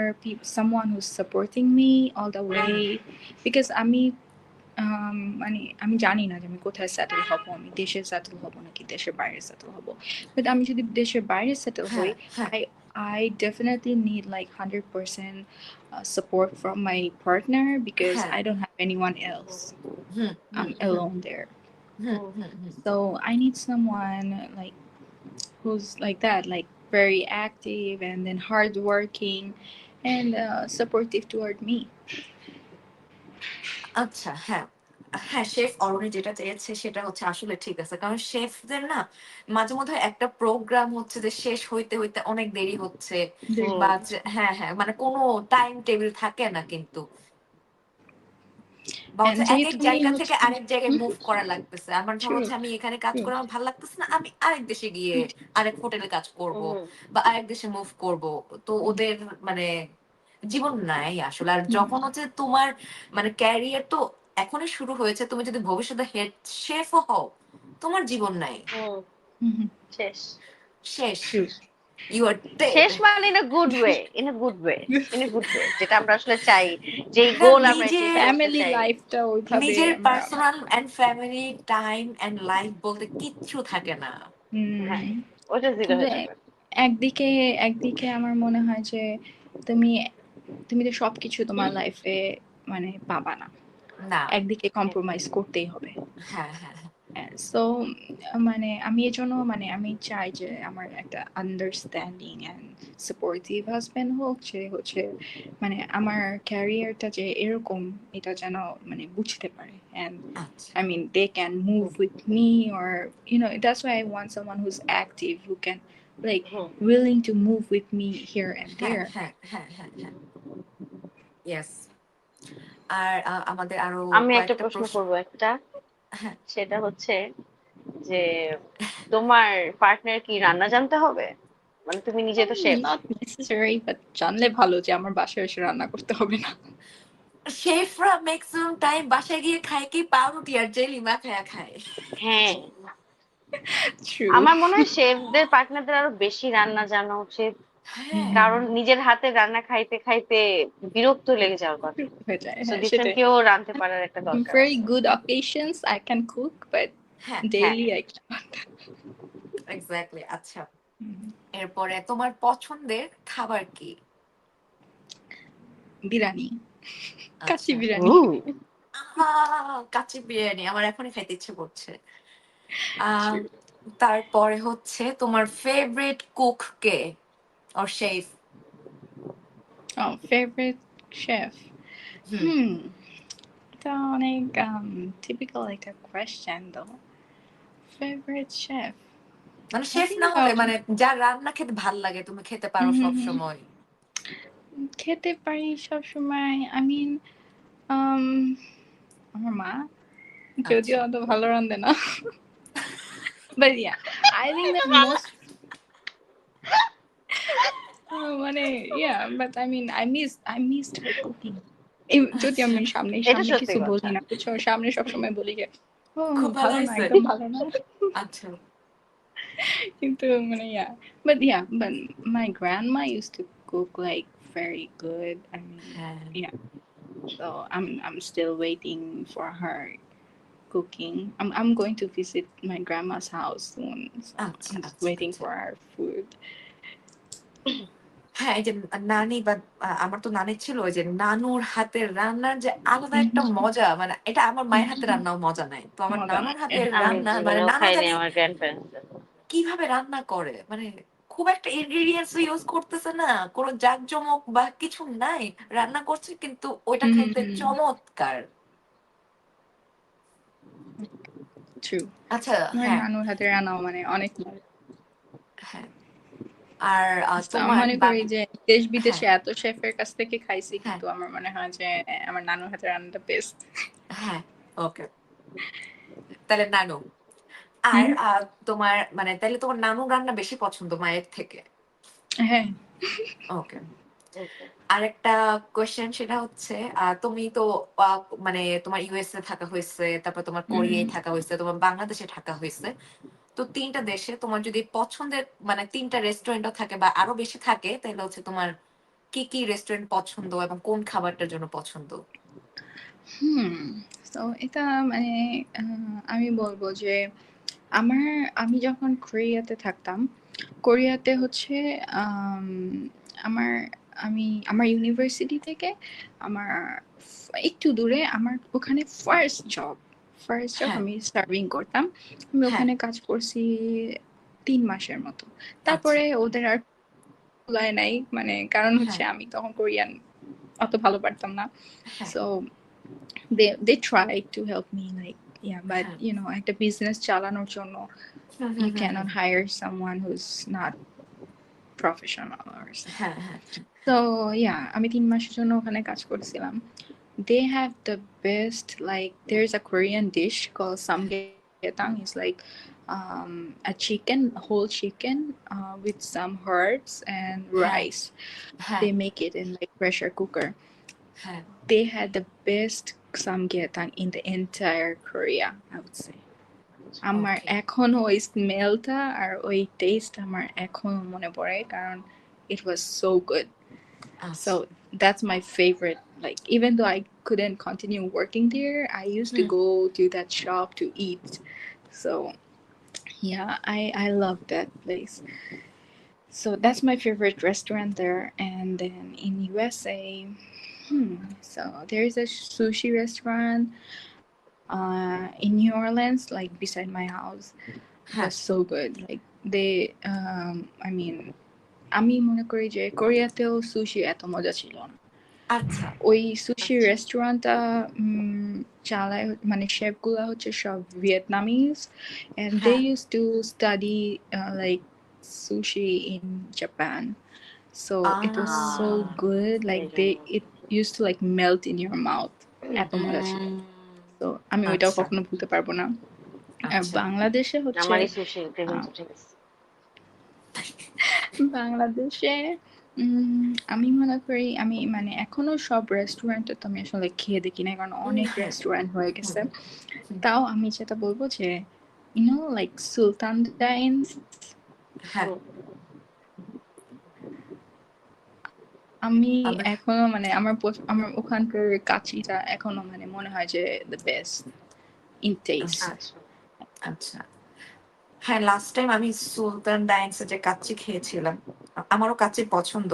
S3: someone who's supporting me all the way, because মানে আমি জানি না যে আমি কোথায় সেটেল হব, আমি দেশে সেটেল হব নাকি দেশের বাইরে সেটেল হব, বাট আমি যদি দেশের বাইরে সেটেল হই,
S1: হ্যাঁ হ্যাঁ
S3: I definitely need like 100% support from my partner because
S1: হ্যাঁ
S3: I don't have anyone else.
S1: Hmm hmm
S3: I'm
S1: hmm
S3: alone there.
S1: Hmm hmm hmm
S3: So I need someone like who's like that, like very active and then hardworking and supportive toward me.
S1: আচ্ছা, হ্যাঁ। হ্যাঁ, শেফ অরণি যেটা চেয়েছে সেটা হচ্ছে আসলে ঠিক আছে। কারণ শেফদের না মাঝেমধ্যে একটা প্রোগ্রাম হচ্ছে যে শেষ হইতে, হইতে অনেক দেরি হচ্ছে
S3: দেরি
S1: বা
S2: হুম
S3: হচ্ছে।
S1: হ্যাঁ, হ্যাঁ, মানে কোনো টাইম টেবিল থাকে না কিন্তু। বা
S3: অ্যান্ড
S1: হচ্ছে একেক
S3: যেহেতু আমি
S1: জায়গা থেকে
S3: হচ্ছে
S1: আরেক জায়গায় মুভ করা লাগতেছে। আমার ধরো
S3: ট্রু,
S1: হচ্ছে আমি এখানে কাজ
S3: ট্রু।
S1: করে আমার ভাল লাগতেছে না, আমি আরেক দেশে গিয়ে আরেক হোটেলে কাজ করব
S2: হুম
S1: বা আরেক দেশে মুভ করব। তো ওদের মানে জীবন নাই আসলে। আর যখন হচ্ছে তোমার মানে ক্যারিয়ার তো এখনই শুরু হয়েছে, তুমি যদি ভবিষ্যতে হেড শেফও হও, তোমার জীবন নাই।
S2: হুম শেষ
S1: শেষ।
S3: ট্রু।
S1: You are dead.
S2: শেষ মানে in a good way, in a good way, in a good way, যেটা আমরা আসলে চাই, যেই
S1: হ্যাঁ,
S2: গোল আমরা অ্যাচিভ
S1: নিজের
S2: করতে
S3: ফ্যামিলি
S2: চাই।
S3: লাইফটা ওইভাবে
S1: নিজের
S3: আমরা
S1: personal and family time and life বলতে কিচ্ছু থাকে না।
S2: হ্যাঁ,
S3: হুম।
S2: ওটা জিরো
S3: কিন্তু
S2: হয়ে যাবে।
S3: একদিকে একদিকে আমার মনে হয় যে তুমি তুমি তো সবকিছু তোমার লাইফে মানে পাবা না,
S1: না।
S3: একদিকে কম্প্রোমাইজ করতেই হবে।
S1: হ্যাঁ, হ্যাঁ, হ্যাঁ।
S3: সো মানে আমি এজন্য মানে আমি চাই যে আমার একটা আন্ডারস্ট্যান্ডিং অ্যান্ড সাপোর্টিভ হাজবেন্ড হোক, যে হচ্ছে মানে আমার ক্যারিয়ারটা যে এরকম এটা যেন মানে বুঝতে পারে। অ্যান্ড
S1: আচ্ছা।
S3: I mean, they can move with me, or that's why I want someone who's active, who can like
S2: hmm
S3: willing to move with me here and
S1: হ্যাঁ,
S3: there.
S1: হ্যাঁ, হ্যাঁ, হ্যাঁ, হ্যাঁ। ইয়েস। আর আমাদের আরো
S2: আমি একটা
S1: কয়েকটা
S2: প্রশ্ন
S1: প্রশ্ন।
S2: করবো একটা,
S1: হ্যাঁ।
S2: সেটা হচ্ছে যে তোমার পার্টনার কি রান্না জানতে হবে? মানে তুমি নিজে তো শেফ।
S3: Not necessary, but জানলে ভালো যে আমার বাসায় এসে রান্না করতে হবে না।
S1: শেফরা ম্যাক্সিমাম টাইম বাসায় গিয়ে খায় কি পাউরুটি আর জেলি মাখায়া খায়।
S2: হ্যাঁ,
S3: True.
S2: আমার মনে হয় শেফদের পার্টনারদের আরো বেশি রান্না জানা উচিত,
S1: হ্যাঁ।
S2: কারণ নিজের হাতে রান্না খাইতে খাইতে বিরক্ত লেগে যাওয়ার কথা।
S3: হয়ে যায়,
S2: সো
S3: হ্যাঁ
S2: ডিফারেন্ট
S3: সেটাই।
S2: কেউ রাঁধতে পারার একটা দরকার
S3: Very
S2: আছে।
S3: good occasions I can cook, but
S1: হ্যাঁ,
S2: হ্যাঁ,
S3: daily I cannot.
S1: এক্স্যাক্টলি। আচ্ছা, এরপরে তোমার পছন্দের খাবার কি?
S3: বিরিয়ানি, কাচ্চি
S1: আচ্ছা।
S3: বিরিয়ানি।
S1: কাচ্চি বিরিয়ানি আমার এখনই খাইতে ইচ্ছে করছে। আহ
S3: True.
S1: তারপরে হচ্ছে তোমার favourite cook K or chef?
S3: Oh, favorite chef.
S1: Hmm.
S3: Hmm. এটা অনেক typical একটা question though. Favorite chef.
S1: মানে
S3: I
S1: শেফ
S3: think
S1: না হলে মানে যার রান্না খেতে ভাল লাগে, তুমি খেতে পারো সব সময়।
S3: খেতে পারি সবসময়। I mean, um, আমার মা যদিও
S1: আচ্ছা।
S3: অত ভালো রান্ধে না। But yeah, I think that most মানে yeah, but I mean I missed her cooking. যদি
S1: আচ্ছা,
S3: আমি সামনে
S2: এটা
S3: সামনে
S2: সত্যি
S3: কিছু বলি
S2: কথা।
S3: না, বুঝছো, সামনে সবসময় বলি যে ও
S1: খুব ভালো
S3: ভালো না,
S1: হয়েছে।
S3: একদম ভালো না।
S1: আচ্ছা।
S3: কিন্তু মানে but my grandma used to cook like very good. I mean,
S1: হ্যাঁ।
S3: yeah. So I'm still waiting for her cooking. I'm going to visit my grandma's house soon, so
S1: আচ্ছা,
S3: I'm just
S1: আচ্ছা,
S3: waiting
S1: আচ্ছা।
S3: for her food.
S1: হ্যাঁ, এই যে নানি বা আমার তো নানি ছিল, ওই যে নানুর হাতের রান্নার যে আলাদা একটা মজা, মানে এটা আমার মায়ের হাতের রান্নাও মজা নাই। তো আমার
S3: মজা
S1: নানুর
S3: নাই।
S1: হাতের
S2: আমি
S1: রান্না মানে
S2: জীবনেও
S1: নানু
S2: খাইনি
S1: জানি
S2: আমার গ্র্যান্ড প্যারেন্টসদের।
S1: কিভাবে রান্না করে। মানে খুব একটা ইনগ্রেডিয়েন্টস ইউজ করতেছে না, কোনো জাঁকজমক বা কিছু নাই। রান্না করছে কিন্তু ওইটা খাইতে চমৎকার।
S3: True.
S1: আচ্ছা।
S3: আমার
S1: হ্যাঁ,
S3: নানুর হাতের রান্নাও মানে অনেক মজা।
S1: হ্যাঁ। আর
S3: So, আমি
S1: তোমার
S3: মনে করি যে দেশ
S1: হ্যাঁ,
S3: বিদেশে এত শেফের কাছ থেকে খাইছি,
S1: হ্যাঁ,
S3: কিন্তু আমার মনে হয় যে আমার নানুর হাতের রান্নাটা বেস্ট।
S1: হ্যাঁ। ওকে, তাহলে নানু। আর তোমার মানে তাহলে তোমার নানুর রান্না বেশি পছন্দ মায়ের থেকে?
S3: হ্যাঁ।
S1: ওকে। আরেকটা কোয়েশ্চেন সেটা হচ্ছে তুমি তো মানে তোমার ইউএসএ থাকা হয়েছে, তারপর তোমার কোরিয়ায় থাকা হয়েছে, তোমার বাংলাদেশে থাকা হয়েছে। তো ৩ টা দেশে তোমার যদি পছন্দের মানে ৩ টা রেস্টুরেন্টও থাকে বা আরো বেশি থাকে, তাহলে হচ্ছে তোমার কি, কি রেস্টুরেন্ট পছন্দ এবং কোন খাবারটার জন্য পছন্দ?
S3: তো এটা মানে আমি বলবো যে আমি যখন কোরিয়াতে থাকতাম, কোরিয়াতে হচ্ছে আম, আমার আমার ইউনিভার্সিটি থেকে আমার একটু দূরে আমার ওখানে ফার্স্ট জব
S1: হ্যাঁ,
S3: আমি সার্ভিং করতাম। আমি
S1: হ্যাঁ।
S3: ওখানে কাজ করছি 3 মাসের মতো।
S1: আচ্ছা।
S3: তারপরে ওদের আর কুলায় নাই, মানে কারণ হচ্ছে
S1: হ্যাঁ,
S3: আমি তখন কোরিয়ান অত ভালো পারতাম না।
S1: হ্যাঁ।
S3: So they tried to help me, like, yeah, but
S1: হ্যাঁ
S3: you know, একটা business চালানোর জন্য
S1: হুম হুম
S3: you
S1: hmm hmm
S3: cannot hire someone who's not professional or
S1: হ্যাঁ
S3: something.
S1: হ্যাঁ
S3: So yeah, আমি 3 মাসের জন্য ওখানে কাজ করছিলাম. They have the best, like, there's a Korean dish called samgyetang. It's like a chicken, whole chicken, with some herbs and
S1: হ্যাঁ
S3: rice.
S1: হ্যাঁ
S3: They make it in like pressure cooker.
S1: হ্যাঁ
S3: They had the best samgyetang in the entire Korea, I would say. আমার
S1: ওকে
S3: এখনো ওই স্মেলটা আর ওই টেস্ট আমার এখনো মনে পড়ে, কারণ it was so good. So
S1: আচ্ছা
S3: that's my favorite. Like, even though I couldn't continue working there, I used to
S1: hmm
S3: go to that shop to eat. So yeah, I love that place. So that's my favorite restaurant there. And then in USA, so there's a sushi restaurant in New Orleans, like beside my house. It was
S1: হ্যাঁ
S3: so good. Like, they, I mean, আমি মনে করি যে কোরিয়াতেও সুশি এত মজা ছিল না.
S1: আচ্ছা
S3: ওই সুশি রেস্টুরেন্টটা চালায়, মানে শেফগুলা হচ্ছে সব ভিয়েতনামিজ, and they
S1: হ্যাঁ
S3: used to study like sushi in Japan. So it was so
S1: ah
S3: good, like
S2: এই জন্য
S3: it used to like melt in your mouth. এত মজা ছিল.
S1: উম,
S3: তো আমি ওইটাও
S1: আচ্ছা
S3: কখনো ভুলতে পারবো না. আর
S1: আচ্ছা
S3: বাংলাদেশে হচ্ছে
S2: আমারই সুশি ক্রেভিংস
S3: আহ,
S2: উঠে গেছে।
S3: বাংলাদেশে আমি মনে করি, আমি মানে এখনো সব রেস্টুরেন্টে তো আমি আসলে খেয়ে দেখি না, কারণ অনেক
S1: হ্যাঁ
S3: রেস্টুরেন্ট হয়ে
S1: হুম
S3: গেছে.
S1: হুম
S3: তাও আমি যেটা বলবো যে, like সুলতান ডাইনস,
S1: হ্যাঁ
S2: হুম,
S3: আমি
S1: আমরা
S3: এখনো মানে আমার ওখানকার কাচিটা এখনো মানে মনে হয় যে the best in taste.
S1: আচ্ছা
S2: আচ্ছা
S1: আচ্ছা হ্যাঁ লাস্ট টাইম আমি সুলতান ডাইন্সে যে কাচ্চি খেয়েছিলাম আমারও কাচ্চি পছন্দ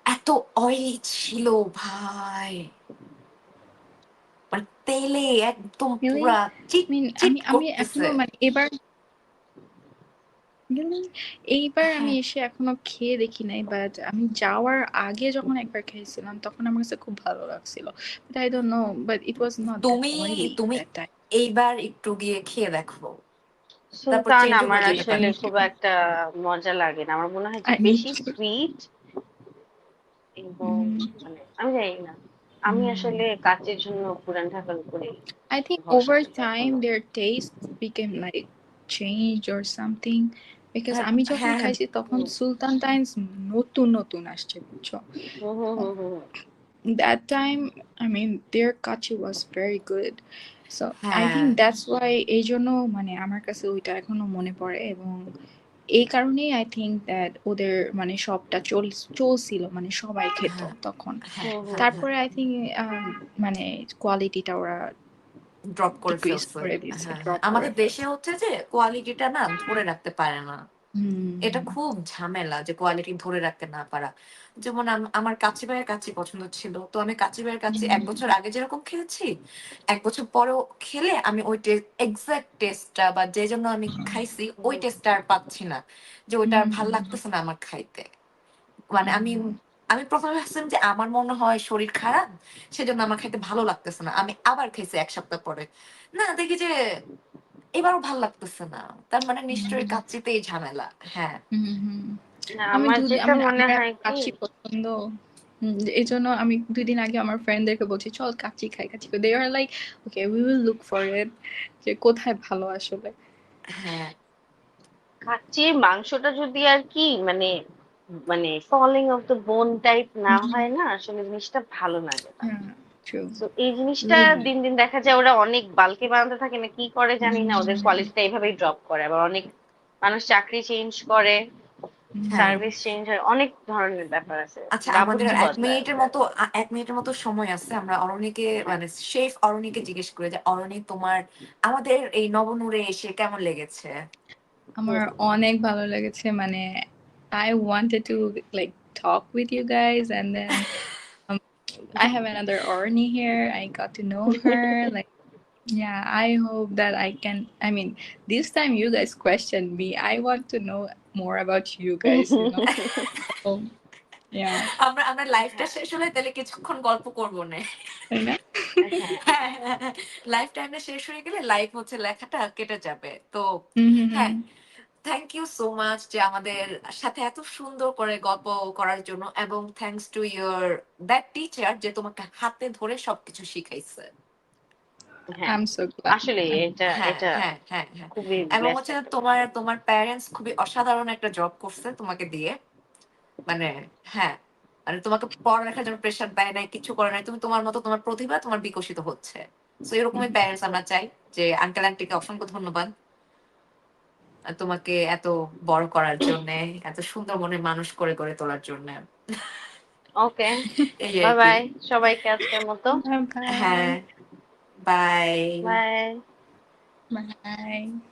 S1: এত অয়েলি ছিল ভাই মানে তেলে একদম
S3: Really?
S1: পুরা চিট
S3: I mean,
S1: চিট
S3: আমি
S1: করতেছে
S3: এখনো মানে এবার Really? এইবার আমি
S1: হ্যাঁ
S3: এসে এখনো খেয়ে দেখি নাই, বাট আমি যাওয়ার আগে যখন একবার খেয়েছিলাম তখন আমার কাছে খুব ভালো লাগছিল. But I don't know, but it was not that
S1: তুমি
S3: oily
S1: তুমি
S3: that time.
S1: এইবার একটু গিয়ে খেয়ে দেখো তারপর
S2: সুলতান
S1: চেঞ্জও
S2: আমার
S1: হয়ে যেতে
S3: I
S2: আসলে
S1: পারে
S3: need
S2: খুব
S3: to.
S2: একটা মজা লাগে না, আমার মনে হয় যে
S3: I need
S2: বেশি
S3: to.
S2: সুইট এবং
S3: Mm,
S2: মানে আমি জানি না, আমি আসলে কাচের জন্য পুরান ঢাকার উপরে
S3: I think
S2: ভরসা
S3: over
S2: করি
S3: time
S2: এখনো।
S3: their taste became like changed or something. Because
S1: হ্যাঁ
S3: আমি যখন
S1: হ্যাঁ হ্যাঁ
S3: খাইছি তখন
S2: হুম
S3: সুলতান টাইমস নতুন নতুন আসছে, বুঝছো?
S2: হুম হুম হুম হুম
S3: That time, I mean, their kachi was very good. So I
S1: হ্যাঁ
S3: think that's why এই জন্য মানে আমার কাছে ওইটা এখনো মনে পড়ে, এবং এই কারণেই I think that ওদের মানে সবটা চলছিল, মানে সবাই খেত
S1: হ্যাঁ
S3: তখন.
S1: হ্যাঁ
S2: হুম হুম
S1: হ্যাঁ
S2: হুম।
S1: হ্যাঁ
S3: তারপরে I think মানে কোয়ালিটিটা ওরা
S1: ড্রপ করে
S3: ডিক্রিজ
S1: ফেলছে
S3: করে দিয়েছে,
S1: হ্যাঁ হ্যাঁ
S3: ড্রপ করে
S1: আমাদের দেশে
S3: ফেলছে.
S1: হচ্ছে যে কোয়ালিটিটা না ধরে রাখতে পারে না এটা
S3: হুম
S1: খুব ঝামেলা যে কোয়ালিটি ধরে রাখতে না পারা যেমন আমার কাচ্চি ভাইয়ের কাচ্চি পছন্দ ছিল তো আমি কাচ্চি ভাইয়ের কাচ্চি এক বছর আগে যেরকম খেয়েছি এক বছর পরেও খেলে আমি ওই এক্সাক্ট টেস্টটা বা যে জন্য আমি খাইছি ওই
S2: হুম।
S1: টেস্টটা আর পাচ্ছি না যে ওইটা আর ভাল
S3: হুম
S1: লাগতেছে না আমার খাইতে মানে আমি
S3: হুম
S1: আমি প্রথমে ভাবছিলাম যে আমার মনে হয় শরীর খারাপ সেজন্য আমার খাইতে ভালো লাগতেছে না আমি আবার খাইছি এক সপ্তাহ পরে না দেখি যে এবারও ভাল লাগতেছে না তার মানে নিশ্চয়ই
S3: হুম
S1: কাচ্চিতেই ঝামেলা হ্যাঁ
S3: হুম.
S2: না,
S3: আমি
S2: আমার
S3: দুদিন
S2: যেটা
S3: আমি
S2: মনে
S3: আমার এত
S2: হয় কি,
S3: কাচ্চি পছন্দ, এই জন্য আমি 2 দিন আগে আমার ফ্রেন্ডদেরকে বলছি চল কাচ্চি খাই, কাচ্চি খাই. They are like, okay, we will look for it, যে কোথায় ভালো আসলে.
S1: হ্যাঁ
S2: কাচ্চির মাংসটা যদি আর কি মানে মানে falling off the bone type না
S3: হুম,
S2: হয় না, আসলে জিনিসটা ভালো লাগে না।
S3: হ্যাঁ, true.
S2: তো এই জিনিসটা
S3: Really.
S2: দিন দিন দেখা যায় ওরা অনেক বালকে বানাতে থাকে না কি করে জানি না, ওদের
S3: হুম,
S2: কোয়ালিটিটা এইভাবেই ড্রপ করে, আবার অনেক মানুষ চাকরি চেঞ্জ করে,
S1: হ্যাঁ
S2: সার্ভিস চেঞ্জ হয়, অনেক ধরনের ব্যাপার আছে,
S1: আচ্ছা আমাদের
S2: বাবুর্চি
S1: এক
S2: বদলায়
S1: মিনিটের
S2: ওদের।
S1: মতো 1 মিনিটের মতো সময় আছে আমরা অরণিকে
S2: হ্যাঁ,
S1: মানে শেফ অরণিকে জিজ্ঞেস করে যে অরণি তোমার আমাদের এই নবনূরে এসে কেমন লেগেছে
S3: আমার অনেক ভালো লেগেছে, মানে I wanted to like talk with you guys, and then um, I have another Arnie here. I got to know her. Like, yeah, I hope that I can. I mean, this time you guys questioned me. I want to know more about you guys, you know. So, Yeah.
S1: আমরা লাইফটা
S2: হ্যাঁ
S1: শেষ হলে তাহলে কিছুক্ষণ গল্প করবো না।
S3: তাই না?
S2: হ্যাঁ
S1: লাইফ টাইমটা শেষ হয়ে গেলে লাইফ হচ্ছে লেখাটা কেটে যাবে। তো
S3: হুম, হুম,
S1: হ্যাঁ,
S3: হুম।
S1: থ্যাংক ইউ সো মাচ যে আমাদের সাথে এত সুন্দর করে গল্প করার জন্য, এবং thanks to your that teacher যে তোমাকে হাতে ধরে সবকিছু শিখাইছে।
S2: হ্যাঁ
S3: I'm so glad.
S2: আসলে এটা
S1: হ্যাঁ,
S2: এটা
S1: হ্যাঁ, হ্যাঁ, হ্যাঁ।
S2: খুবই
S1: এবং
S2: ব্লেসড
S1: হচ্ছে
S2: একটা
S1: তোমার তোমার প্যারেন্টস খুবই অসাধারণ একটা জব করছে তোমাকে দিয়ে। মানে হ্যাঁ, মানে তোমাকে পড়ালেখার জন্য প্রেশার দেয় নাই, কিছু করে নাই। তুমি তোমার মতো তোমার প্রতিভা তোমার বিকশিত হচ্ছে। সো এরকমই প্যারেন্টস আমরা চাই। যে আঙ্কেল আন্টিকে অসংখ্য ধন্যবাদ তোমাকে এত বড় করার জন্যে, এত সুন্দর মনের মানুষ করে গড়ে তোলার জন্যে।
S2: ওকে
S1: এই
S2: বাই
S1: আরকি।
S2: বাই সবাইকে আজকের মতো
S3: Bye bye.
S1: হ্যাঁ, বাই।
S2: Bye
S3: Bye.